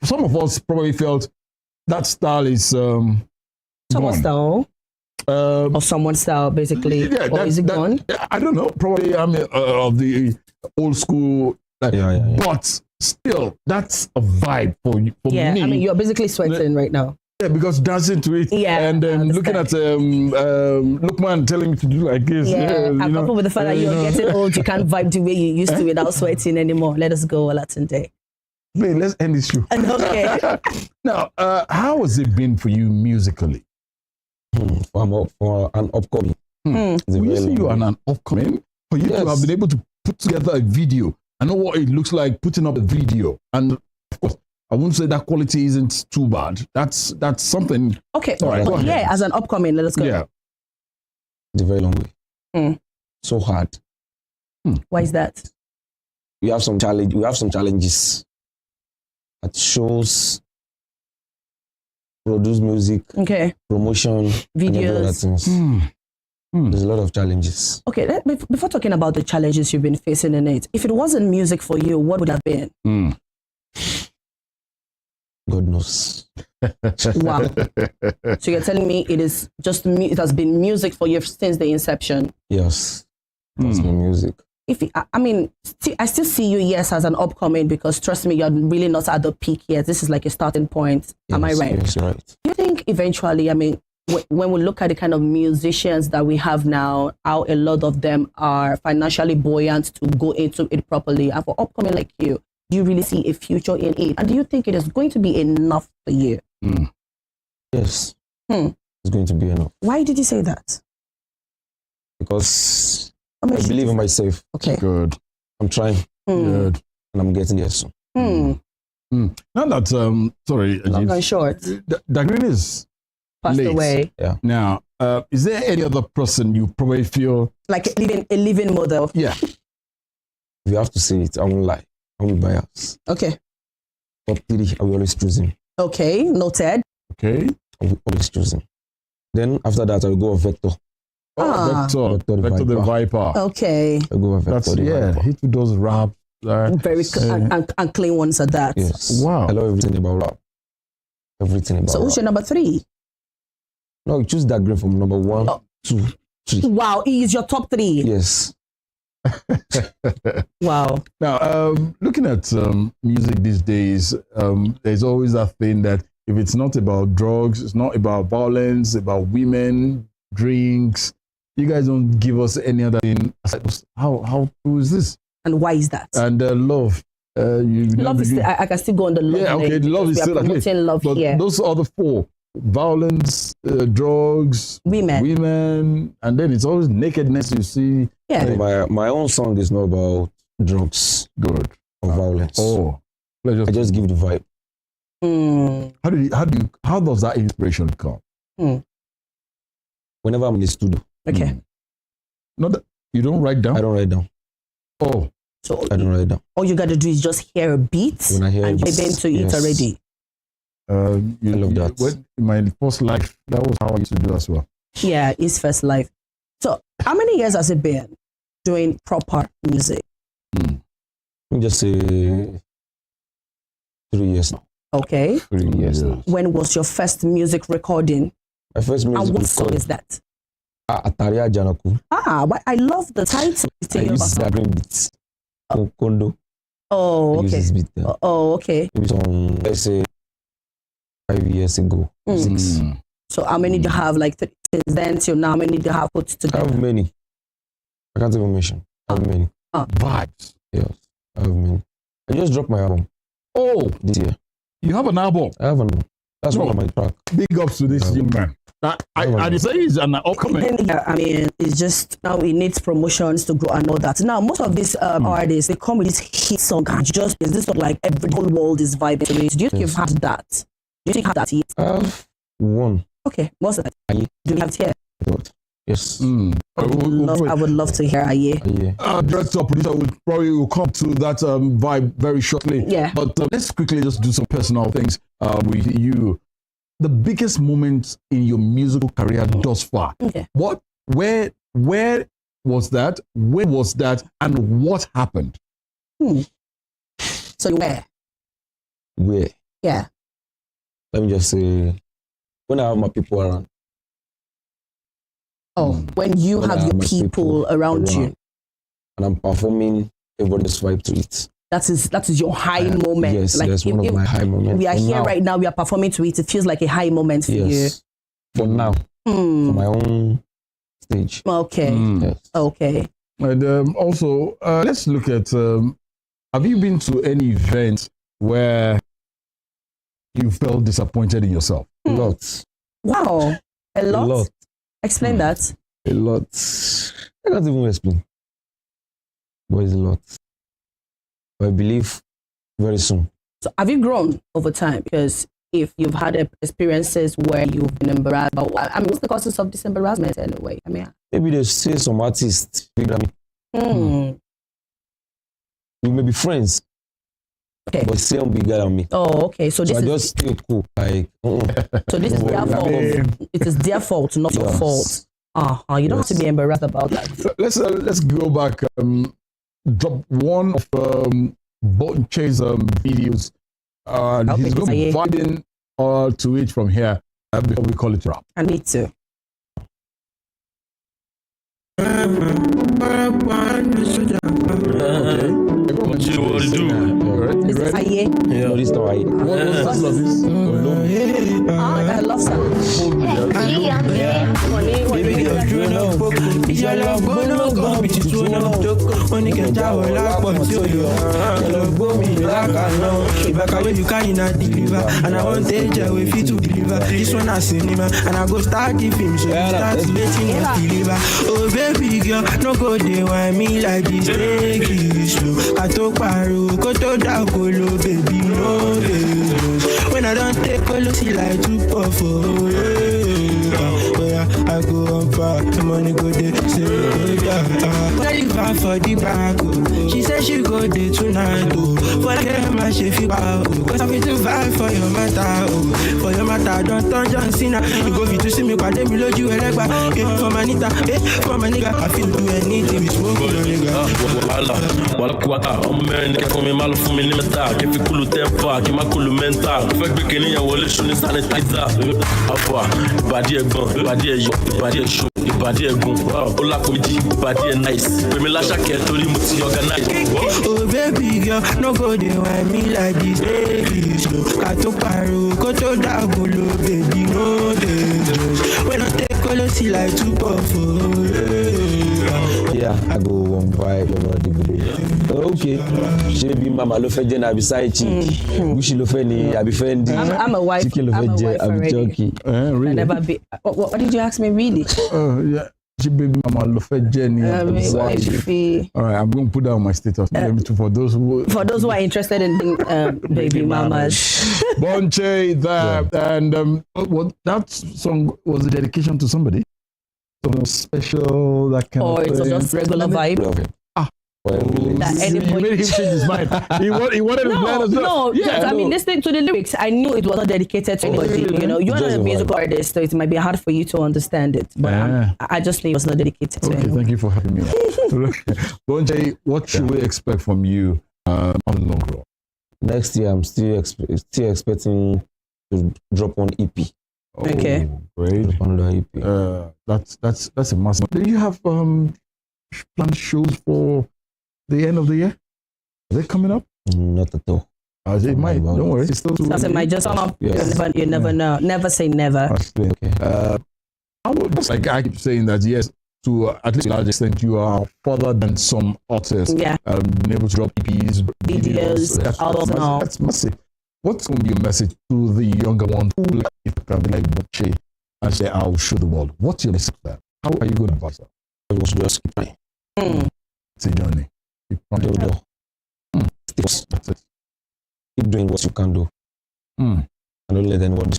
some of us probably felt that style is someone's style. Or someone's style, basically. Yeah, or is it gone? I don't know. Probably I'm of the old school. But still, that's a vibe for me. I mean, you're basically sweating right now. Yeah, because dancing to it, and then looking at Lukman telling me to do like this. I'm coupled with the fact that you're getting old, you can't vibe the way you used to without sweating anymore. Let us go, Olatunde. Wait, let's end this show. Okay. Now, how has it been for you musically? For an upcoming. When you say you are an upcoming, for you to have been able to put together a video, I know what it looks like putting up a video, and of course, I wouldn't say that quality isn't too bad. That's something. Okay. All right, as an upcoming, let us go. Yeah. It's a very long way. So hard. Why is that? We have some challenges at shows, produce music, promotion, videos, and other things. There's a lot of challenges. Okay, before talking about the challenges you've been facing in it, if it wasn't music for you, what would have been? God knows. Wow. So you're telling me it has been music for you since the inception? Yes, it's been music. I still see you, as an upcoming, because trust me, you're really not at the peak yet. This is like a starting point. Am I right? Yes, right. Do you think eventually, when we look at the kind of musicians that we have now, how a lot of them are financially buoyant to go into it properly, and for upcoming like you, do you really see a future in it? And do you think it is going to be enough for you? Yes. It's going to be enough. Why did you say that? Because I believe in myself. Okay. Good. I'm trying. Good. And I'm getting there soon. Now that, sorry. Long and short. Dagrin is passed away. Yeah. Now, is there any other person you probably feel like a living model? Yeah. If you have to say it, I won't lie. I won't bias. Okay. Top 3, I will always choose him. Okay, noted. Okay. I will always choose him. Then after that, I will go with Vector. Vector the Viper. Okay. I go with Vector the Viper. He does rap. Very and clean ones at that. Yes. Wow. I love everything about rap. Everything about So who's rap. your number 3? No, you choose that grade from number 1, 2, 3. Wow, he is your top 3. Yes. Wow. Now, looking at music these days, there's always that thing that if it's not about drugs, it's not about violence, about women, drinks, you guys don't give us any other thing. How true is this? And why is that? And love. Love is I can still go on the love. Yeah, okay, love is still promoting love but here. those are the 4. Violence, drugs, women, and then it's always nakedness you see. Yeah. My own song is not about drugs. Good. Or violence. Oh. I just give the vibe. How does that inspiration come? Whenever I'm in the studio. Okay. Not that you don't write down? I don't write down. Oh. So I don't write down. all you got to do is just hear a beat When I hear and a you're beat, into it already. I love that. In my first life, that was how I used to do as well. Yeah, his first life. So how many years has it been doing proper music? Let me just say 3 years now. Okay. 3 years now. When was your first music recording? My first music And what song recording. is that? Atari Ajanaku. But I love the title. I use Zagreb beats. Kondo. Oh, I use okay. this beat there. Oh, okay. Maybe some, let's say, 5 years ago. 6. So how many do you have like since then till now? How many do you have put I together? have many. I can't even mention. I have many. Vibes. Yes. I have many. I just dropped my album. Oh. This year. You have an album? I have an album. That's one of my tracks. Big ups to this young man. I say he's an upcoming. Yeah, I mean, it's just now it needs promotions to grow and all that. Now, most of these artists, they come with this hit song and just is this not like every whole world is vibing to it? Do you think you've had that? Do you think you have that yet? I have one. Okay, what's that? Do you have it here? Yes. I would love to hear Aye. Director, producer will come to that vibe very shortly. Yeah. But let's quickly just do some personal things with you. The biggest moment in your musical career thus far. Okay. Where was that? When was that? And what happened? So where? Where? Yeah. Let me just say, when I have my people around. When you When I have your my people around you. And I'm performing, everybody's vibe to it. That is your high moment. Yes, that's one of my high moments. We are For here now. right now. We are performing to it. It feels like a high moment for Yes. For now. For my own stage. Okay. Yes. Okay. And also, let's look at, have you been to any event where you felt disappointed in yourself? A lot. Wow. A lot? A lot. Explain that. A lot. I can't even explain. But it's a lot. But I believe very soon. So have you grown over time? Because if you've had experiences where you've been embarrassed, what's the causes of this embarrassment anyway? I mean, Maybe they say some artists bigger than me. We may be friends. Okay. But say I'm bigger than me. Oh, okay. So this I is just stay cool. Like, so this is their fault. It is their fault, not your fault. You don't have to be embarrassed about that. So let's go back. Drop one of Bonche's videos. He's going to be vibing to it from here before we call it rap. I need to. This is Aye. No, this is not Aye. What's this? I love sound. Baby girl, you know, it's your love, go no go, but it's too no joke. When you get out, like what you do, your love go me like I know. If I can, you can't deliver, and I want to tell you if you to deliver. This one I cinema, and I go start the film, so you start waiting to deliver. Oh baby girl, no go there, why me like this? Take it slow, I talk paro, go to that colo, baby, no days. When I don't take colo, see like 2 puff, I go on far, the money go there, say, I leave her for the back, she said she go there tonight, for them I she feel out, cause I feel to fight for your matter, for your matter, don't turn John Cena, you go fit to see me, but them below you, elegba, for my nigga, for my nigga, I feel do anything, we smoke with a nigga. Wala kuwata, man, que come malo for me limita, que fi kulu tempa, que ma kulu mental, fait que kini ya wole shuni sanitizer, apa, body egbon, body eyo, body esho, body egun, ola komedi, body nice, me la chaque tori muti organize. Oh baby girl, no go dey why me like this, baby, slow, kato paro, koto dabolo, baby, no dey, when I take colossy like two puff, yeah, I go one vibe over the video. Okay, she be mama lo fe je na be side chick. Gucci lo fe ni abi fendi. I'm a wife. Chicken lo fe je abi jockey. Really? I never be. What did you ask me? Really? Yeah. She baby mama lo fe je ni. All right, I'm going to put that on my status. For those who are interested in baby mamas. Bonche there, and what that song was a dedication to somebody. Something special, that kind of thing. Or it was just regular vibe. You made him change his mind. He wanted to blend as well. No, yeah, I mean, listening to the lyrics, I knew it was not dedicated to anybody. You know, you're not a musical artist, so it might be hard for you to understand it. But I just knew it was not dedicated to anyone. Thank you for having me. Bonje, what should we expect from you on the long run? Next year, I'm still expecting to drop on EP. Okay. Great. Drop on the EP. That's a massive. Do you have planned shows for the end of the year? Are they coming up? Not at all. It might. Don't worry. It's still it might just come up. Yes. You never know. Never say never. Okay. Like I keep saying that, yes, to at least a large extent, you are further than some artists. Yeah. Being able to drop EPs, videos, albums, and all. That's massive. What's going to be your message to the younger ones who like if you can be like Bonche and say, I'll show the world? What's your message to them? How are you going to advise them? I was just keep trying. It's a journey. Keep trying. That's it. Keep doing what you can do. And don't let anyone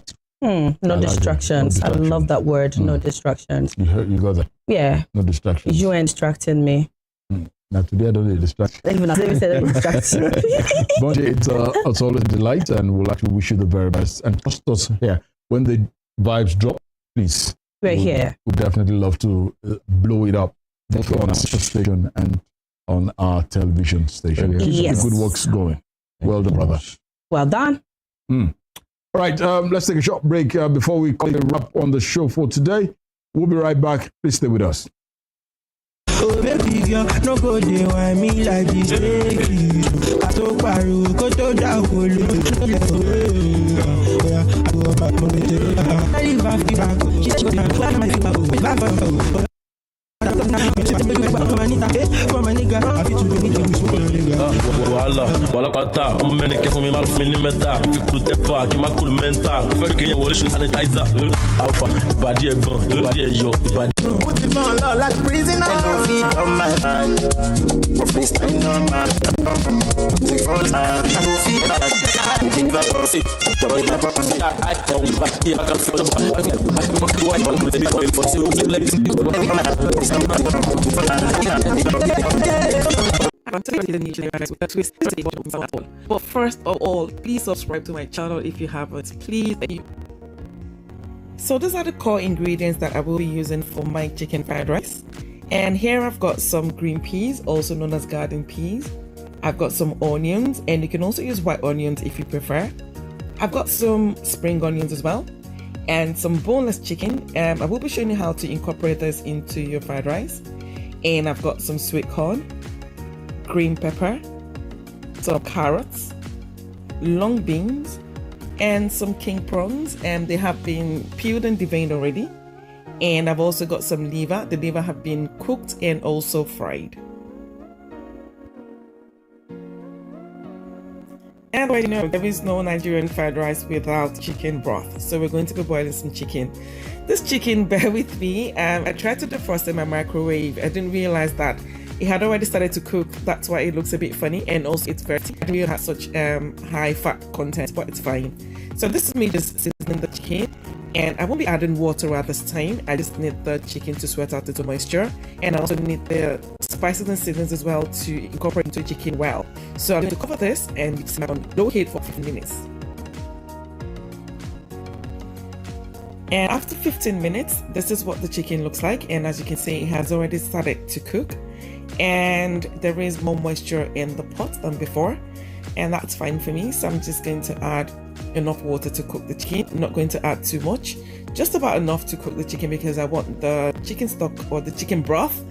No distractions. I love that word. No distractions. You got that? Yeah. No distractions. You are instructing me. Now today I don't need distraction. Even as they said distraction. Bonje, it's always a delight, and we'll actually wish you the very best. And trust us here. When the vibes drop, please. We're here. We'd definitely love to blow it up on our station and on our television station. Keep the good works going. Well done, brother. Well done. All right, let's take a short break before we call it a wrap on the show for today. We'll be right back. Please stay with us. Oh baby girl, no go dey why me like this, baby. Kato paru, koto da wole. I go back on it. I leave her feedback. She said she go back my feedback. Back for Wala pata, mene que come mal fini meta, fico tepa, que ma cool mental, foi que eu olho sanitizer, alpha, body é bom, body é yo, body. Put it on low like prison on feet on my hand. Freestyle on my take all time. I go feet like I think that was it. Boy, my papa said I don't back here. I can feel the body. I can walk the white one with the big oil for so ladies. But first of all, please subscribe to my channel if you haven't. Please. So these are the core ingredients that I will be using for my chicken fried rice. And here I've got some green peas, also known as garden peas. I've got some onions, and you can also use white onions if you prefer. I've got some spring onions as well, and some boneless chicken. I will be showing you how to incorporate this into your fried rice. And I've got some sweet corn, green pepper, some carrots, long beans, and some king prawns, and they have been peeled and deveined already. And I've also got some liver. The liver have been cooked and also fried. And you know, there is no Nigerian fried rice without chicken broth, so we're going to be boiling some chicken. This chicken, bear with me, I tried to defrost in my microwave. I didn't realize that it had already started to cook. That's why it looks a bit funny, and also it's very, it really has such high fat content, but it's fine. So this is me just seasoning the chicken, And I won't be adding water at this time. I just need the chicken to sweat out the moisture. And I also need the spices and seasonings as well to incorporate into the chicken well. So I'm going to cover this and simmer on low heat for 15 minutes. And after 15 minutes, this is what the chicken looks like. And as you can see, it has already started to cook. And there is more moisture in the pot than before. And that's fine for me. So I'm just going to add enough water to cook the chicken. I'm not going to add too much, just about enough to cook the chicken because I want the chicken stock or the chicken broth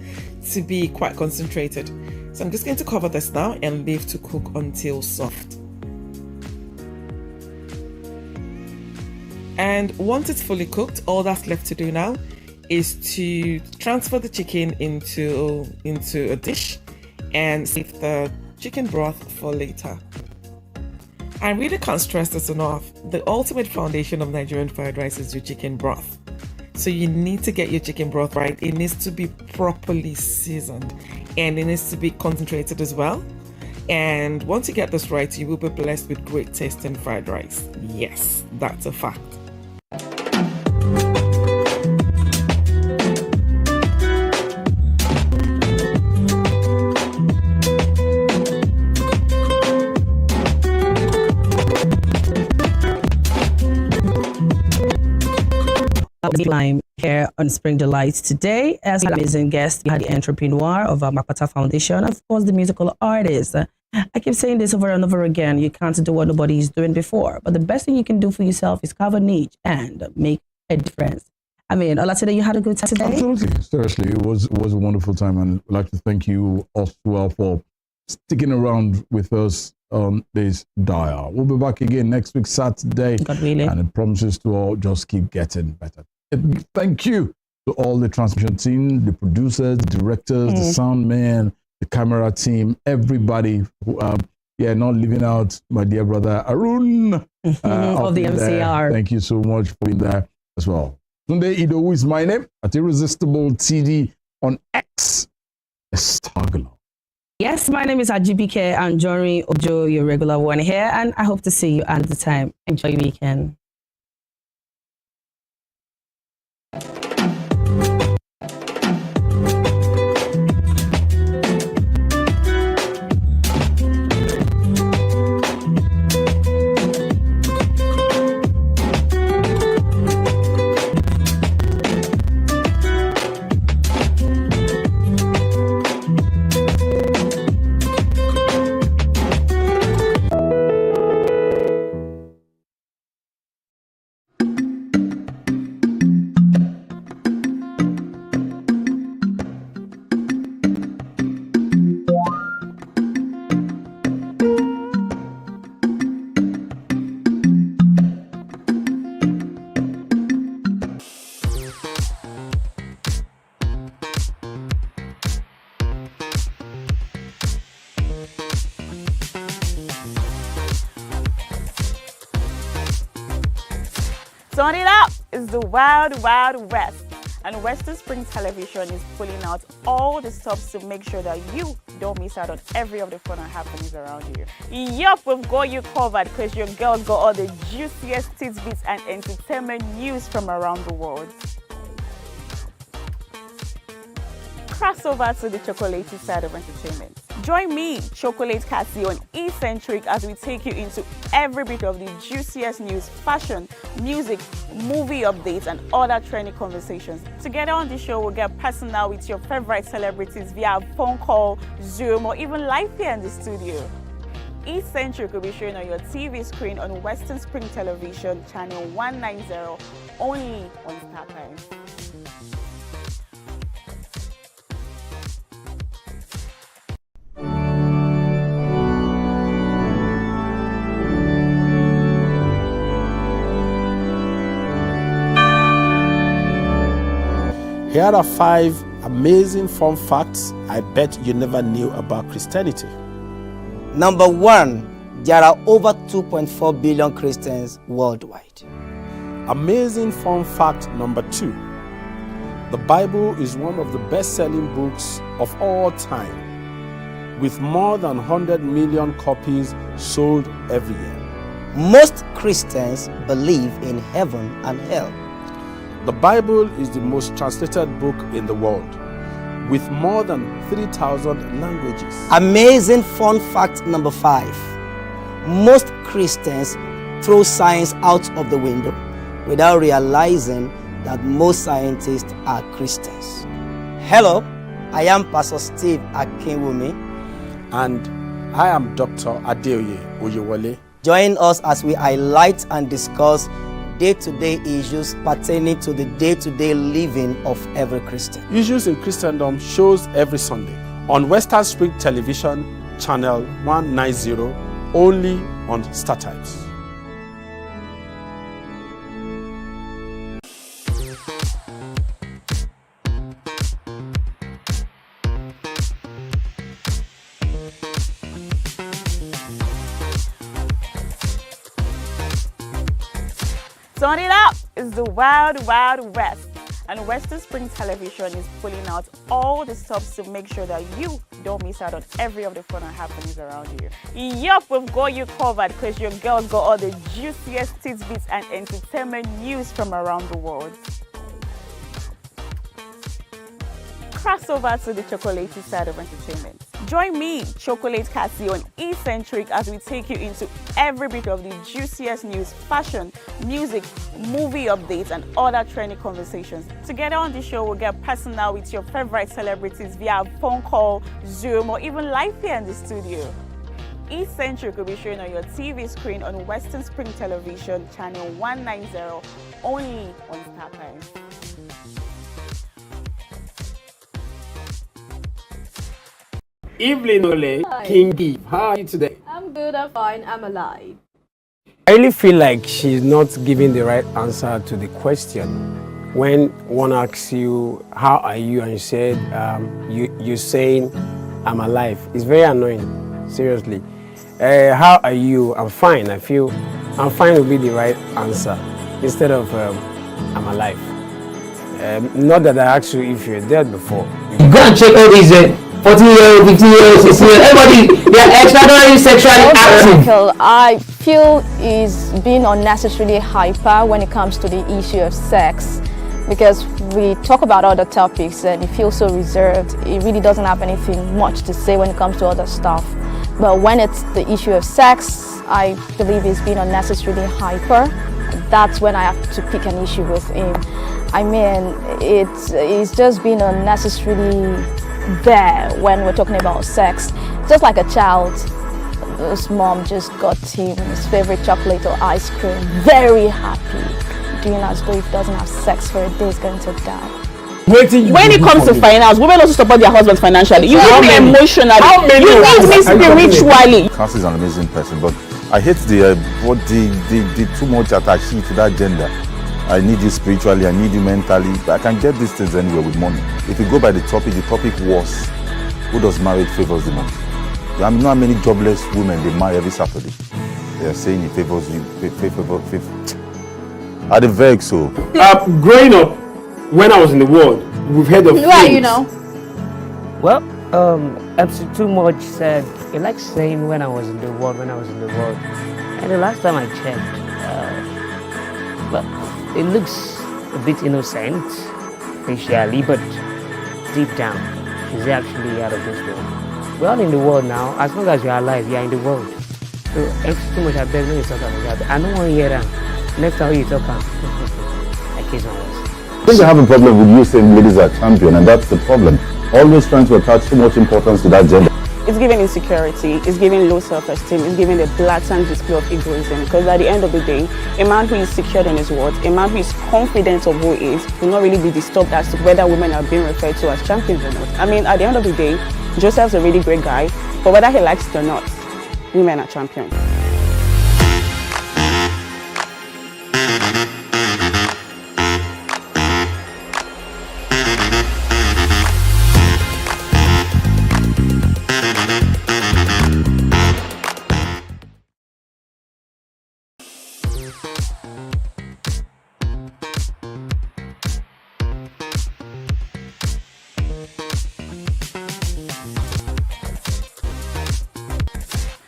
to be quite concentrated. So I'm just going to cover this now and leave to cook until soft. And once it's fully cooked, all that's left to do now is to transfer the chicken into a dish and save the chicken broth for later. I really can't stress this enough. The ultimate foundation of Nigerian fried rice is your chicken broth. So you need to get your chicken broth right. It needs to be properly seasoned and it needs to be concentrated as well. And once you get this right, you will be blessed with great tasting fried rice. Yes, that's a fact. Climb here on Spring Delights today. As an amazing guest, we had the entrepreneur of our Makpata Foundation, of course, the musical artist. I keep saying this over and over again. You can't do what nobody is doing before, but the best thing you can do for yourself is carve a niche and make a difference. I mean, Olatide, you had a good time today? Absolutely. Seriously, it was a wonderful time, and I'd like to thank you as well for sticking around with us on this dial. We'll be back again next week, Saturday, God willing. And it promises to all just keep getting better. Thank you to all the transmission team, the producers, the directors, the sound man, the camera team, everybody who, not leaving out my dear brother Arun of the MCR. There. Thank you so much for being there as well. Tunde Idowu is my name at Irresistible TD on X. Estaglo. Yes, my name is Ajibike and Jory Ojo, your regular one here, and I hope to see you at the time. Enjoy your weekend. Turn it up! It's the Wild Wild West. And Western Spring Television is pulling out all the stops to make sure that you don't miss out on every of the fun and happenings around you. Yup, we've got you covered because your girl got all the juiciest tidbits and entertainment news from around the world. Cross over to the chocolatey side of entertainment. Join me, Chocolate Cassie, on Eccentric as we take you into every bit of the juiciest news, fashion, music, movie updates, and other trending conversations. Together on the show, we'll get personal with your favorite celebrities via phone call, Zoom, or even live here in the studio. Eccentric will be showing on your TV screen on Western Spring Television, channel 190, only on StarTimes. Here are 5 amazing fun facts I bet you never knew about Christianity. Number 1, there are over 2.4 billion Christians worldwide. Amazing fun fact number 2. The Bible is one of the best-selling books of all time, with more than 100 million copies sold every year. Most Christians believe in heaven and hell. The Bible is the most translated book in the world, with more than 3,000 languages. Amazing fun fact number 5. Most Christians throw science out of the window without realizing that most scientists are Christians. Hello, I am Pastor Steve Akinwumi. And I am Dr. Adeoye Oyewole. Join us as we highlight and discuss day-to-day issues pertaining to the day-to-day living of every Christian. Issues in Christendom shows every Sunday on Western Spring Television, channel 190, only on StarTimes. Turn it up! It's the Wild Wild West, and Western Spring Television is pulling out all the stops to make sure that you don't miss out on every of the fun and happenings around you. Yup, we've got you covered because your girls got all the juiciest tidbits and entertainment news from around the world. Cross over to the chocolatey side of entertainment. Join me, Chocolate Cassie, on Eccentric as we take you into every bit of the juiciest news, fashion, music, movie updates, and other trending conversations. Together on the show, we'll get personal with your favorite celebrities via phone call, Zoom, or even live here in the studio. Eccentric will be shown on your TV screen on Western Spring Television, channel 190, only on StarTimes. Evelyn Ole, Hi. King Deep, how are you today? I'm good, I'm fine, I'm alive. I really feel like she's not giving the right answer to the question. When one asks you, how are you? And you said, you're saying, I'm alive. It's very annoying, seriously. How are you? I'm fine. I feel I'm fine will be the right answer instead of I'm alive. Not that I asked you if you're dead before. Go and check all these 14-year-old, 15-year-old, 16-year-old, everybody, they are extraordinarily sexually active. I feel is being unnecessarily hyper when it comes to the issue of sex, because we talk about other topics and it feels so reserved. It really doesn't have anything much to say when it comes to other stuff. But when it's the issue of sex, I believe he's being unnecessarily hyper. That's when I have to pick an issue with him. I mean, it's just being unnecessarily there when we're talking about sex. Just like a child, his mom just got him his favorite chocolate or ice cream, very happy, doing as though if he doesn't have sex for a day, he's going to die. When it comes to finance, women also support their husbands financially. You need me emotionally. You need me spiritually. Cassie is an amazing person, but I hate the too much attaché to that gender. I need you spiritually, I need you mentally. I can get these things anywhere with money. If you go by the topic was, who does marriage favors the most? I mean, not many jobless women they marry every Saturday. They are saying it favors you, favor. Are they vague so? Growing up, when I was in the world, we've heard of Who are you now? Well, MC Too Much said, he likes saying when I was in the world. And the last time I checked, well, it looks a bit innocent, facially, but deep down, she's actually out of this world. We're all in the world now. As long as you're alive, you're in the world. So, MC Too Much, I beg when you talk about that. I don't want to hear that. Next time you talk about I kiss my words. I think I have a problem with you saying ladies are champion, and that's the problem. Always trying to attach too much importance to that gender. It's giving insecurity, it's giving low self-esteem, it's giving a blatant display of egoism, because at the end of the day, a man who is secured in his words, a man who is confident of who he is, will not really be disturbed as to whether women are being referred to as champions or not. I mean, at the end of the day, Joseph's a really great guy, but whether he likes it or not, women are champions.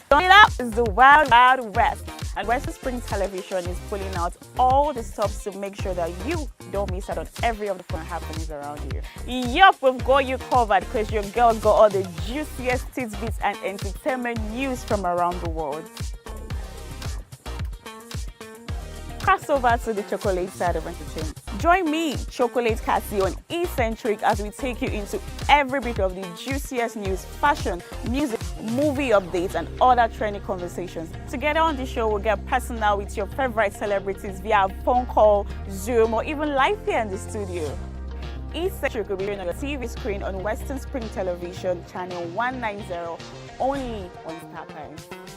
Coming up is the Wild Wild West, and Western Spring Television is pulling out all the stops to make sure that you Don't miss out on every of the fun happenings around you. Yup, we've got you covered because your girl got all the juiciest tidbits and entertainment news from around the world. Cross over to the chocolate side of entertainment. Join me, Chocolate Cassie, on Eccentric as we take you into every bit of the juiciest news, fashion, music, movie updates, and other trending conversations. Together on the show, we'll get personal with your favorite celebrities via phone call, Zoom, or even live here in the studio. Eccentric will be on your TV screen on Western Spring Television, channel 190, only on StarTimes.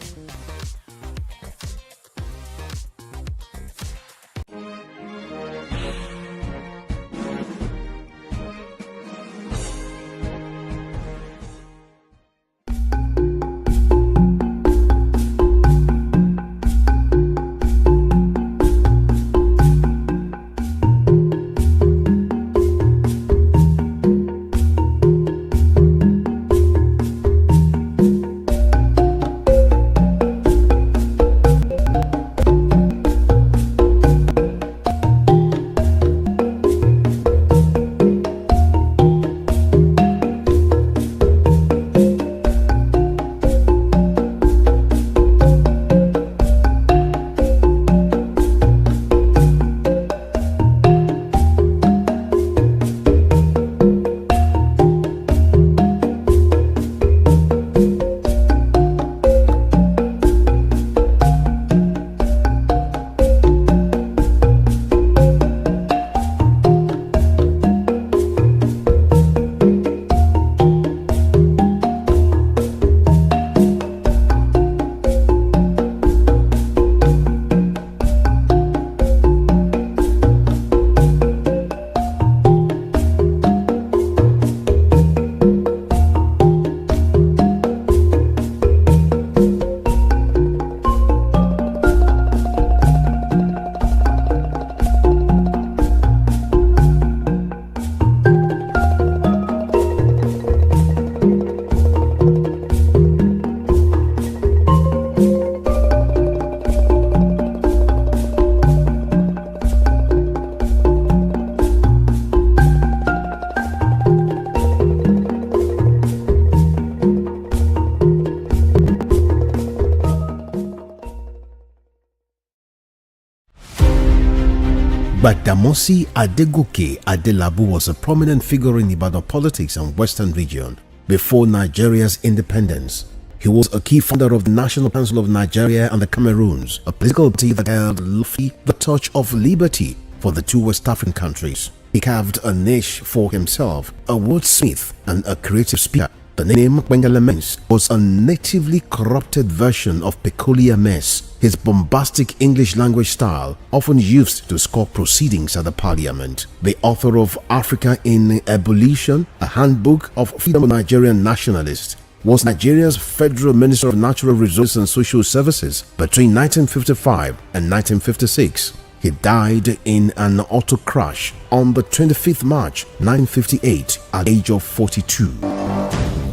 Badamasi Adegoke Adelabu was a prominent figure in Ibadan politics and Western region before Nigeria's independence. He was a key founder of the National Council of Nigeria and the Cameroons, a political party that held lofty the torch of liberty for the two West African countries. He carved a niche for himself, a wordsmith and a creative speaker. The name Bengala Mens was a natively corrupted version of peculiar mess, his bombastic English language style often used to score proceedings at the parliament. The author of Africa in Ebullition, a handbook of freedom of Nigerian nationalists, was Nigeria's Federal Minister of Natural Resources and Social Services between 1955 and 1956. He died in an auto crash on the 25th March 1958 at the age of 42.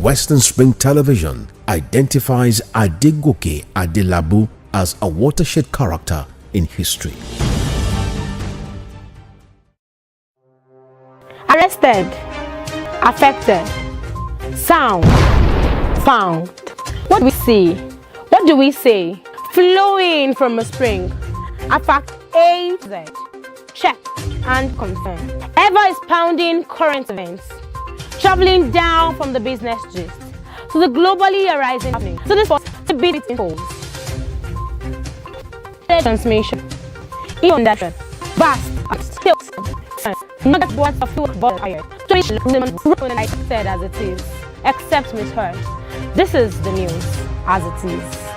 Western Spring Television identifies Adegoke Adelabu as a watershed character in history. Arrested, affected, sound, found. What do we see? What do we say? Flowing from a spring. A fact A to Z. Check and confirm. Ever expounding current events. Traveling down from the business gist to the globally arising happening. So this was the bit it involves. Transmission. Even that vast and still not that what a few about iron. So each I said as it is, except misheard. This is the news as it is.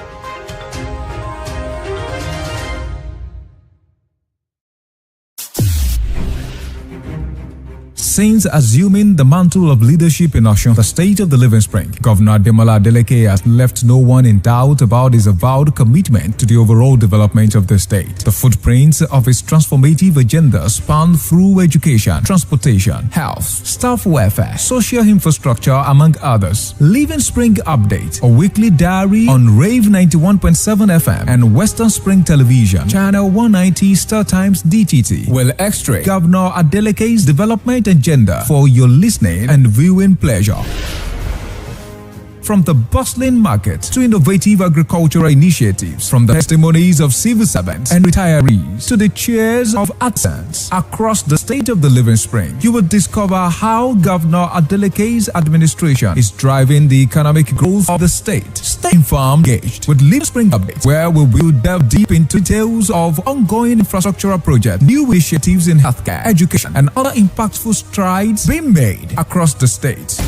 Since assuming the mantle of leadership in Osun, the state of the Living Spring, Governor Demola Adeleke has left no one in doubt about his avowed commitment to the overall development of the state. The footprints of his transformative agenda span through education, transportation, health, staff welfare, social infrastructure, among others. Living Spring Update, a weekly diary on Rave 91.7 FM and Western Spring Television, Channel 190 Star Times DTT, will extract Governor Adeleke's development agenda for your listening and viewing pleasure. From the bustling market to innovative agricultural initiatives, from the testimonies of civil servants and retirees to the cheers of artisans across the state of the Living Spring, you will discover how Governor Adeleke's administration is driving the economic growth of the state. Stay informed, engaged with Living Spring Updates, where we will delve deep into details of ongoing infrastructural projects, new initiatives in healthcare, education, and other impactful strides being made across the state.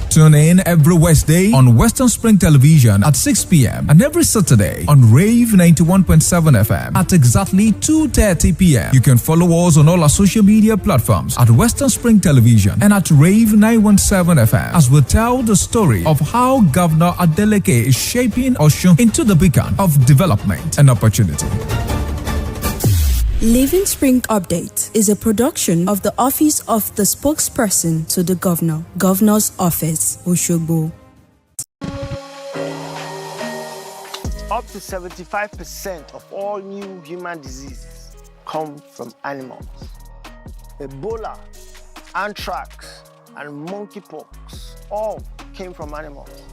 Tune in every Wednesday on Western Spring Television at 6 p.m. and every Saturday on Rave 91.7 FM at exactly 2:30 p.m. You can follow us on all our social media platforms at Western Spring Television and at Rave 917 FM as we tell the story of how Governor Adeleke is shaping Osun into the beacon of development and opportunity. Living Spring Update is a production of the Office of the Spokesperson to the Governor, Governor's Office, Oshogbo. Up to 75% of all new human diseases come from animals. Ebola, anthrax, and monkeypox all came from animals.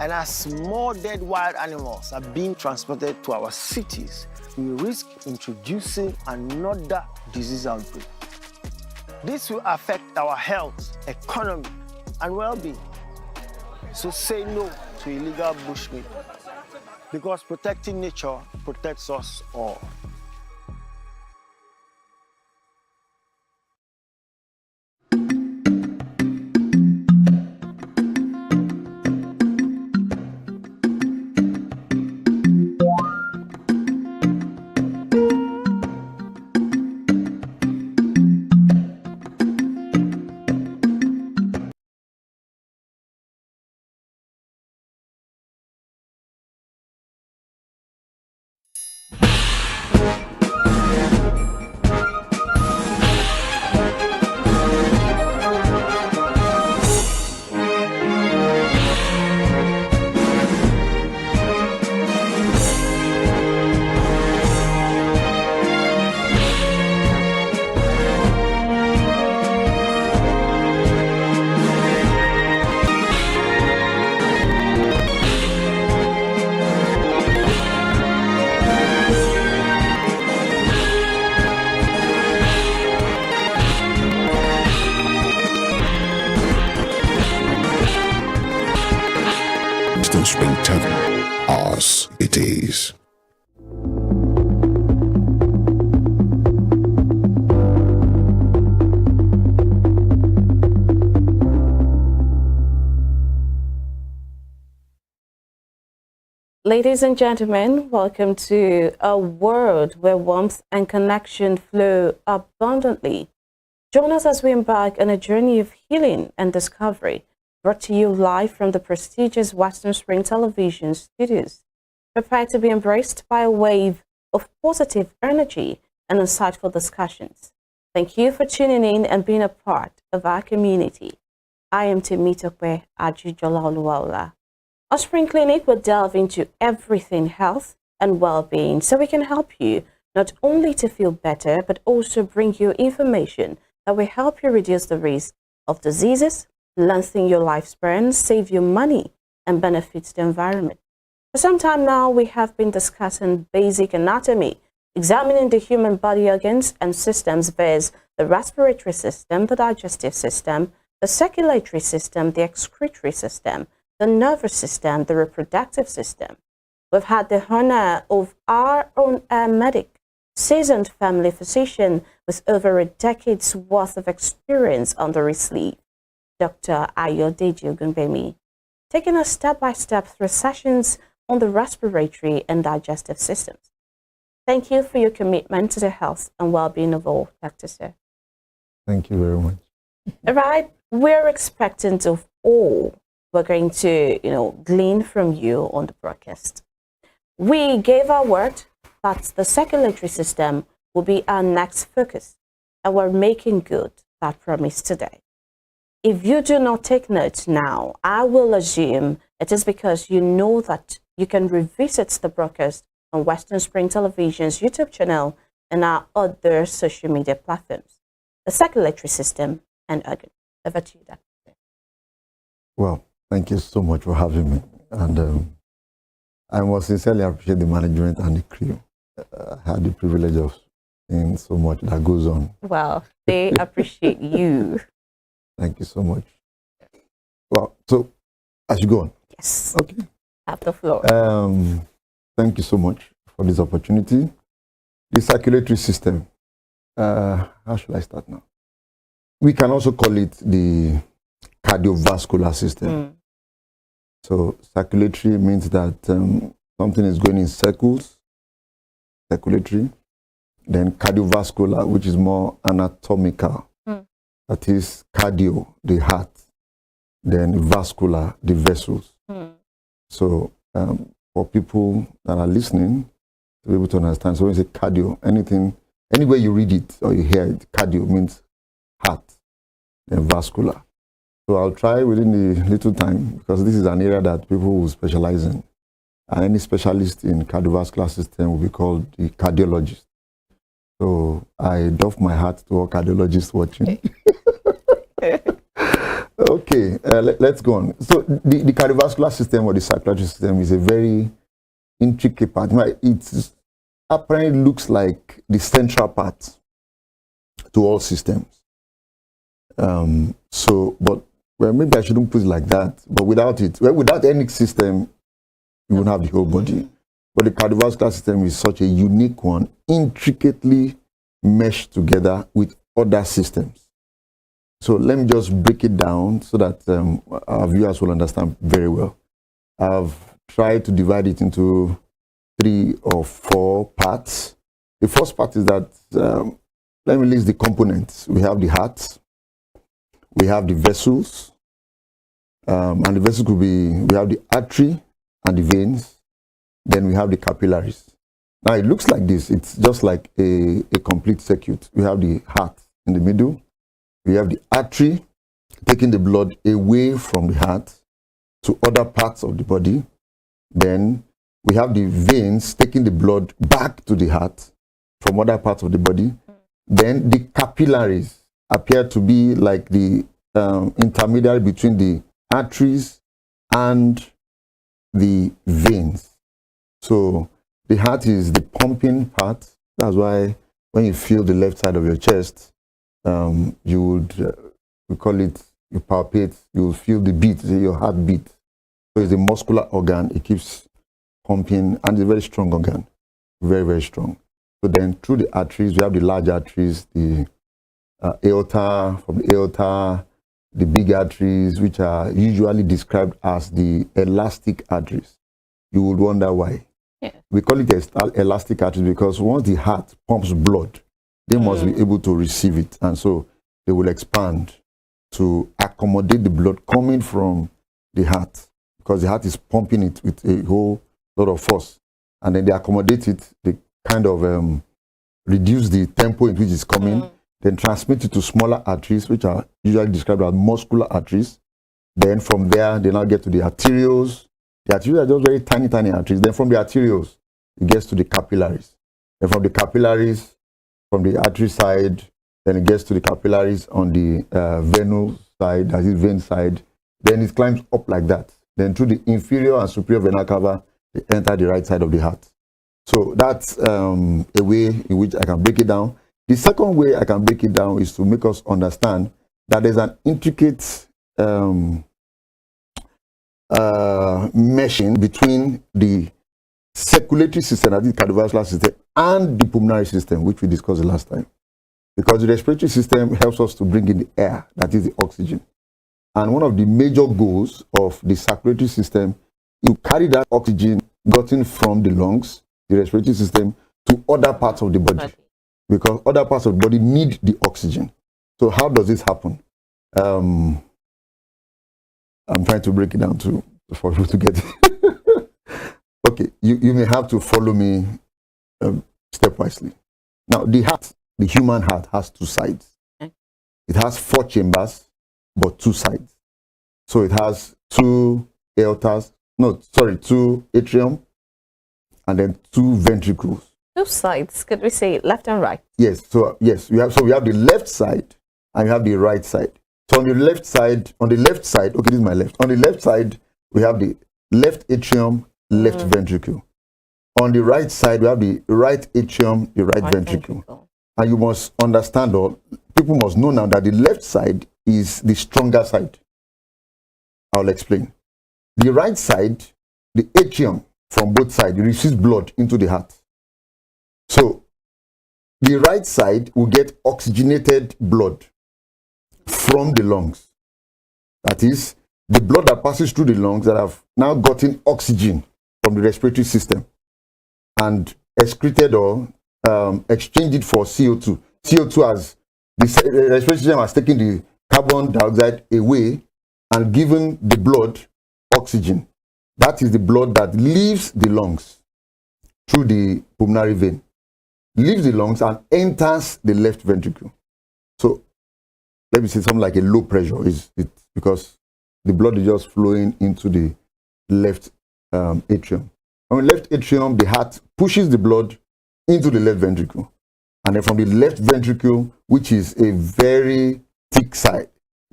And as more dead wild animals are being transported to our cities, we risk introducing another disease outbreak. This will affect our health, economy, and well-being. So say no to illegal bushmeat, because protecting nature protects us all. Spring Tavern. Ours it is. Ladies and gentlemen, welcome to a world where warmth and connection flow abundantly. Join us as we embark on a journey of healing and discovery, brought to you live from the prestigious Western Spring Television studios. Prepare to be embraced by a wave of positive energy and insightful discussions. Thank you for tuning in and being a part of our community. I am Temitope Ajijola Oluwaola. Our Spring Clinic will delve into everything health and well-being so we can help you not only to feel better, but also bring you information that will help you reduce the risk of diseases, lengthen your lifespan, save you money, and benefit the environment. For some time now, we have been discussing basic anatomy, examining the human body organs and systems via the respiratory system, the digestive system, the circulatory system, the excretory system, the nervous system, the reproductive system. We've had the honor of our own medic, seasoned family physician with over a decade's worth of experience under his sleeve, Dr. Ayodeji Ogunbemi, taking us step-by-step through sessions on the respiratory and digestive systems. Thank you for your commitment to the health and well-being of all, Dr. Sir. Thank you very much. All right, we're expectant of all we're going to, glean from you on the broadcast. We gave our word that the circulatory system will be our next focus, and we're making good that promise today. If you do not take notes now, I will assume it is because you know that you can revisit the broadcast on Western Spring Television's YouTube channel and our other social media platforms. The circulatory system and organ. Over to you, Dr. Well, thank you so much for having me. And I must sincerely appreciate the management and the crew. I had the privilege of seeing so much that goes on. Well, they appreciate you. Thank you so much. Well, so I should go on. Yes. Okay. Have the floor. Thank you so much for this opportunity. The circulatory system. How should I start now? We can also call it the cardiovascular system. So circulatory means that something is going in circles, circulatory. Then cardiovascular, which is more anatomical. That is cardio, the heart. Then vascular, the vessels. So for people that are listening, to be able to understand, so when you say cardio, anything, anywhere you read it or you hear it, cardio means heart, then vascular. So I'll try within the little time, because this is an area that people will specialize in. And any specialist in cardiovascular system will be called the cardiologist. So I doff my hat to all cardiologists watching. Okay, let's go on. So the cardiovascular system or the circulatory system is a very intricate part. It apparently looks like the central part to all systems. Well, maybe I shouldn't put it like that, but without it, without any system, you won't have the whole body. But the cardiovascular system is such a unique one, intricately meshed together with other systems. So let me just break it down so that our viewers will understand very well. I've tried to divide it into 3 or 4 parts. The first part is that, let me list the components. We have the heart, we have the vessels, and the vessels could be, we have the artery and the veins, then we have the capillaries. Now it looks like this, it's just like a complete circuit. We have the heart in the middle, we have the artery taking the blood away from the heart to other parts of the body, then we have the veins taking the blood back to the heart from other parts of the body, then the capillaries appear to be like the intermediary between the arteries and the veins. So the heart is the pumping part. That's why when you feel the left side of your chest, you would, we call it, you palpate, you will feel the beat, your heart beat. So it's a muscular organ, it keeps pumping, and it's a very strong organ, very, very strong. So then through the arteries, we have the large arteries, the aorta, from the aorta, the big arteries, which are usually described as the elastic arteries. You would wonder why. Yeah. We call it elastic arteries because once the heart pumps blood, they must be able to receive it. And so they will expand to accommodate the blood coming from the heart, because the heart is pumping it with a whole lot of force. And then they accommodate it, they kind of reduce the tempo in which it's coming, then transmit it to smaller arteries, which are usually described as muscular arteries. Then from there, they now get to the arterioles. The arterioles are just very tiny, tiny arteries. Then from the arterioles, it gets to the capillaries. And from the capillaries, from the artery side, then it gets to the capillaries on the venous side, that is vein side. Then it climbs up like that. Then through the inferior and superior vena cava, they enter the right side of the heart. So that's a way in which I can break it down. The second way I can break it down is to make us understand that there's an intricate meshing between the circulatory system, that is the cardiovascular system, and the pulmonary system, which we discussed the last time. Because the respiratory system helps us to bring in the air, that is the oxygen. And one of the major goals of the circulatory system, you carry that oxygen gotten from the lungs, the respiratory system, to other parts of the body. Because other parts of the body need the oxygen. So how does this happen? I'm trying to break it down for you to get it. Okay, you may have to follow me stepwisely. Now, the heart, the human heart, has two sides. Okay. It has 4 chambers, but 2 sides. So it has 2 atrium, and then 2 ventricles. 2 sides. Could we say left and right? Yes. So yes, we have the left side and we have the right side. So on the left side, okay, this is my left. On the left side, we have the left atrium, left ventricle. On the right side, we have the right atrium, the right ventricle. And you must understand, or people must know now, that the left side is the stronger side. I'll explain. The right side, the atrium from both sides, receives blood into the heart. So the right side will get oxygenated blood from the lungs. That is, the blood that passes through the lungs that have now gotten oxygen from the respiratory system and excreted or exchanged it for CO2. CO2 has, the respiratory system has taken the carbon dioxide away and given the blood oxygen. That is the blood that leaves the lungs through the pulmonary vein, leaves the lungs and enters the left ventricle. So let me say something like a low pressure is it, because the blood is just flowing into the left atrium. On the left atrium, the heart pushes the blood into the left ventricle. And then from the left ventricle, which is a very thick side,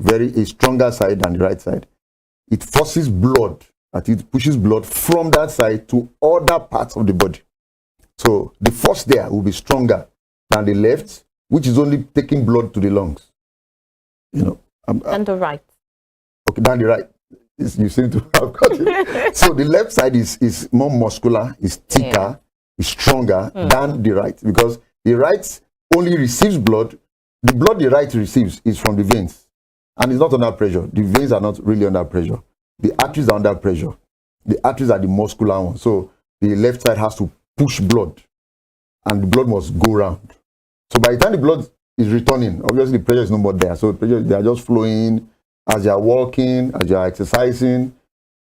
a stronger side than the right side, it forces blood, that it pushes blood from that side to other parts of the body. So the force there will be stronger than the left, which is only taking blood to the lungs. You know. And the right. Okay, than the right. You seem to have got it. So the left side is more muscular, is thicker, is stronger than the right, because the right only receives blood. The blood the right receives is from the veins, and it's not under pressure. The veins are not really under pressure. The arteries are under pressure. The arteries are the muscular one. So the left side has to push blood, and the blood must go around. So by the time the blood is returning, obviously the pressure is no more there. So they are just flowing as you are walking, as you are exercising.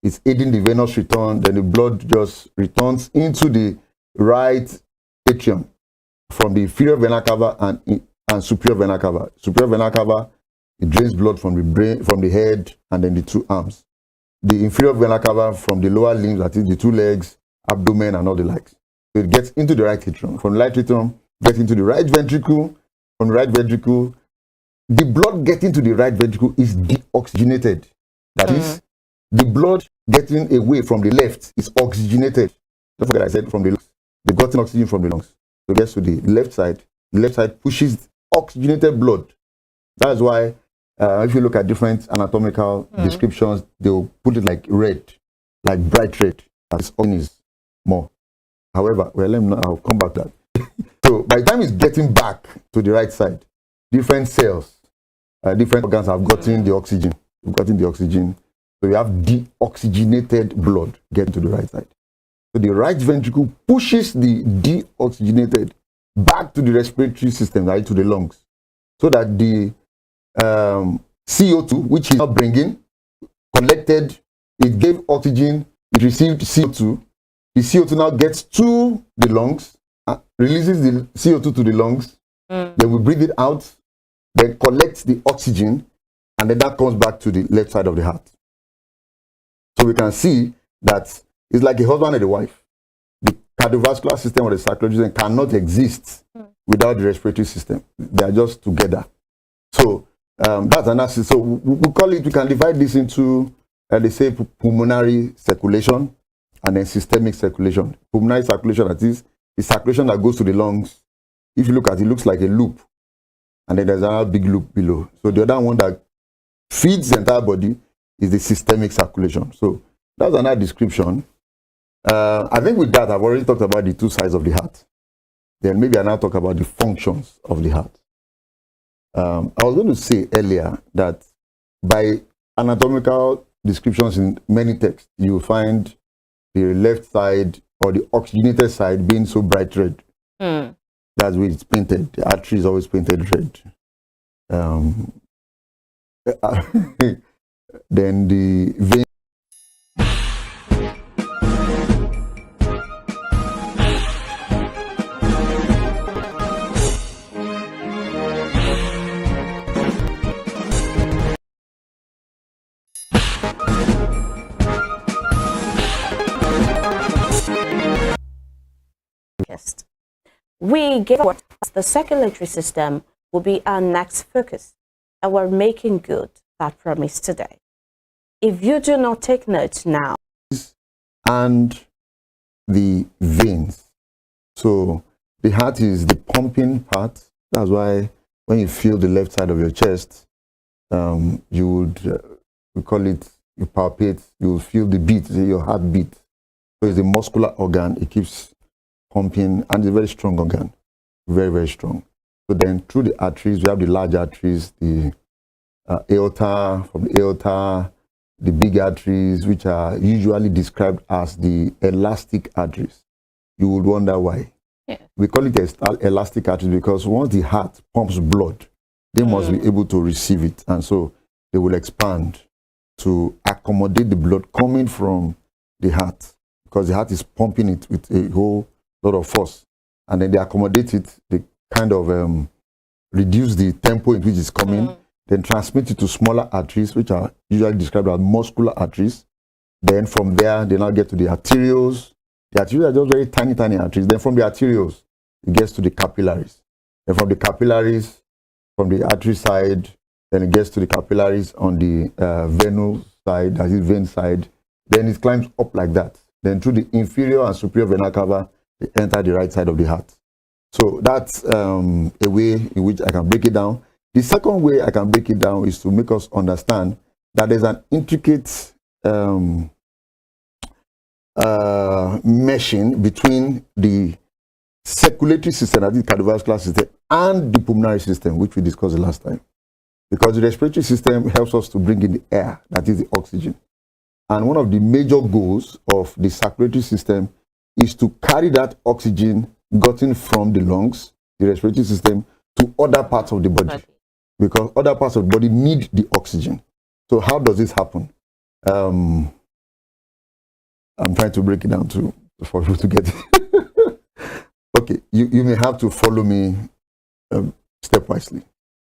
It's aiding the venous return. Then the blood just returns into the right atrium from the inferior vena cava and superior vena cava. Superior vena cava, it drains blood from the brain, from the head, and then the 2 arms. The inferior vena cava from the lower limbs, that is the 2 legs, abdomen, and all the legs. So it gets into the right atrium. From the right atrium, gets into the right ventricle. From the right ventricle, the blood getting to the right ventricle is deoxygenated. That is, the blood getting away from the left is oxygenated. Don't forget I said from the lungs. They've gotten oxygen from the lungs. So it gets to the left side. The left side pushes oxygenated blood. That's why if you look at different anatomical descriptions, they'll put it like red, like bright red. That's is more. However, I'll come back to that. So by the time it's getting back to the right side, different cells, different organs have gotten the oxygen. We've gotten the oxygen. So you have deoxygenated blood getting to the right side. So the right ventricle pushes the deoxygenated back to the respiratory system, right, to the lungs, so that the CO2, which is now bringing, collected, it gave oxygen, it received CO2. The CO2 now gets to the lungs, releases the CO2 to the lungs, then we breathe it out, then collects the oxygen, and then that comes back to the left side of the heart. So we can see that it's like a husband and a wife. The cardiovascular system or the circulatory system cannot exist without the respiratory system. They are just together. So that's analysis. So we call it, we can divide this into, they say, pulmonary circulation and then systemic circulation. Pulmonary circulation, that is the circulation that goes to the lungs. If you look at it, it looks like a loop. And then there's another big loop below. So the other one that feeds the entire body is the systemic circulation. So that's another description. I think with that, I've already talked about the 2 sides of the heart. Then maybe I'll now talk about the functions of the heart. I was going to say earlier that by anatomical descriptions in many texts, you will find the left side or the oxygenated side being so bright red. That's where it's painted. The artery is always painted red. then the vein. We gave our the circulatory system will be our next focus, and we're making good that promise today. If you do not take notes now, and the veins. So the heart is the pumping part. That's why when you feel the left side of your chest, you would, we call it, you palpate, you will feel the beat, your heartbeat. So it's a muscular organ. It keeps pumping, and it's a very strong organ, very, very strong. So then through the arteries, we have the large arteries, the aorta, from the aorta, the big arteries, which are usually described as the elastic arteries. You would wonder why. Yeah. We call it elastic arteries because once the heart pumps blood, they must be able to receive it. And so they will expand to accommodate the blood coming from the heart, because the heart is pumping it with a whole lot of force. And then they accommodate it, they kind of reduce the tempo in which it's coming, then transmit it to smaller arteries, which are usually described as muscular arteries. Then from there, they now get to the arterioles. The arterioles are just very tiny, tiny arteries. Then from the arterioles, it gets to the capillaries. Then from the capillaries, from the artery side, then it gets to the capillaries on the venous side, that is vein side. Then it climbs up like that. Then through the inferior and superior vena cava, they enter the right side of the heart. So that's a way in which I can break it down. The second way I can break it down is to make us understand that there's an intricate meshing between the circulatory system, that is the cardiovascular system, and the pulmonary system, which we discussed the last time. Because the respiratory system helps us to bring in the air, that is the oxygen. And one of the major goals of the circulatory system is to carry that oxygen gotten from the lungs, the respiratory system, to other parts of the body. Because other parts of the body need the oxygen. So how does this happen? I'm trying to break it down for you to get it. Okay, you may have to follow me stepwisely.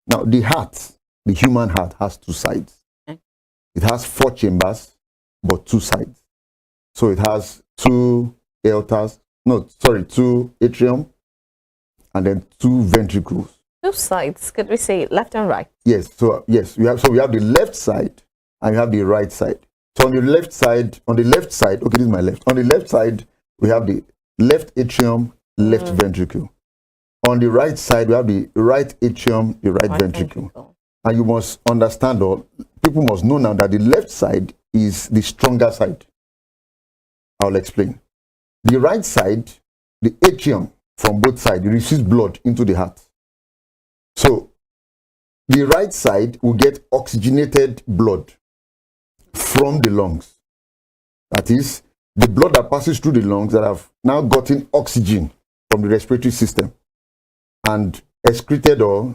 Now, the heart, the human heart, has two sides. It has 4 chambers, but 2 sides. So it has 2 aortas, two atrium, and then 2 ventricles. 2 sides, could we say left and right? Yes, so yes, we have the left side and we have the right side. So on the left side, okay, this is my left. On the left side, we have the left atrium, left ventricle. On the right side, we have the right atrium, the right ventricle. And you must understand, or people must know now, that the left side is the stronger side. I'll explain. The right side, the atrium from both sides, receives blood into the heart. So the right side will get oxygenated blood from the lungs. That is, the blood that passes through the lungs that have now gotten oxygen from the respiratory system and excreted or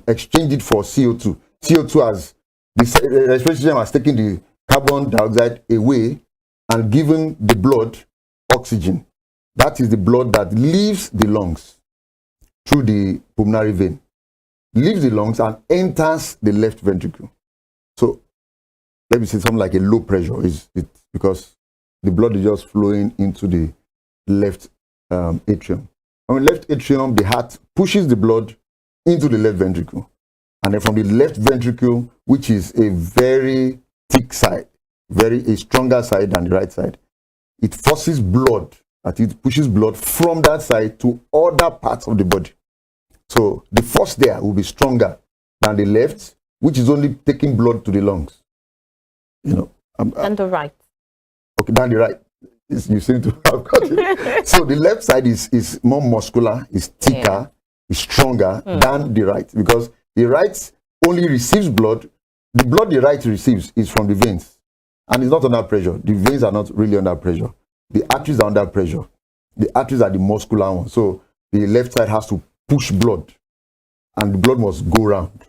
exchanged it for CO2. CO2 as the respiratory system has taken the carbon dioxide away and given the blood oxygen. That is the blood that leaves the lungs through the pulmonary vein, leaves the lungs and enters the left ventricle. So let me say something like a low pressure is it, because the blood is just flowing into the left atrium. On the left atrium, the heart pushes the blood into the left ventricle. And then from the left ventricle, which is a very thick side, a stronger side than the right side, it forces blood, that it pushes blood from that side to other parts of the body. So the force there will be stronger than the left, which is only taking blood to the lungs. You know. And the right. Okay, than the right. You seem to have got it. So the left side is more muscular, is thicker, is stronger than the right, because the right only receives blood. The blood the right receives is from the veins, and it's not under pressure. The veins are not really under pressure. The arteries are under pressure. The arteries are the muscular ones. So the left side has to push blood, and the blood must go round.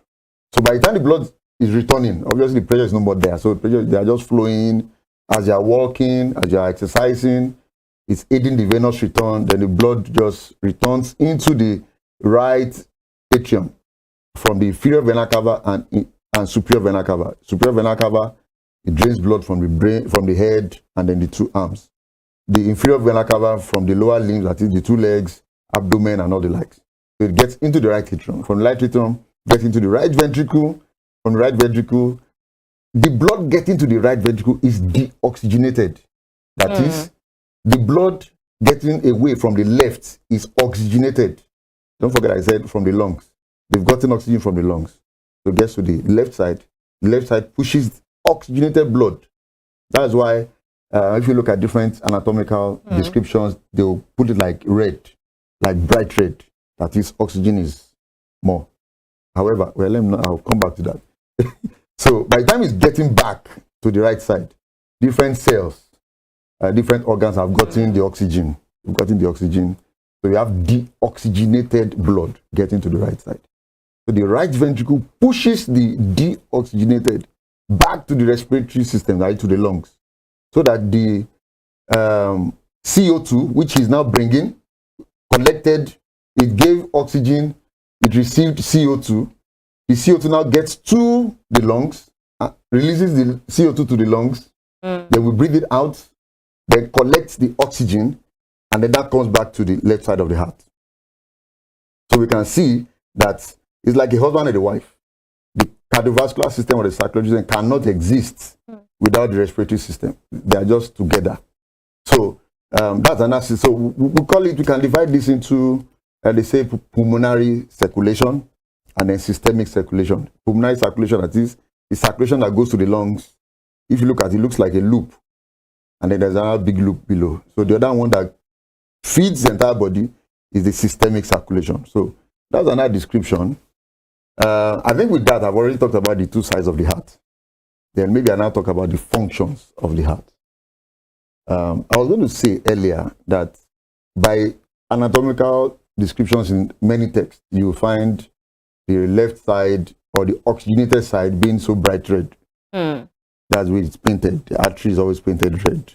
So by the time the blood is returning, obviously the pressure is no more there. So they are just flowing as you are walking, as you are exercising. It's aiding the venous return. Then the blood just returns into the right atrium from the inferior vena cava and superior vena cava. Superior vena cava, it drains blood from the brain, from the head, and then the two arms. The inferior vena cava from the lower limbs, that is the two legs, abdomen, and all the likes. So it gets into the right atrium. From the right atrium, gets into the right ventricle. From the right ventricle, the blood getting to the right ventricle is deoxygenated. That is, the blood getting away from the left is oxygenated. Don't forget I said from the lungs. They've gotten oxygen from the lungs. So it gets to the left side. The left side pushes oxygenated blood. That's why if you look at different anatomical descriptions, they'll put it like red, like bright red. That is, oxygen is more. However, well, I'll come back to that. So by the time it's getting back to the right side, different cells, different organs have gotten the oxygen. We've gotten the oxygen. So we have deoxygenated blood getting to the right side. So the right ventricle pushes the deoxygenated back to the respiratory system, right, to the lungs. So that the CO2, which is now bringing, collected, it gave oxygen, it received CO2. The CO2 now gets to the lungs, releases the CO2 to the lungs, then we breathe it out, then collects the oxygen, and then that comes back to the left side of the heart. So we can see that it's like a husband and a wife. The cardiovascular system or the circulatory system cannot exist without the respiratory system. They are just together. So that's analysis. So we call it, we can divide this into, they say, pulmonary circulation and then systemic circulation. Pulmonary circulation, that is, the circulation that goes to the lungs. If you look at it, it looks like a loop. And then there's another big loop below. So the other one that feeds the entire body is the systemic circulation. So that's another description. I think with that, I've already talked about the two sides of the heart. Then maybe I'll now talk about the functions of the heart. I was going to say earlier that by anatomical descriptions in many texts, you find the left side or the oxygenated side being so bright red. That's where it's painted. The artery is always painted red.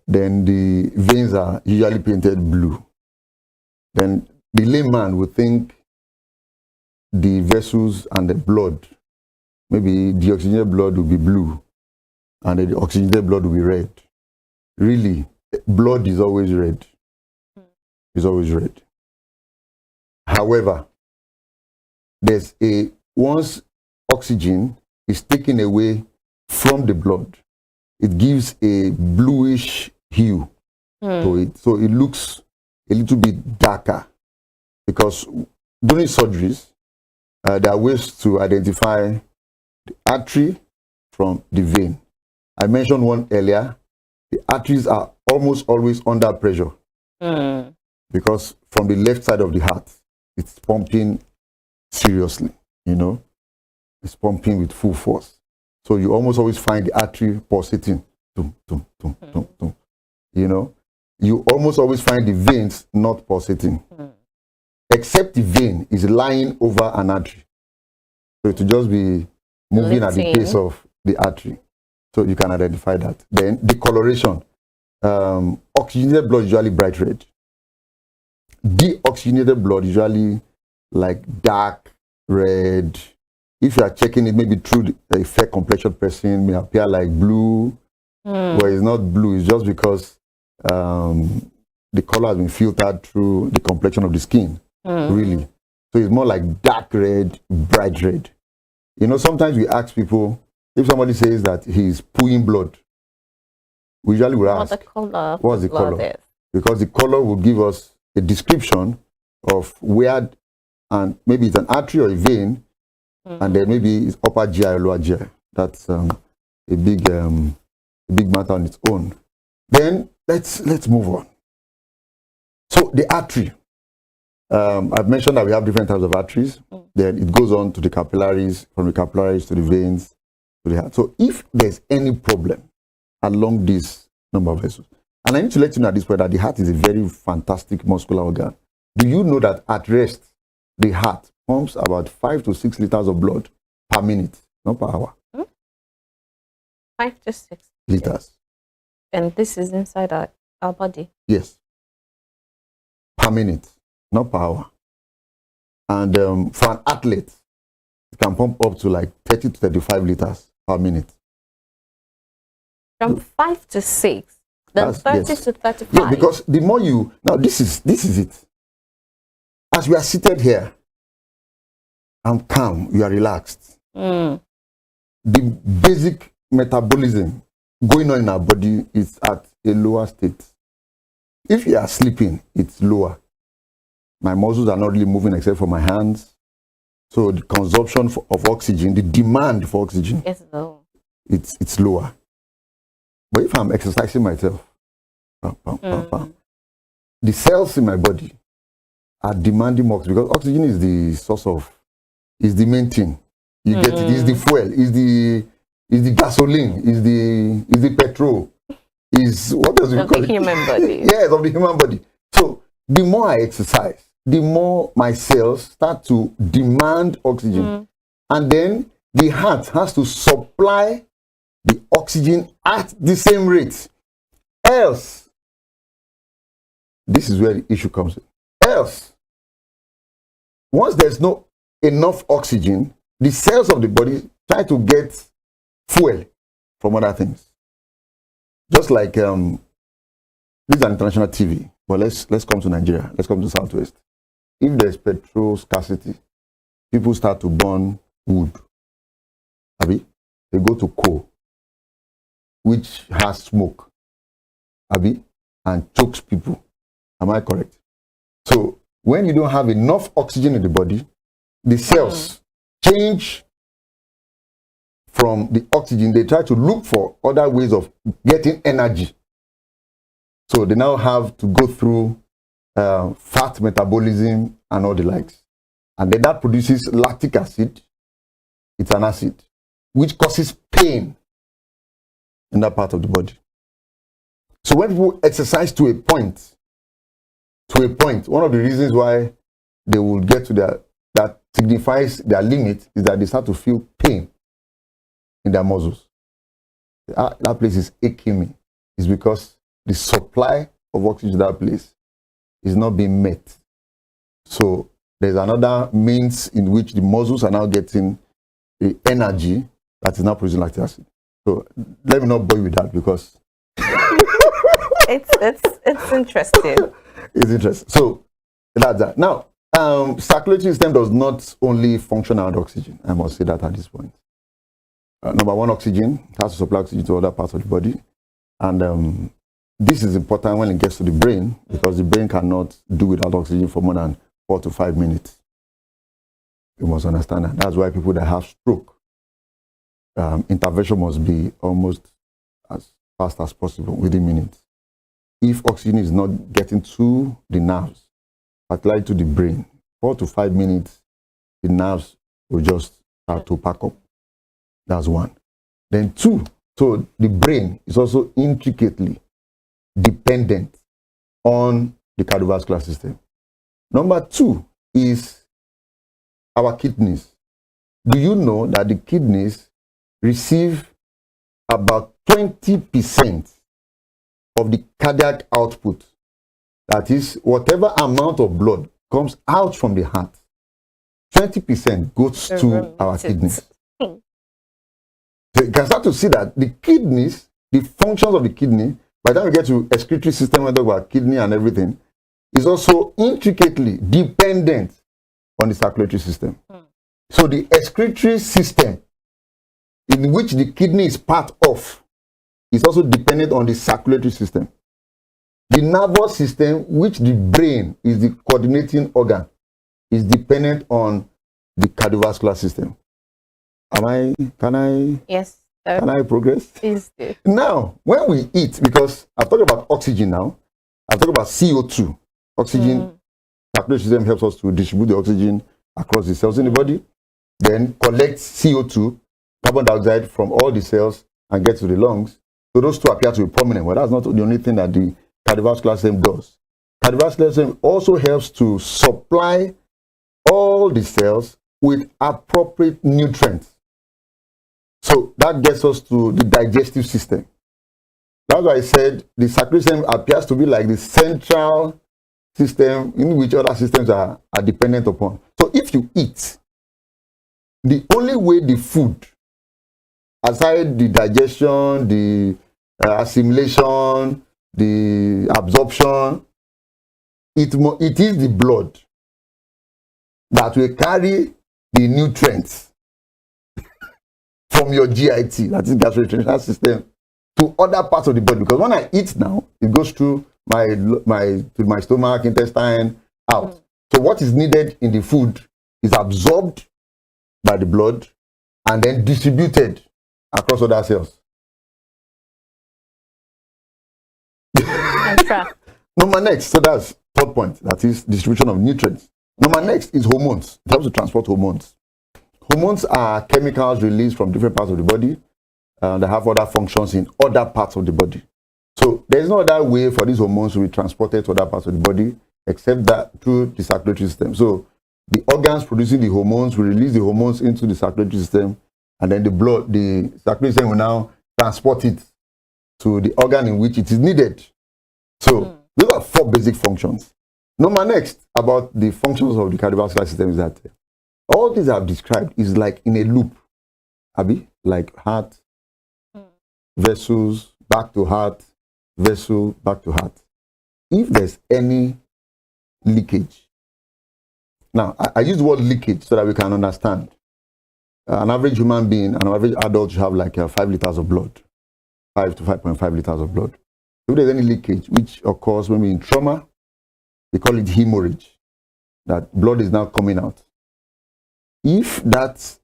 Then the veins are usually painted blue. Then the layman would think the vessels and the blood, maybe the oxygenated blood will be blue and the oxygenated blood will be red. Really, blood is always red. It's always red. However, once oxygen is taken away from the blood, it gives a bluish hue to it. So it looks a little bit darker, because during surgeries, there are ways to identify the artery from the vein. I mentioned one earlier. The arteries are almost always under pressure because from the left side of the heart, it's pumping seriously, you know. It's pumping with full force. So you almost always find the artery pulsating. You know, you almost always find the veins not pulsating, except the vein is lying over an artery. So it will just be moving at the pace of the artery. So you can identify that. Then the coloration. Oxygenated blood is usually bright red. Deoxygenated blood is usually like dark red. If you are checking it, maybe through a fair complexioned person, may appear like blue. Well, it's not blue. It's just because the color has been filtered through the complexion of the skin, really. So it's more like dark red, bright red. You know, sometimes we ask people, if somebody says that he's pooing blood, we usually will ask, what's the color? Because the color will give us a description of where, and maybe it's an artery or a vein, and then maybe it's upper GI or lower GI. That's a big matter on its own. Then let's move on. So the artery. I've mentioned that we have different types of arteries. Then it goes on to the capillaries, from the capillaries to the veins, to the heart. So if there's any problem along this number of vessels, and I need to let you know at this point that the heart is a very fantastic muscular organ. Do you know that at rest, the heart pumps about 5 to 6 liters of blood per minute, not per hour? 5 to 6 liters. And this is inside our body? Yes. Per minute, not per hour. And for an athlete, it can pump up to like 30 to 35 liters per minute. From 5 to 6, then 30 to 35. Yeah, because the more you, now this is it. As we are seated here, I'm calm, you are relaxed. The basic metabolism going on in our body is at a lower state. If you are sleeping, it's lower. My muscles are not really moving except for my hands. So the consumption of oxygen, the demand for oxygen, it's lower. But if I'm exercising myself, the cells in my body are demanding more, because oxygen is the source of, is the main thing. You get it, is the fuel, is the gasoline, is the petrol, is what does it call it? Human body. Yes, of the human body. So the more I exercise, the more my cells start to demand oxygen. And then the heart has to supply the oxygen at the same rate. Else, this is where the issue comes in. Else, once there's no enough oxygen, the cells of the body try to get fuel from other things. Just like this is an international TV, but let's come to Nigeria. Let's come to Southwest. If there's petrol scarcity, people start to burn wood. Abi? They go to coal, which has smoke, Abi, and chokes people. Am I correct? So when you don't have enough oxygen in the body, the cells change from the oxygen. They try to look for other ways of getting energy. So they now have to go through fat metabolism and all the likes. And then that produces lactic acid. It's an acid, which causes pain in that part of the body. So when people exercise to a point, one of the reasons why they will get to that signifies their limit is that they start to feel pain in their muscles. That place is aching me. It's because the supply of oxygen to that place is not being met. So there's another means in which the muscles are now getting the energy that is now producing lactic acid. So let me not bore you with that, because it's interesting. It's interesting. So that's that. Now, circulatory system does not only function around oxygen. I must say that at this point. Number one, oxygen has to supply oxygen to other parts of the body. And this is important when it gets to the brain, because the brain cannot do without oxygen for more than 4 to 5 minutes. You must understand that. That's why people that have stroke, intervention must be almost as fast as possible, within minutes. If oxygen is not getting to the nerves, particularly to the brain, 4 to 5 minutes, the nerves will just start to pack up. That's one. Then two, so the brain is also intricately dependent on the cardiovascular system. Number two is our kidneys. Do you know that the kidneys receive about 20% of the cardiac output? That is, whatever amount of blood comes out from the heart, 20% goes to our kidneys. So you can start to see that the kidneys, the functions of the kidney, by the time we get to excretory system, we talk about kidney and everything, is also intricately dependent on the circulatory system. So the excretory system, in which the kidney is part of, is also dependent on the circulatory system. The nervous system, which the brain is the coordinating organ, is dependent on the cardiovascular system. Yes, sir. Can I progress? Please do. Now, when we eat, because I've talked about oxygen now, I've talked about CO2. Oxygen, circulatory system helps us to distribute the oxygen across the cells in the body, then collect CO2, carbon dioxide, from all the cells and get to the lungs. So those two appear to be prominent. Well, that's not the only thing that the cardiovascular system does. cardiovascular system also helps to supply all the cells with appropriate nutrients. So that gets us to the digestive system. That's why I said the circulatory system appears to be like the central system in which other systems are dependent upon. So if you eat, the only way the food, aside the digestion, the assimilation, the absorption, it is the blood that will carry the nutrients from your GIT, that is gastrointestinal system, to other parts of the body. Because when I eat now, it goes through my stomach, intestine, out. So what is needed in the food is absorbed by the blood and then distributed across other cells. Number next, so that's third point, that is distribution of nutrients. Number next is hormones. It helps to transport hormones. Hormones are chemicals released from different parts of the body that have other functions in other parts of the body. So there is no other way for these hormones to be transported to other parts of the body except that through the circulatory system. So the organs producing the hormones will release the hormones into the circulatory system, and then the circulatory system will now transport it to the organ in which it is needed. So those are four basic functions. Number next about the functions of the cardiovascular system is that all these I've described is like in a loop, Abi, like heart, vessels, back to heart, vessel, back to heart. If there's any leakage, now I use the word leakage so that we can understand. An average human being, an average adult should have like 5 liters of blood, 5 to 5.5 liters of blood. If there's any leakage, which occurs when we're in trauma, we call it hemorrhage, that blood is now coming out. If that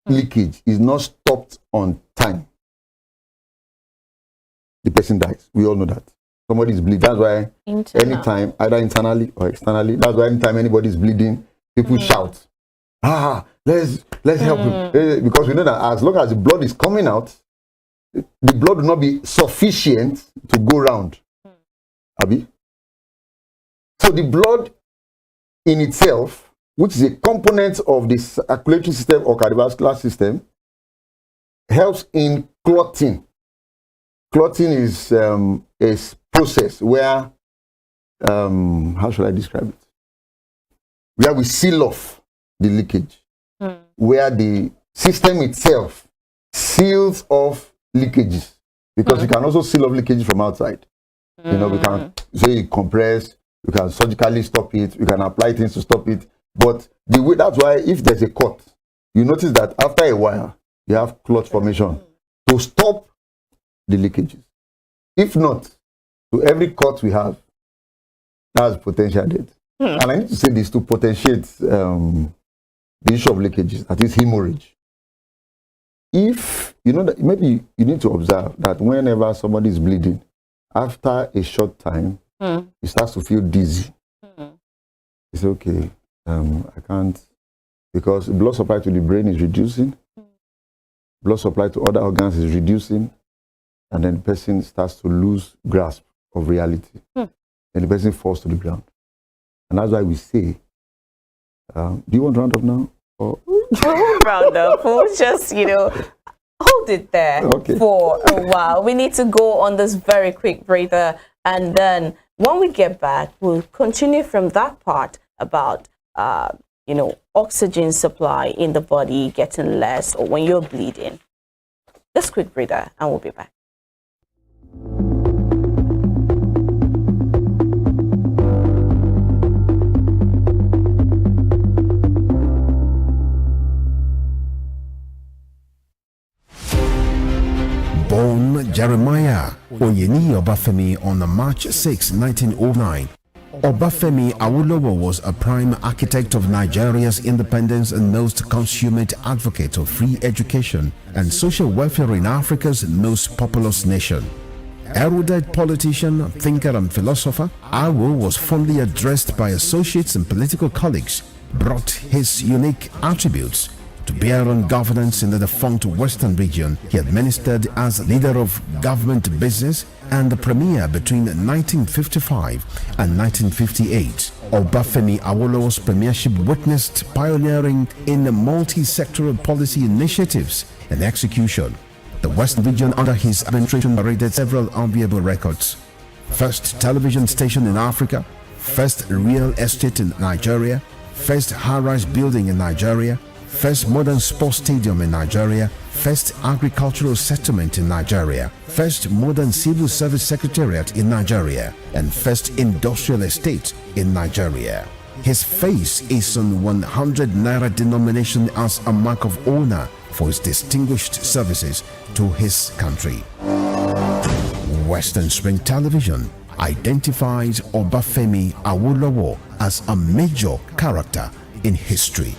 leakage is not stopped on time, the person dies. We all know that. Somebody is bleeding. That's why anytime, either internally or externally, that's why anytime anybody is bleeding, people shout, let's help him. Because we know that as long as the blood is coming out, the blood will not be sufficient to go round. Abi? So the blood in itself, which is a component of the circulatory system or cardiovascular system, helps in clotting. Clotting is a process where, how should I describe it? Where we seal off the leakage, where the system itself seals off leakages, because you can also seal off leakages from outside. You know, we can say compress, we can surgically stop it, we can apply things to stop it. But the way, that's why if there's a cut, you notice that after a while, you have clot formation to stop the leakages. If not, to every cut we have, that's potential death. And I need to say this to potentiate the issue of leakages, that is hemorrhage. If, you know, that maybe you need to observe that whenever somebody is bleeding, after a short time, he starts to feel dizzy. It's okay, I can't, because blood supply to the brain is reducing, blood supply to other organs is reducing, and then the person starts to lose grasp of reality. And the person falls to the ground. And that's why we say, do you want to round up now? Or? We'll round up. We'll just, hold it there for a while. We need to go on this very quick breather. And then when we get back, we'll continue from that part about, oxygen supply in the body getting less or when you're bleeding. This quick breather, and we'll be back. Born Jeremiah Oyeni Obafemi on March 6, 1909, Obafemi Awolowo was a prime architect of Nigeria's independence and most consummate advocate of free education and social welfare in Africa's most populous nation. Erudite politician, thinker and philosopher, Awo was fondly addressed by associates and political colleagues, brought his unique attributes to bear on governance in the defunct Western region. He administered as leader of government business and the premier between 1955 and 1958. Obafemi Awolowo's premiership witnessed pioneering in multi-sectoral policy initiatives and execution. The Western region under his administration narrated several enviable records. First television station in Africa, first real estate in Nigeria, first high-rise building in Nigeria, first modern sports stadium in Nigeria, first agricultural settlement in Nigeria, first modern civil service secretariat in Nigeria, and first industrial estate in Nigeria. His face is on 100 naira denomination as a mark of honor for his distinguished services to his country. Western Spring Television identifies Obafemi Awolowo as a major character in history.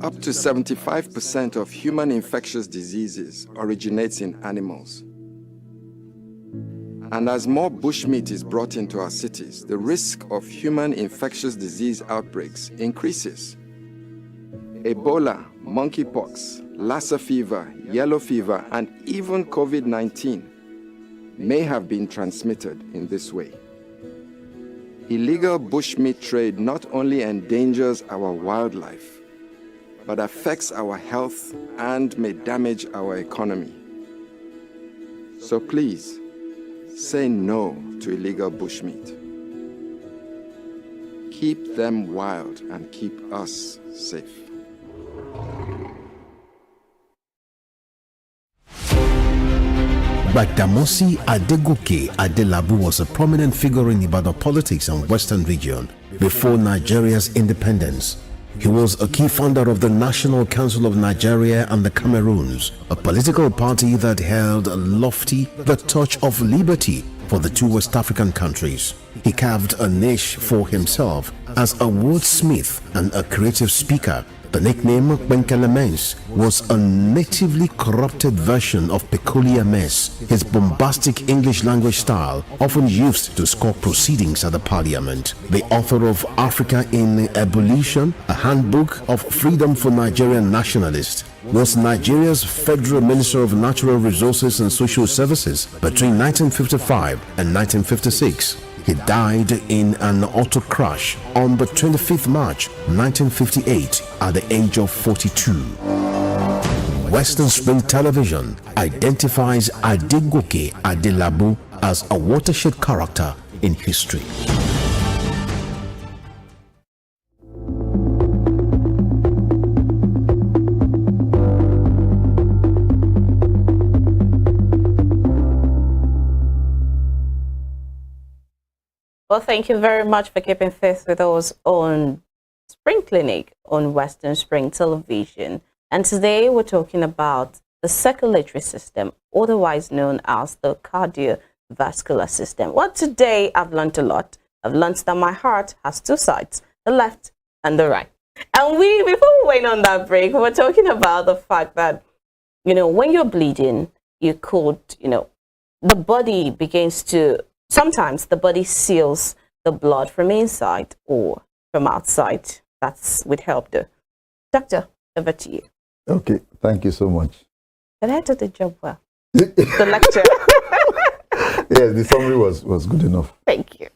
Up to 75% of human infectious diseases originates in animals. And as more bushmeat is brought into our cities, the risk of human infectious disease outbreaks increases. Ebola, monkeypox, Lassa fever, yellow fever, and even COVID-19 may have been transmitted in this way. Illegal bushmeat trade not only endangers our wildlife, but affects our health and may damage our economy. So please, say no to illegal bushmeat. Keep them wild and keep us safe. Badamasi Adegoke Adelabu was a prominent figure in Ibadan politics and Western region before Nigeria's independence. He was a key founder of the National Council of Nigeria and the Cameroons, a political party that held lofty the torch of liberty for the two West African countries. He carved a niche for himself as a wordsmith and a creative speaker. The nickname Benkele Mens was a natively corrupted version of Peculiar Mess, his bombastic English language style often used to score proceedings at the parliament. The author of Africa in Evolution, a handbook of freedom for Nigerian nationalists, was Nigeria's Federal Minister of Natural Resources and Social Services between 1955 and 1956. He died in an auto crash on the 25th March 1958 at the age of 42. Western Spring Television identifies Adegoke Adelabu as a watershed character in history. Well, thank you very much for keeping faith with us on Spring Clinic on Western Spring Television. And today we're talking about the circulatory system, otherwise known as the cardiovascular system. Well, today I've learned a lot. I've learned that my heart has two sides, the left and the right. And before we went on that break, we were talking about the fact that, when you're bleeding, you could, the body begins to, sometimes the body seals the blood from inside or from outside. That's with help though. Doctor, over to you. Okay, thank you so much. Did I do the job well? The lecture. Yes, the summary was good enough. Thank you.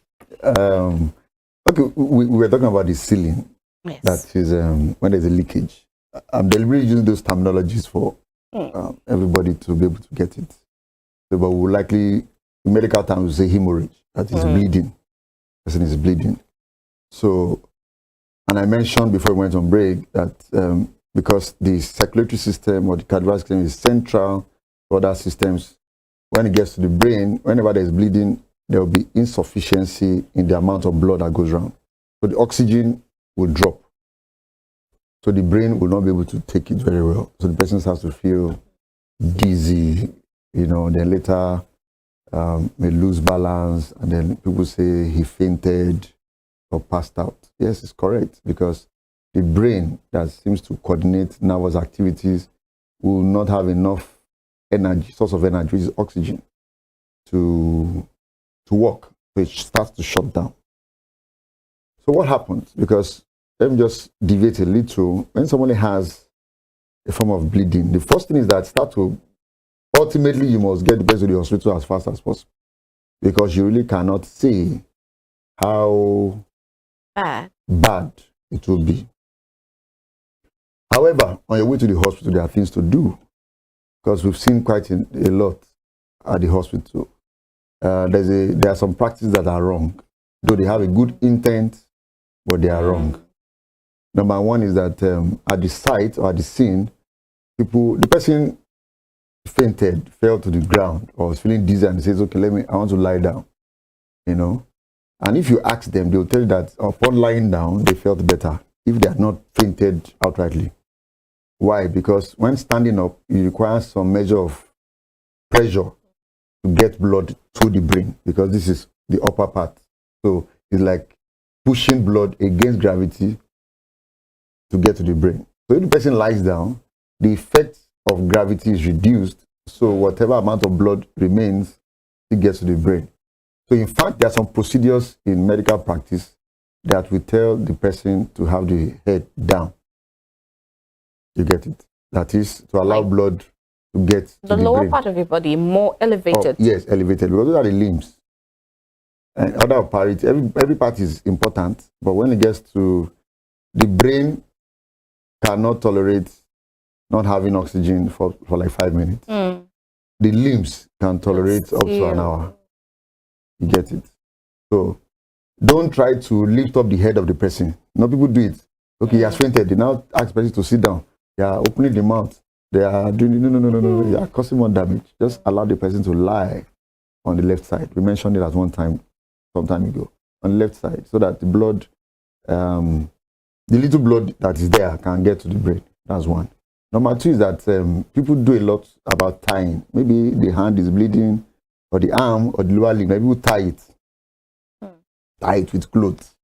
Okay, we were talking about the sealing. Yes. That is when there's a leakage. I'm deliberately using those terminologies for everybody to be able to get it. So, but we will likely, in medical terms, we say hemorrhage. That is bleeding. Person is bleeding. So, and I mentioned before we went on break that because the circulatory system or the cardiovascular system is central to other systems, when it gets to the brain, whenever there is bleeding, there will be insufficiency in the amount of blood that goes around. So the oxygen will drop. So the brain will not be able to take it very well. So the person has to feel dizzy, then later may lose balance, and then people say he fainted or passed out. Yes, it's correct, because the brain that seems to coordinate nervous activities will not have enough energy, source of energy, which is oxygen, to work. So it starts to shut down. So what happens? Because let me just deviate a little. When somebody has a form of bleeding, the first thing is that ultimately you must get the person to the hospital as fast as possible, because you really cannot say how bad it will be. However, on your way to the hospital, there are things to do, because we've seen quite a lot at the hospital. There are some practices that are wrong, though they have a good intent, but they are wrong. Number one is that at the site or at the scene, the person fainted, fell to the ground, or was feeling dizzy, and says, "Okay, I want to lie down." You know, and if you ask them, they will tell you that upon lying down, they felt better if they had not fainted outrightly. Why? Because when standing up, you require some measure of pressure to get blood to the brain, because this is the upper part. So it's like pushing blood against gravity to get to the brain. So if the person lies down, the effect of gravity is reduced, so whatever amount of blood remains, it gets to the brain. So in fact, there are some procedures in medical practice that will tell the person to have the head down. You get it? That is to allow blood to get to the the lower brain. part of your body more elevated. Oh, yes, elevated, because those are the limbs. And other parts, every part is important, but when it gets to the brain, cannot tolerate not having oxygen for like 5 minutes. The limbs can tolerate up to an hour. You get it? So don't try to lift up the head of the person. No, people do it. Okay, he has fainted. They now ask the person to sit down. They are opening the mouth. They are doing no. They are causing more damage. Just allow the person to lie on the left side. We mentioned it at one time, some time ago, on the left side, so that the blood, the little blood that is there can get to the brain. That's one. Number two is that people do a lot about tying. Maybe the hand is bleeding, or the arm, or the lower limb. Maybe we tie it. Tie it with clothes.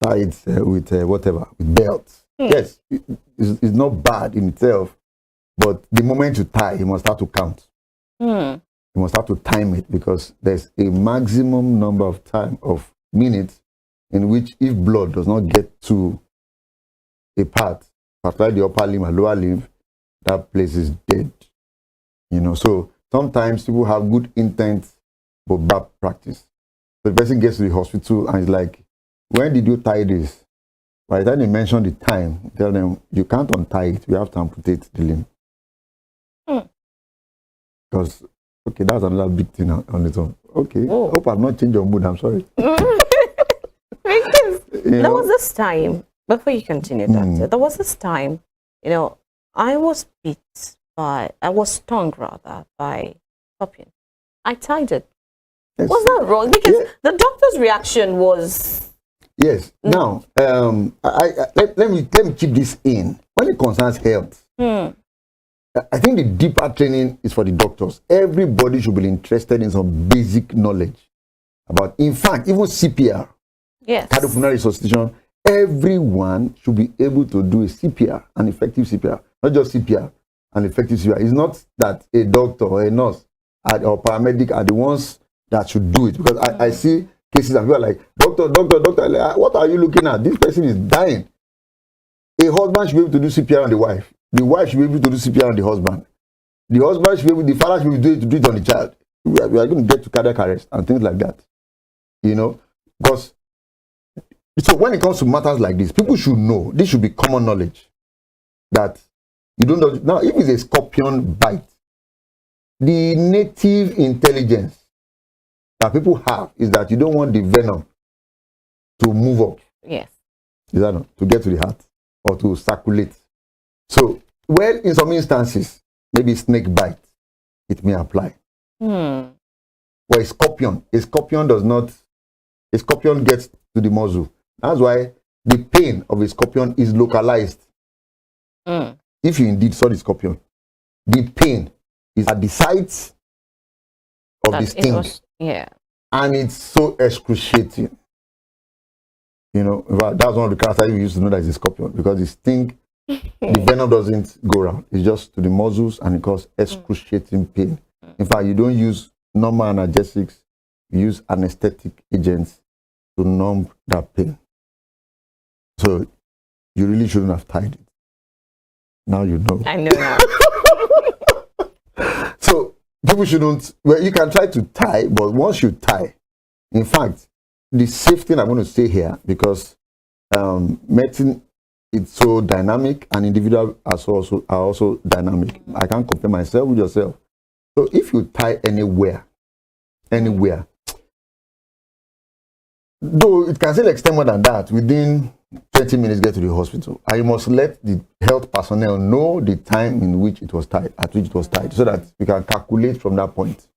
Tie it with whatever, with belts. Yes, it's not bad in itself, but the moment you tie, you must start to count. You must start to time it, because there's a maximum number of minutes in which, if blood does not get to a part, particularly the upper limb and lower limb, that place is dead. You know, so sometimes people have good intent but bad practice. So the person gets to the hospital and is like, "When did you tie this?" By the time they mention the time, tell them, "You can't untie it. We have to amputate the limb." Because, okay, that's another big thing on its own. Okay, hope I've not changed your mood. I'm sorry. There was this time, before you continue, Doctor, there was this time, I was stung rather by scorpion. I tied it. Yes. Was that wrong? Because the doctor's reaction was... Yes. Now, let me keep this in. When it concerns health, I think the deeper training is for the doctors. Everybody should be interested in some basic knowledge about, in fact, even CPR, cardiopulmonary resuscitation. Everyone should be able to do a CPR, an effective CPR, not just CPR, an effective CPR. It's not that a doctor or a nurse or paramedic are the ones that should do it, because I see cases and people are like, doctor, what are you looking at? This person is dying. A husband should be able to do CPR on the wife. The wife should be able to do CPR on the husband. The husband should be able, the father should be able to do it on the child. We are going to get to cardiac arrest and things like that. Because so when it comes to matters like this, people should know. This should be common knowledge that you don't know. Now, if it's a scorpion bite, the native intelligence that people have is that you don't want the venom to move up. Yes. Is that not? To get to the heart or to circulate. So, well, in some instances, maybe snake bite, it may apply. But a scorpion gets to the muzzle. That's why the pain of a scorpion is localized. If you indeed saw the scorpion, the pain is at the sites of the sting. And it's so excruciating. That's one of the characters you used to know that is a scorpion, because the sting, the venom doesn't go around. It's just to the muscles, and it causes excruciating pain. In fact, you don't use normal analgesics, you use anesthetic agents to numb that pain. So you really shouldn't have tied it. Now you know. I know now. So people shouldn't, well, you can try to tie, but once you tie, in fact, the safe thing I'm going to say here, because medicine is so dynamic and individuals are also dynamic. I can't compare myself with yourself. So if you tie anywhere, though it can still extend more than that, within 20 minutes get to the hospital. And you must let the health personnel know the time in which it was tied, so that we can calculate from that point.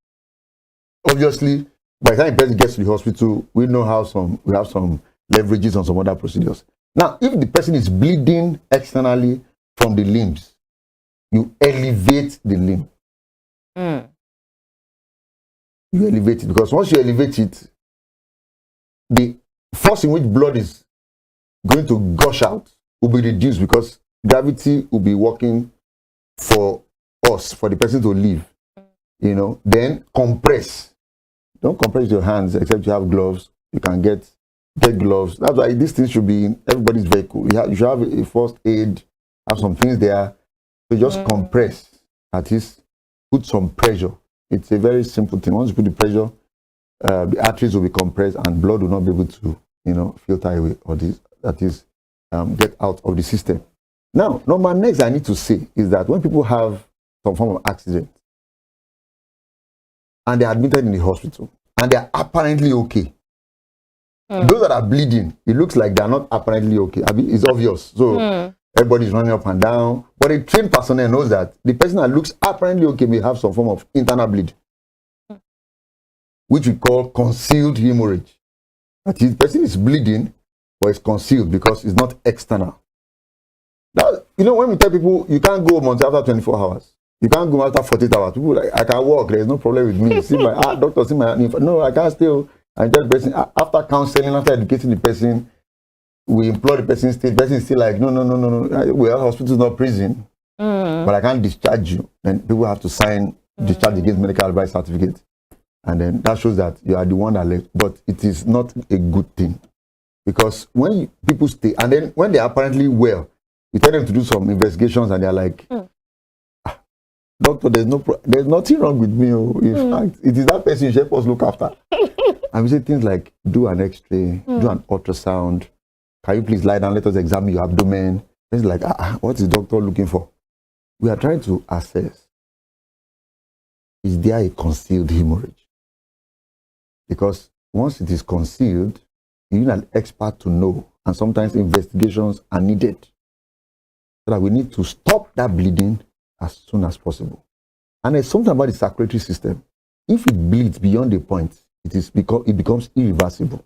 Obviously, by the time the person gets to the hospital, we know how we have some leverages on some other procedures. Now, if the person is bleeding externally from the limbs, you elevate the limb. You elevate it, because once you elevate it, the force in which blood is going to gush out will be reduced, because gravity will be working for us, for the person to live. Then compress. Don't compress your hands except you have gloves. You can get gloves. That's why this thing should be in everybody's vehicle. You should have a first aid, have some things there. So just compress, at least put some pressure. It's a very simple thing. Once you put the pressure, the arteries will be compressed and blood will not be able to, filter away, or get out of the system. Now, number next I need to say is that when people have some form of accident and they're admitted in the hospital and they're apparently okay, those that are bleeding, it looks like they're not apparently okay. It's obvious. So everybody's running up and down. But a trained personnel knows that the person that looks apparently okay may have some form of internal bleed, which we call concealed hemorrhage. That is, the person is bleeding, but it's concealed because it's not external. Now, when we tell people you can't go after 24 hours, you can't go after 48 hours, people are like, I can walk, there's no problem with me. See my doctor, see my no, I can't still. I tell the person, after counseling, after educating the person, we implore the person still. The person is still like, no. Well, hospital is not prison, but I can't discharge you. Then people have to sign discharge against medical advice certificate. And then that shows that you are the one that left. But it is not a good thing. Because when people stay, and then when they are apparently well, you tell them to do some investigations and they're like, doctor, there's nothing wrong with me. In fact, it is that person you should help us look after. And we say things like, do an x-ray, do an ultrasound. Can you please lie down, let us examine your abdomen. It's like, what is the doctor looking for? We are trying to assess, is there a concealed hemorrhage? Because once it is concealed, you need an expert to know, and sometimes investigations are needed. So that we need to stop that bleeding as soon as possible. And there's something about the circulatory system. If it bleeds beyond the point, it becomes irreversible.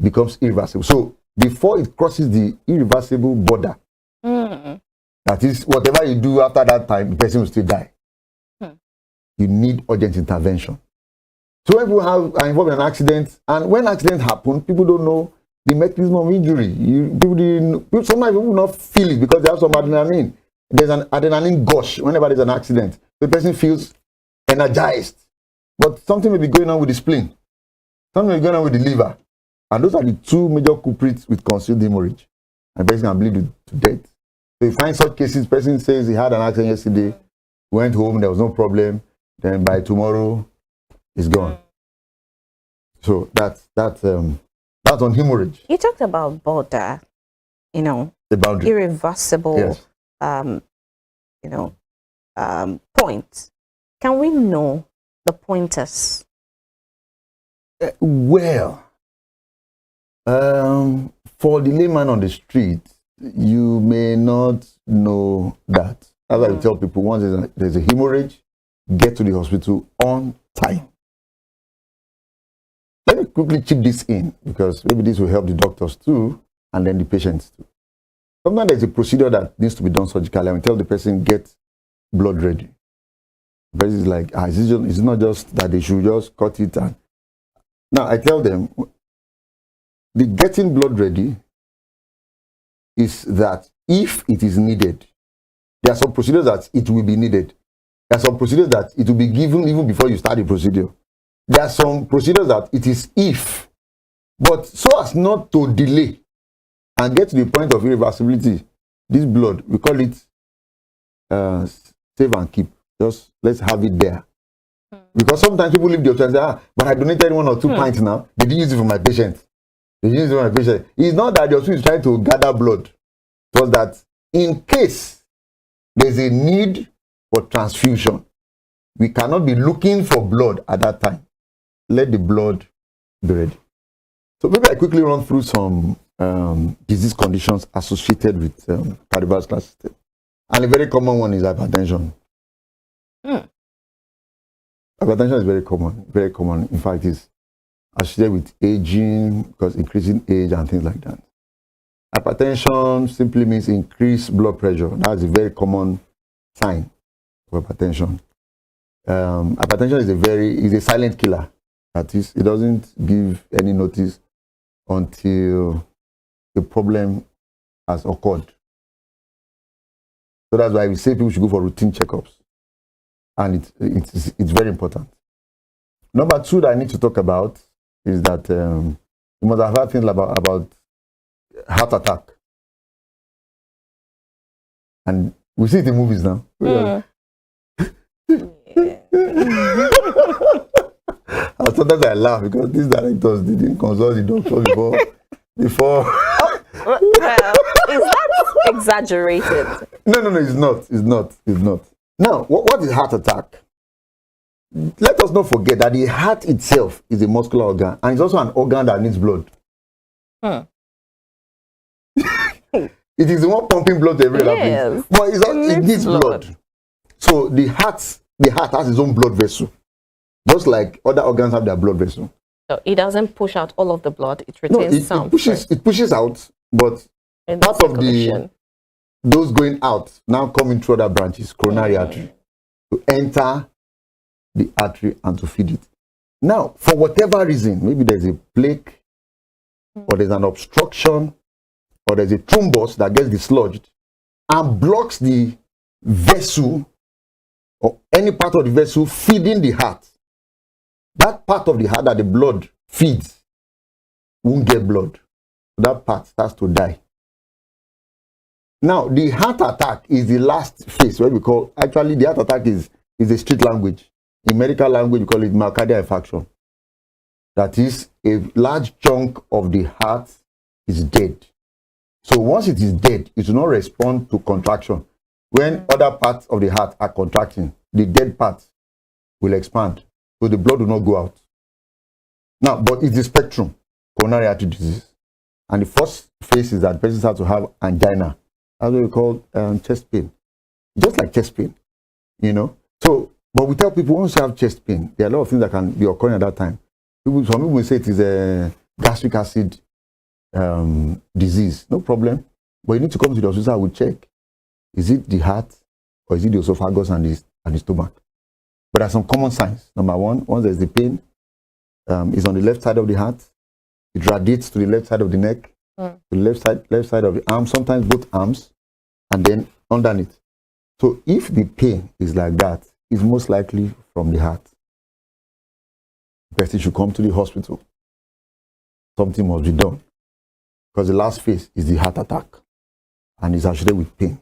Becomes irreversible. So before it crosses the irreversible border, that is, whatever you do after that time, the person will still die. You need urgent intervention. So when people are involved in an accident, and when accidents happen, people don't know the mechanism of injury. Sometimes people will not feel it because they have some adrenaline. There's an adrenaline gush whenever there's an accident. The person feels energized. But something may be going on with the spleen. Something may be going on with the liver. And those are the two major culprits with concealed hemorrhage. And the person can bleed to death. So you find such cases, the person says he had an accident yesterday, went home, there was no problem, then by tomorrow, it's gone. So that's on hemorrhage. You talked about border, The boundary. irreversible, Yes. point. Can we know the pointers? Well, for the layman on the street, you may not know that. As I tell people, once there's a hemorrhage, get to the hospital on time. Let me quickly chip this in, because maybe this will help the doctors too, and then the patients too. Sometimes there's a procedure that needs to be done surgically. I will tell the person, get blood ready. The person is like, it's not just that they should just cut it. And now I tell them, the getting blood ready is that if it is needed, there are some procedures that it will be needed. There are some procedures that it will be given even before you start the procedure. There are some procedures that it is if But so as not to delay and get to the point of irreversibility, this blood, we call it save and keep. Just let's have it there. Because sometimes people leave the option and say, but I donated 1 or 2 pints now. They didn't use it for my patient. They didn't use it for my patient. It's not that the hospital is trying to gather blood. It was that in case there's a need for transfusion, we cannot be looking for blood at that time. Let the blood be ready. So maybe I quickly run through some disease conditions associated with cardiovascular system. And a very common one is hypertension. Hypertension is very common. Very common. In fact, it's associated with aging, because increasing age and things like that. Hypertension simply means increased blood pressure. That's a very common sign of hypertension. Hypertension is a silent killer. That is, it doesn't give any notice until the problem has occurred. So that's why we say people should go for routine checkups. And it's very important. Number 2 that I need to talk about is that you must have heard things about heart attack. And we see it in movies now. And sometimes I laugh because these directors didn't consult the doctor before. Well, is that exaggerated? No, it's not. Now, what is heart attack? Let us not forget that the heart itself is a muscular organ, and it's also an organ that needs blood. It is the one pumping blood to every other place. But it needs blood. So the heart has its own blood vessel, just like other organs have their blood vessel. So it doesn't push out all of the blood; it retains some. It pushes out, but part of those going out now coming through other branches, coronary artery, to enter the artery and to feed it. Now, for whatever reason, maybe there's a plaque, or there's an obstruction, or there's a thrombus that gets dislodged and blocks the vessel or any part of the vessel feeding the heart. That part of the heart that the blood feeds won't get blood. That part starts to die. Now, the heart attack is the last phase, what we call, actually the heart attack is a street language. In medical language, we call it myocardial infarction. That is, a large chunk of the heart is dead. So once it is dead, it will not respond to contraction. When other parts of the heart are contracting, the dead parts will expand. So the blood will not go out. Now, but it's the spectrum, coronary artery disease. And the first phase is that patients have to have angina. That's what we call chest pain. Just like chest pain, So, but we tell people once you have chest pain, there are a lot of things that can be occurring at that time. Some people will say it is a gastric acid disease. No problem. But you need to come to the hospital. I will check. Is it the heart or is it the esophagus and the stomach? But there are some common signs. Number 1, once there's the pain, it's on the left side of the heart. It radiates to the left side of the neck, to the left side of the arm, sometimes both arms, and then underneath. So if the pain is like that, it's most likely from the heart. The person should come to the hospital. Something must be done. Because the last phase is the heart attack, and it's associated with pain.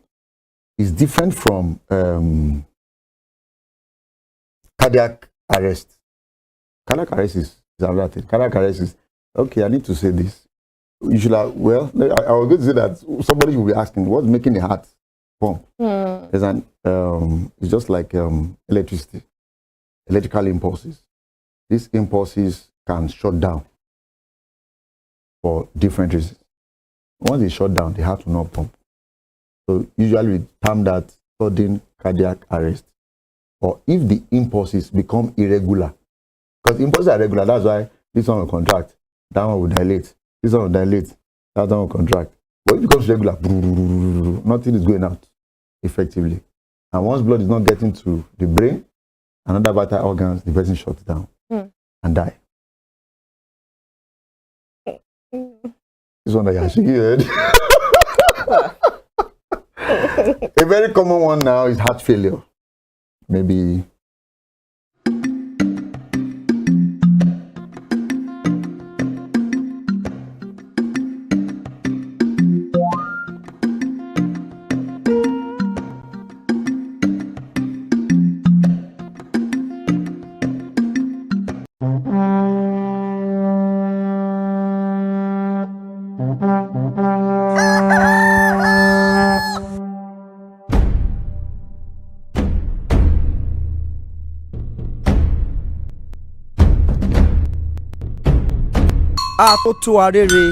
It's different from cardiac arrest. Cardiac arrest is another thing. Cardiac arrest is, okay, I need to say this. You should have, well, I was going to say that somebody will be asking, what's making the heart pump? There's it's just like electricity, electrical impulses. These impulses can shut down for different reasons. Once they shut down, the heart will not pump. So usually we term that sudden cardiac arrest. Or if the impulses become irregular, because impulses are regular, that's why this one will contract, that one will dilate, this one will dilate, that one will contract. But if it becomes regular, nothing is going out effectively. And once blood is not getting to the brain and other vital organs, the person shuts down and die. This one that you're shaking your head. A very common one now is heart failure. Maybe Àtótó arére.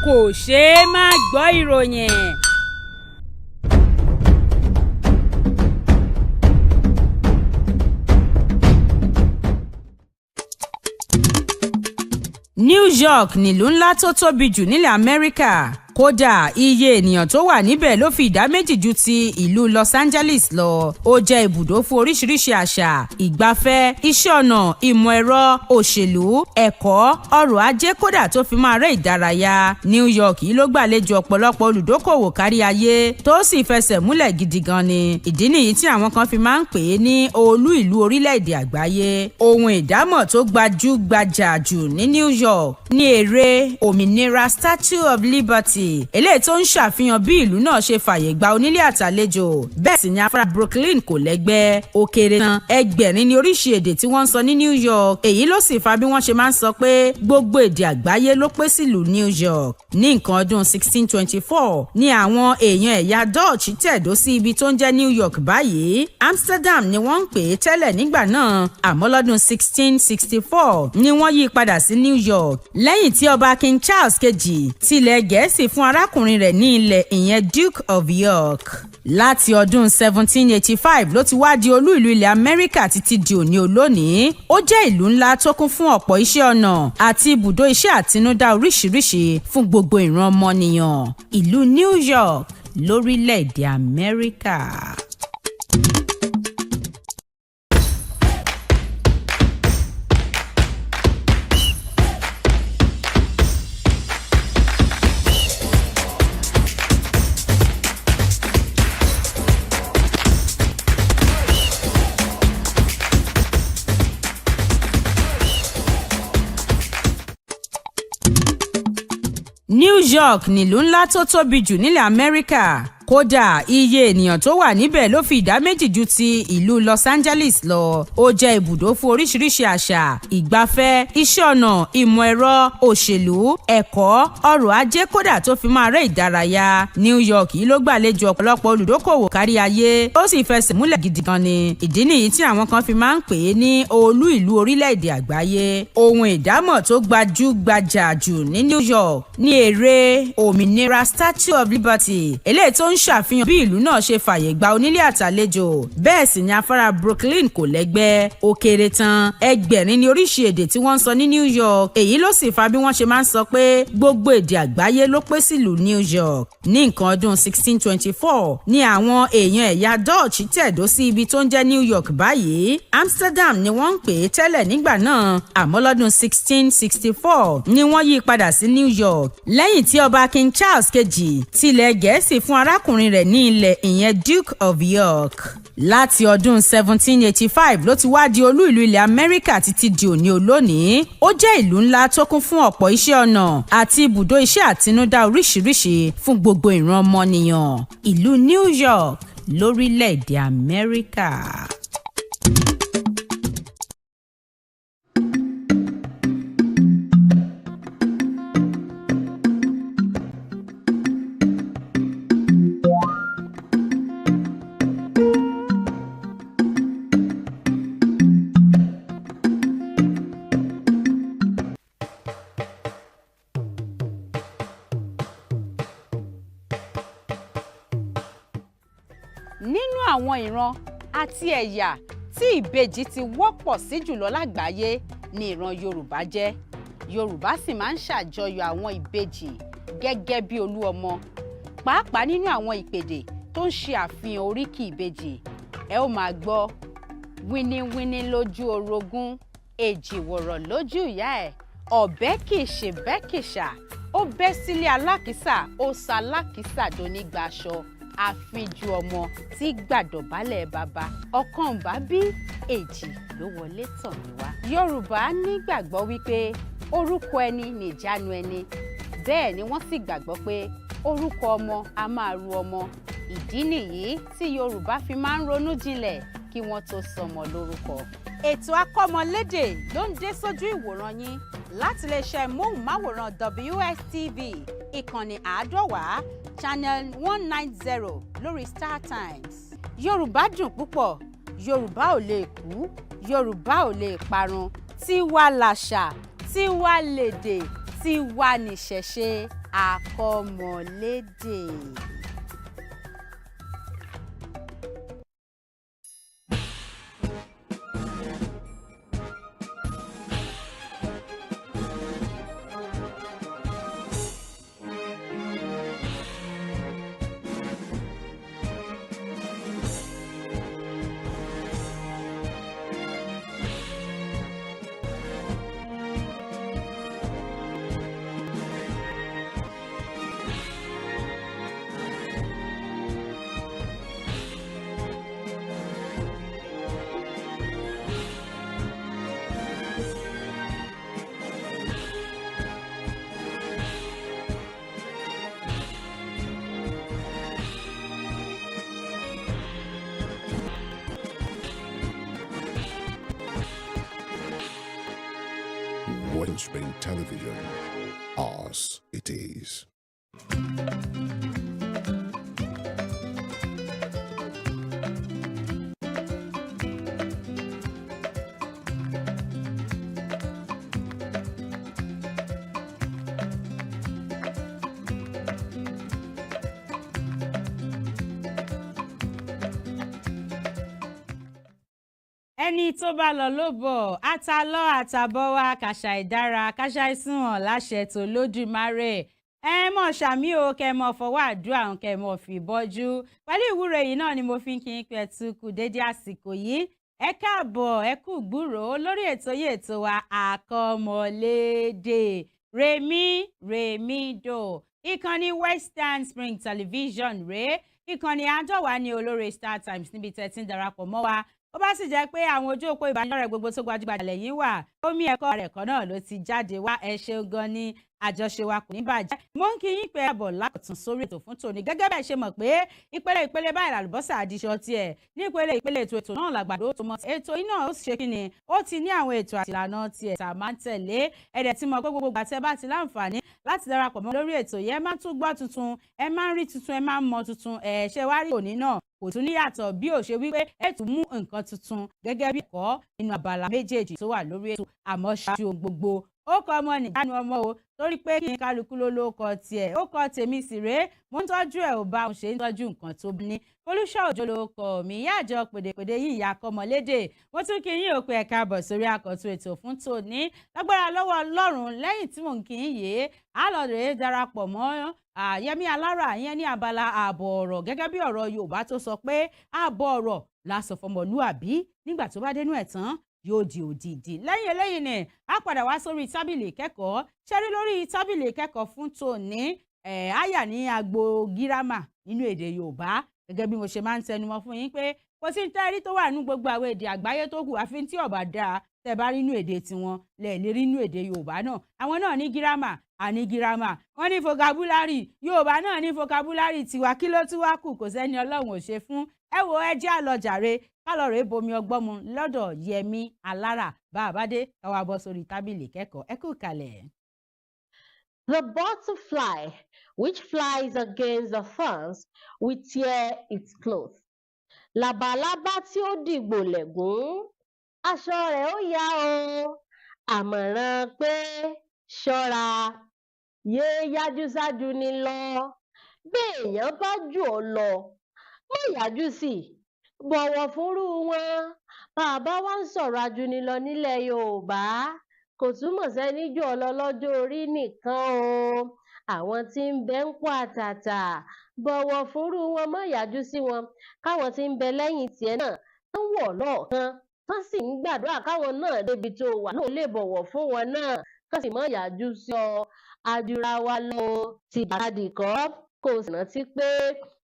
Kò ṣeé má gbọ́ ìròyìn. New York nílùú ńlá tó tóbi jù nílẹ̀ Amẹ́ríkà. Kódà iye ènìyàn tó wà níbẹ̀ ló fi ìdá méjì ju ti ìlú Los Angeles lọ. Ó jẹ́ ibùdó fún oríṣiríṣi àṣà, ìgbafẹ́, iṣẹ́ ọnà, ìmọ̀ ẹ̀rọ, òṣèlú, ẹ̀kọ́, ọrọ̀ ajé kódà tó fi máa rẹ́ ìdárayá. New York yìí ló gbàlejò ọ̀pọ̀lọpọ̀ olùdókòwò kárí ayé tó sì fẹsẹ̀ múlẹ̀ gidi gan ni. Ìdí nìyí tí àwọn kan fi máa ń pè é ní olú ìlú orílẹ̀-èdè àgbáyé. Ohun ìdámọ̀ tó gbajúgbajà jù ní New York ní ère òmìnira Statue of Liberty, eléyìí tó ń ṣàfihàn bí ìlú náà ṣe fàyè gba onílé àtàlejò. Bẹ́ẹ̀ sì ni afárá Brooklyn kò lẹ́gbẹ́. Ó kéré tán ẹgbẹ̀rin ní oríṣi èdè tí wọ́n ń sọ ní New York. Èyí ló sì fa bí wọ́n ṣe máa ń sọ pé gbogbo èdè àgbáyé ló pé sílùú New York. Ní nǹkan ọdún 1624 ni àwọn èèyàn ẹ̀yà Dutch tẹ̀dó sí ibi tó ń jẹ́ New York báyìí. Amsterdam ni wọ́n ń pè é tẹ́lẹ̀ nígbà náà, àmọ́ lọ́dún 1664 ni wọ́n yí padà sí New York lẹ́yìn tí ọba King Charles kejì tilẹ̀ Gẹ̀ẹ́sì fún arákùnrin rẹ̀ ní ilẹ̀ ìyẹn Duke of York. Láti ọdún 1785 ló ti wá di olú ìlú ilẹ̀ Amẹ́ríkà títí di òní olónìí. Ó jẹ́ ìlú ńlá tó kún fún ọ̀pọ̀ iṣẹ́ ọnà àti ibùdó iṣẹ́ àtinúdá oríṣiríṣi fún gbogbo ìran ọmọnìyàn. Ìlú New York lórílẹ̀-èdè Amẹ́ríkà. New York nílùú ńlá tó tóbi jù nílẹ̀ Amẹ́ríkà. Kódà iye ènìyàn tó wà níbẹ̀ ló fi ìdá méjì ju ti ìlú Los Angeles lọ. Ó jẹ́ ibùdó fún oríṣiríṣi àṣà, ìgbafẹ́, iṣẹ́ ọnà, ìmọ̀ ẹ̀rọ, òṣèlú, ẹ̀kọ́, ọrọ̀ ajé kódà tó fi máa rẹ́ ìdárayá. New York yìí ló gbàlejò ọ̀pọ̀lọpọ̀ olùdókòwò kárí ayé tó sì fẹsẹ̀ múlẹ̀ gidi gan ni. Ìdí nìyí tí àwọn kan fi máa ń pè é ní olú ìlú orílẹ̀-èdè àgbáyé. Ohun ìdámọ̀ tó gbajúgbajà jù ní New York ní ère òmìnira Statue of Liberty, eléyìí tó ń ṣàfihàn bí ìlú náà ṣe fàyè gba onílé àtàlejò. Bẹ́ẹ̀ sì ni afárá Brooklyn kò lẹ́gbẹ́. Ó kéré tán ẹgbẹ̀rin ní oríṣi èdè tí wọ́n ń sọ ní New York. Èyí ló sì fa bí wọ́n ṣe máa ń sọ pé gbogbo èdè àgbáyé ló pé sílùú New York. Ní nǹkan ọdún 1624 ni àwọn èèyàn ẹ̀yà Dutch tẹ̀dó sí ibi tó ń jẹ́ New York báyìí. Amsterdam ni wọ́n ń pè é tẹ́lẹ̀ nígbà náà, àmọ́ lọ́dún 1664 ni wọ́n yí padà sí New York lẹ́yìn tí ọba King Charles kejì tilẹ̀ Gẹ̀ẹ́sì fún arákùnrin rẹ̀ ní ilẹ̀ ìyẹn Duke of York. Láti ọdún 1785 ló ti wá di olú ìlú ilẹ̀ Amẹ́ríkà títí di òní olónìí. Ó jẹ́ ìlú ńlá tó kún fún ọ̀pọ̀ iṣẹ́ ọnà àti ibùdó iṣẹ́ àtinúdá oríṣiríṣi fún gbogbo ìran ọmọnìyàn. Ìlú New York lórílẹ̀-èdè Amẹ́ríkà. Nínú àwọn ìran àti ẹ̀yà tí ìbejì ti wọ́pọ̀ sí jùlọ lágbàáyé ni ìran Yorùbá jẹ́. Yorùbá sì máa ń ṣàjọyọ̀ àwọn ìbejì gẹ́gẹ́ bí olú ọmọ, pàápàá nínú àwọn ìpèdè tó ń ṣe àfihàn oríkì ìbejì. Ẹ ó máa gbọ́ wíníwíní lójú orogún, èjìwòrò lójú ìyá ẹ̀, ọ̀bẹ kìí ṣe bẹ́ kìṣà, ó bẹ́ sílé alákìísà, ó sa alákìísà donígbaṣọ. Àfijù ọmọ tí gbàdọ̀bálẹ̀ bàbá, ọ̀kan bá bí èjì ló wọlé tọ̀ mí wá. Yorùbá nígbàgbọ́ wípé orúkọ ẹni nìjánu ẹni, bẹ́ẹ̀ ni wọ́n sì gbàgbọ́ pé orúkọ ọmọ a máa ru ọmọ. Ìdí nìyí tí Yorùbá fi máa ń ronú jinlẹ̀ kí wọ́n tó sọmọ lórúkọ. Ètò akọ́mọlédè ló ń dé sójú ìwòran yín láti iléeṣẹ́ móhùnmáwòrán WSTV ìkànnì àádọ́wàá channel 190 lórí StarTimes. Yorùbá dùn púpọ̀, Yorùbá ò lè kú, Yorùbá ò lè parun, tiwa làṣà, tiwa lèdè, tiwa nìṣẹ̀ṣe àkọmọlédè. Wellspring Television, ours it is. ẹni tó bá lọ ló bọ̀ àtàlọ́ àtàbọ̀ wa kàṣà ìdára kàṣà ìsúnwọ̀n láṣẹ tó lódùmarè ẹ mọ̀ ṣàmì o kẹ́ mọ̀ fọwọ́ àdúrà kẹ́ mọ̀ fi bọ́jú pẹ̀lú ìwúre yìí náà ni mo fi ń kí n pẹ́ tu kù dédé àsìkò yìí ẹ káàbọ̀ ẹ kú gbúròó lórí ètò yìí ètò wa àkọmọlédè rèmídò ìkànnì Western Spring Television rèé ìkànnì àádọ́wàá ní olóore StarTimes níbi tẹ́ ti ń darapọ̀ mọ́ wa ó bá sì jẹ́ pé àwọn ojú òpó ìbánidọ́rẹ̀ẹ́ gbogbo tó gbajúgbajà lẹ́yìn wà omi ẹ̀kọ́ rẹ̀ kan náà ló ti jáde wá ẹ ṣeun gan ni àjọṣe wa kò ní bàjẹ́. mo ń kí yín pé àbọ̀ lákòtún sórí ètò fún tòní gẹ́gẹ́ bẹ́ẹ̀ ṣe mọ̀ pé ìpele báyìí làlùbọ́sà àdìṣọ tiẹ̀ ní ìpele ètò náà làgbàdo tó mọ̀ ètò yìí náà ó sì ṣe kí ni ó ti ní àwọn ètò àti ìlànà tiẹ̀ tá a máa ń tẹ̀lé ẹ̀dẹ̀ tí mo pé gbogbo àtẹ bá ti láǹfààní láti darapọ̀ mọ́ lórí ètò yìí ẹ máa tún gbọ́ tuntun ẹ máa ń rí tuntun ẹ máa ń mọ tuntun ẹ ṣe wá rí òní náà kò tún níyàtọ̀ bí ò ṣe wípé ẹ tún mú nǹkan tuntun gẹ́gẹ́ bí ẹ̀kọ́ nínú abala méjèèjì tó wà lórí ètò àmọ́ ṣáájú ohun gbogbo ó kọ ọmọ nìjánu ọmọ o torí pé kí n kálukú ló kọ tiẹ̀ ó kọ tèmi sì rèé mo ń tọ́jú ẹ̀ ò bá òun ṣe ń tọ́jú nǹkan tó bí ní Folúṣọ́ Òjó ló kọ mi ìyá àjọ pèdèpèdè yìí ìyá àkọmọlédè mo tún kí yín òpin ẹ̀ka àbọ̀ sórí àkọ́tún ètò fún tòní lágbára lọ́wọ́ Ọlọ́run lẹ́yìn tí mò ń kí yín yìí á lọ rèé darapọ̀ mọ́ Yẹmí Alára yẹn ní abala ààbọ̀ ọ̀rọ̀ gẹ́gẹ́ bí ọ̀rọ̀ Yorùbá tó sọ pé ààbọ̀ ọ̀rọ̀ la sọ fọmọlúàbí nígbà tó bá dénú ẹ̀ tán yóò di òdìdí lẹ́yìn eléyìí ni a padà wá sórí tábìlì ìkẹ́kọ̀ọ́ ṣẹ́rí lórí tábìlì ìkẹ́kọ̀ọ́ fún tòní àyà ní agbo gírámà nínú èdè Yorùbá gẹ́gẹ́ bí mo ṣe máa ń tẹnumọ́ fún yín pé kò sí tẹ́rí tó wà nínú gbogbo àwọn èdè àgbáyé tó kù àfi tí ọ̀bà dáa tẹ́ bá rí inú èdè tiwọn lẹ̀ lè rí inú èdè Yorùbá náà àwọn náà ní gírámà àní gírámà wọ́n ní vocabulary Yorùbá náà ní vocabulary tiwa kí ló tún wá kù kò sẹ́ni Ọlọ́run ò ṣe fún ẹ wo ẹ jẹ́ àlọ́jàre kálọ̀rẹ́ bomi ọgbọ́n mu lọ́dọ̀ Yẹmí Alára bá a bá dé káwá bọ́ sórí tábìlì kẹ́kọ̀ọ́ ẹ kú kalẹ̀. The butterfly which flies against the thorns will tear its clothes. Làbàlábá tí ó dìgbò lẹ̀gún aṣọ rẹ̀ ó yá o àmọ̀ràn pé ṣọ́ra yéé yájú sájú ni lọ béèyàn bá jù ọ́ lọ má yájú sí bọ̀wọ̀ fúnrú wọn bàbá wa ń sọ̀rọ̀ ajúnilọ nílẹ̀ Yorùbá kò túmọ̀ sẹ́ni jù ọ́ lọ lọ́jọ́ orí nìkan o àwọn tí ń bẹ ń pò àtàtà bọ̀wọ̀ fúnrú wọn má yájú sí wọn káwọn tí ń bẹ lẹ́yìn tiẹ̀ náà tó wọ̀ lọ́ọ̀kan tó sì ń gbàdúrà káwọn náà débi tó wà náà lè bọ̀wọ̀ fún wọn náà kó sì má yájú sí ọ ajura wa lọ ti bàdì kọ́ kò sì rántí pé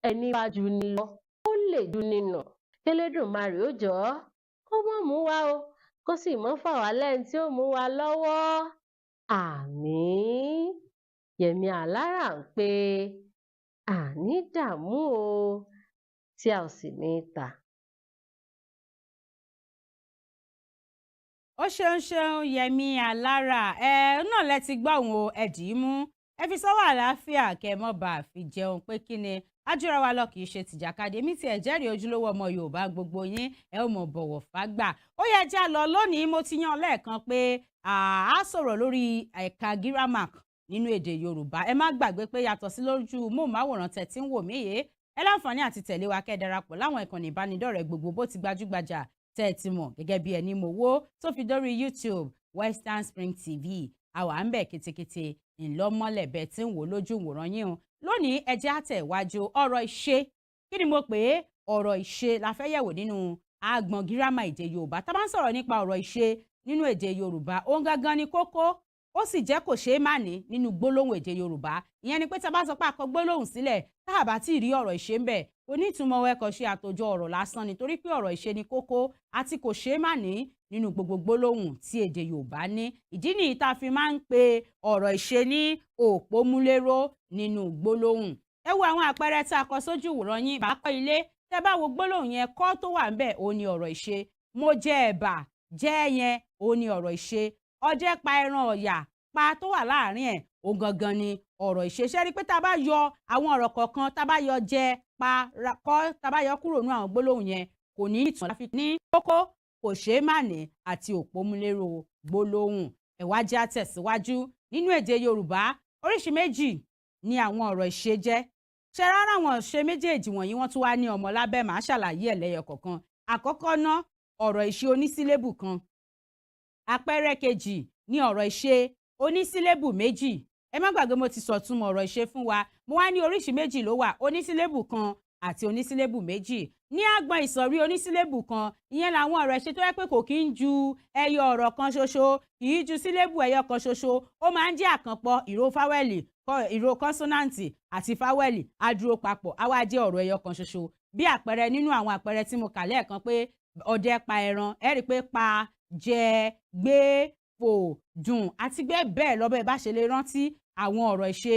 ẹni bá jù ni lọ ó lè jù ni nà k'Elédùmarè ó jọ̀ọ́ kó mọ̀ mú wa o kó sì mọ́ fà wá lẹ́yìn tí ó mú wa lọ́wọ́ àmín. Yẹmí Alára ń pé àní dààmú o tí a ò sì ní ta. ó ṣeun Yẹmí Alára náà lẹ ti gbọ́ òun o ẹ̀dì í mú ẹ fi sọ́wọ́ àlàáfíà kẹ́ mọ́ bá a fi jẹun pé kí ni ajúra wa lọ kì í ṣe tìjàkadì èmi tí ẹ jẹ́rìí ojúlówó ọmọ Yorùbá gbogbo yín ẹ ó mọ̀ bọ̀wọ̀ fágbà ó yẹ já lọ lónìí mo ti yan lẹ́ẹ̀kan pé a sọ̀rọ̀ lórí ẹ̀ka gírámà nínú èdè Yorùbá ẹ má gbàgbé pé yàtọ̀ sí lójú móhùnmáwòrán tẹ̀ tí ń wò mí yé ẹ láǹfààní àti tẹ̀lé wa kẹ́ darapọ̀ láwọn ìkànnì ìbánidọ́rẹ̀ẹ́ gbogbo bó ti gbajúgbajà tẹ́ ẹ ti mọ̀ gẹ́gẹ́ bí ẹni mowó tó fi dórí YouTube Western Spring TV àwa ń bẹ̀ ketekete ńlọmọlẹ̀ bẹ́ẹ̀ tí ń wò lójú ìwòran yín o lónìí ẹ jẹ́ àtẹ̀wájú ọ̀rọ̀ ìṣe kí ni mo pè é ọ̀rọ̀ ìṣe la fẹ́ yẹ̀wò nínú àgbọ̀n gírámà èdè Yorùbá tá bá ń sọ̀rọ̀ nípa ọ̀rọ̀ ìṣe nínú èdè Yorùbá ohun gangan ni kókó ó sì jẹ́ kò ṣeé má ní nínú gbólóhùn èdè Yorùbá ìyẹn ni pé tá bá sọ pé a kọ gbólóhùn sílẹ̀ tá a bá tí ì rí ọ̀rọ̀ ìṣe ń bẹ̀ onítùmọ̀ ẹ̀kọ́ ṣe àtòjọ ọ̀rọ̀ lásán nítorí pé ọ̀rọ̀ ìṣe ni kókó àti kò ṣeé má ní nínú gbogbo gbólóhùn tí èdè Yorùbá ní ìdí nìyí tá a fi máa ń pe ọ̀rọ̀ ìṣe ní òpómúléró nínú gbólóhùn ẹ wo àwọn àpẹẹrẹ tá a kọ sójú ìwòran yín bá kọ́ ilé tẹ́ bá wo gbólóhùn yẹn kọ́ tó wà ńbẹ̀ òun ni ọ̀rọ̀ ìṣe mo jẹ ẹ̀bà jẹ́ yẹn òun ni ọ̀rọ̀ ìṣe ọdẹ pa ẹran ọ̀yà pa tó wà láàrin ẹ̀ òun gangan ni ọ̀rọ̀ ìṣe ṣe rí pé tá a bá yọ àwọn ọ̀rọ̀ kọ̀ọ̀kan tá a bá yọ jẹ pa kọ́ tá a bá yọ kúrò nínú àwọn gbólóhùn yẹn kò ní ìtumọ̀ láfi ní kókó kò ṣeé má ní àti òpómúléró gbólóhùn ẹ wá jẹ́ á tẹ̀síwájú nínú èdè Yorùbá oríṣi méjì ni àwọn ọ̀rọ̀ ìṣe jẹ́ ṣe rárá àwọn ìṣe méjèèjì wọ̀nyí wọ́n tún wá ní ọmọ lábẹ́ màá ṣàlàyé ẹ̀ lẹ́yọ kọ̀ọ̀kan àkọ́kọ́ ná ọ̀rọ̀ ìṣe onísílébù kan àpẹẹrẹ kejì ní ọ̀rọ̀ ìṣe onísílébù méjì ẹ má gbàgbé mo ti sọ̀túnmọ̀ ọ̀rọ̀ ìṣe fún wa mo wá ní oríṣi méjì ló wà onísílébù kan àti onísílébù méjì ní àgbọn ìsọ̀rí onísílébù kan ìyẹn làwọn ọ̀rọ̀ ìṣe tó yẹ pé kò kí ń ju ẹyọ ọ̀rọ̀ kan ṣoṣo kì í ju sílébù ẹyọ kan ṣoṣo ó máa ń jẹ́ àkànpọ̀ ìró fáwẹ́lì ìró kọ́nsọ́nàǹtì àti fáwẹ́lì á dúró papọ̀ á wá jẹ́ ọ̀rọ̀ ẹyọ kan ṣoṣo bí àpẹẹrẹ nínú àwọn àpẹẹrẹ tí mo kà lẹ́ẹ̀kan pé ọdẹ pa ẹran ẹ rí i pé pa jẹ gbé fò dùn àti bẹ́ẹ̀ lọ́bẹ̀ bá ṣe lè rántí àwọn ọ̀rọ̀ ìṣe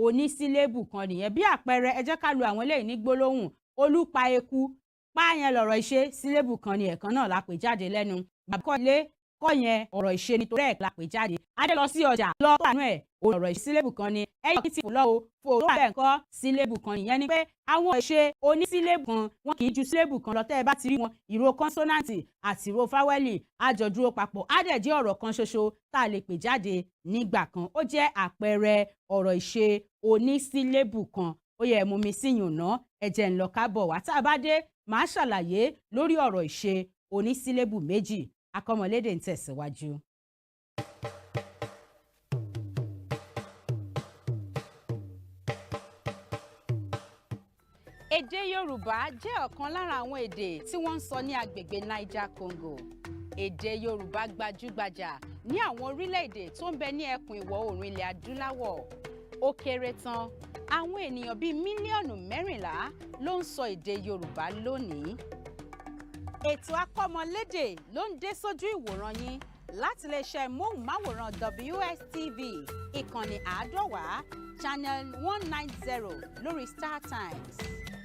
onísílébù kan nìyẹn bí àpẹẹrẹ ẹ jẹ́ ká lo àwọn eléyìí ní gbólóhùn olú pa eku pa yẹn lọ̀rọ̀ ìṣe sílébù kan ni ẹ̀kan náà la pè jáde lẹ́nu bàbá kọ́ ilé kọ́ yẹn ọ̀rọ̀ ìṣe nítorí ẹ̀ la pè jáde adé lọ sí ọjà lọ pàánù ẹ̀ ọ̀rọ̀ ìṣe sílébù kan ni ẹ̀yọ́ kí ti fò lọ́wọ́ fò tó wà bẹ́ẹ̀ kọ́ sílébù kan nìyẹn ni pé àwọn ìṣe onísílébù kan wọn kì í ju sílébù kan lọ tẹ́ ẹ bá ti rí wọn ìró kọ́nsọ́nàǹtì àti ìró fáwẹ́lì á jọ dúró papọ̀ á dẹ̀ jẹ́ ọ̀rọ̀ kan ṣoṣo tá a lè pè jáde nígbà kan ó jẹ́ àpẹẹrẹ ọ̀rọ̀ ìṣe onísílébù kan ó yẹ mú mi sí yùnà ẹ̀jẹ̀ ńlọ kábọ̀ wá tá a bá dé màá ṣàlàyé lórí ọ̀rọ̀ ìṣe onísílébù méjì akọ́mọlédè ń tẹ̀síwájú. Èdè Yorùbá jẹ́ ọ̀kan lára àwọn èdè tí wọ́n ń sọ ní agbègbè Niger Congo. Èdè Yorùbá gbajúgbajà ní àwọn orílẹ̀-èdè tó ń bẹ ní ẹkùn ìwọ̀ oòrùn ilẹ̀ adúláwọ̀. Ó kéré tán àwọn ènìyàn bíi mílíọ̀nù 14 ló ń sọ èdè Yorùbá lónìí. Ètò akọ́mọlédè ló ń dé sójú ìwòran yín láti iléeṣẹ́ móhùnmáwòrán WSTV ìkànnì 150 channel 190 lórí StarTimes.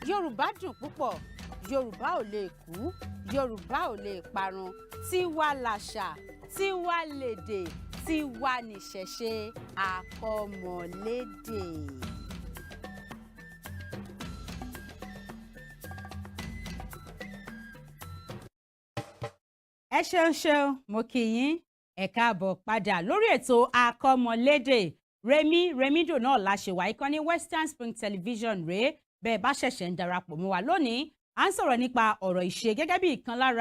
Yorùbá dùn púpọ̀ Yorùbá ò lè kú Yorùbá ò lè parun tiwa làṣà tiwa lèdè tiwa nìṣẹ̀ṣe akọ́mọlédè. ẹ ṣeun mo kí yín ẹ káàbọ̀ padà lórí ètò akọ́mọlédè Remido náà la ṣe wà ìkànnì Western Spring Television rèé bẹ́ẹ̀ bá ṣẹ̀ṣẹ̀ ń darapọ̀ mọ́ wa lónìí à ń sọ̀rọ̀ nípa ọ̀rọ̀ ìṣe gẹ́gẹ́ bí ìkan lára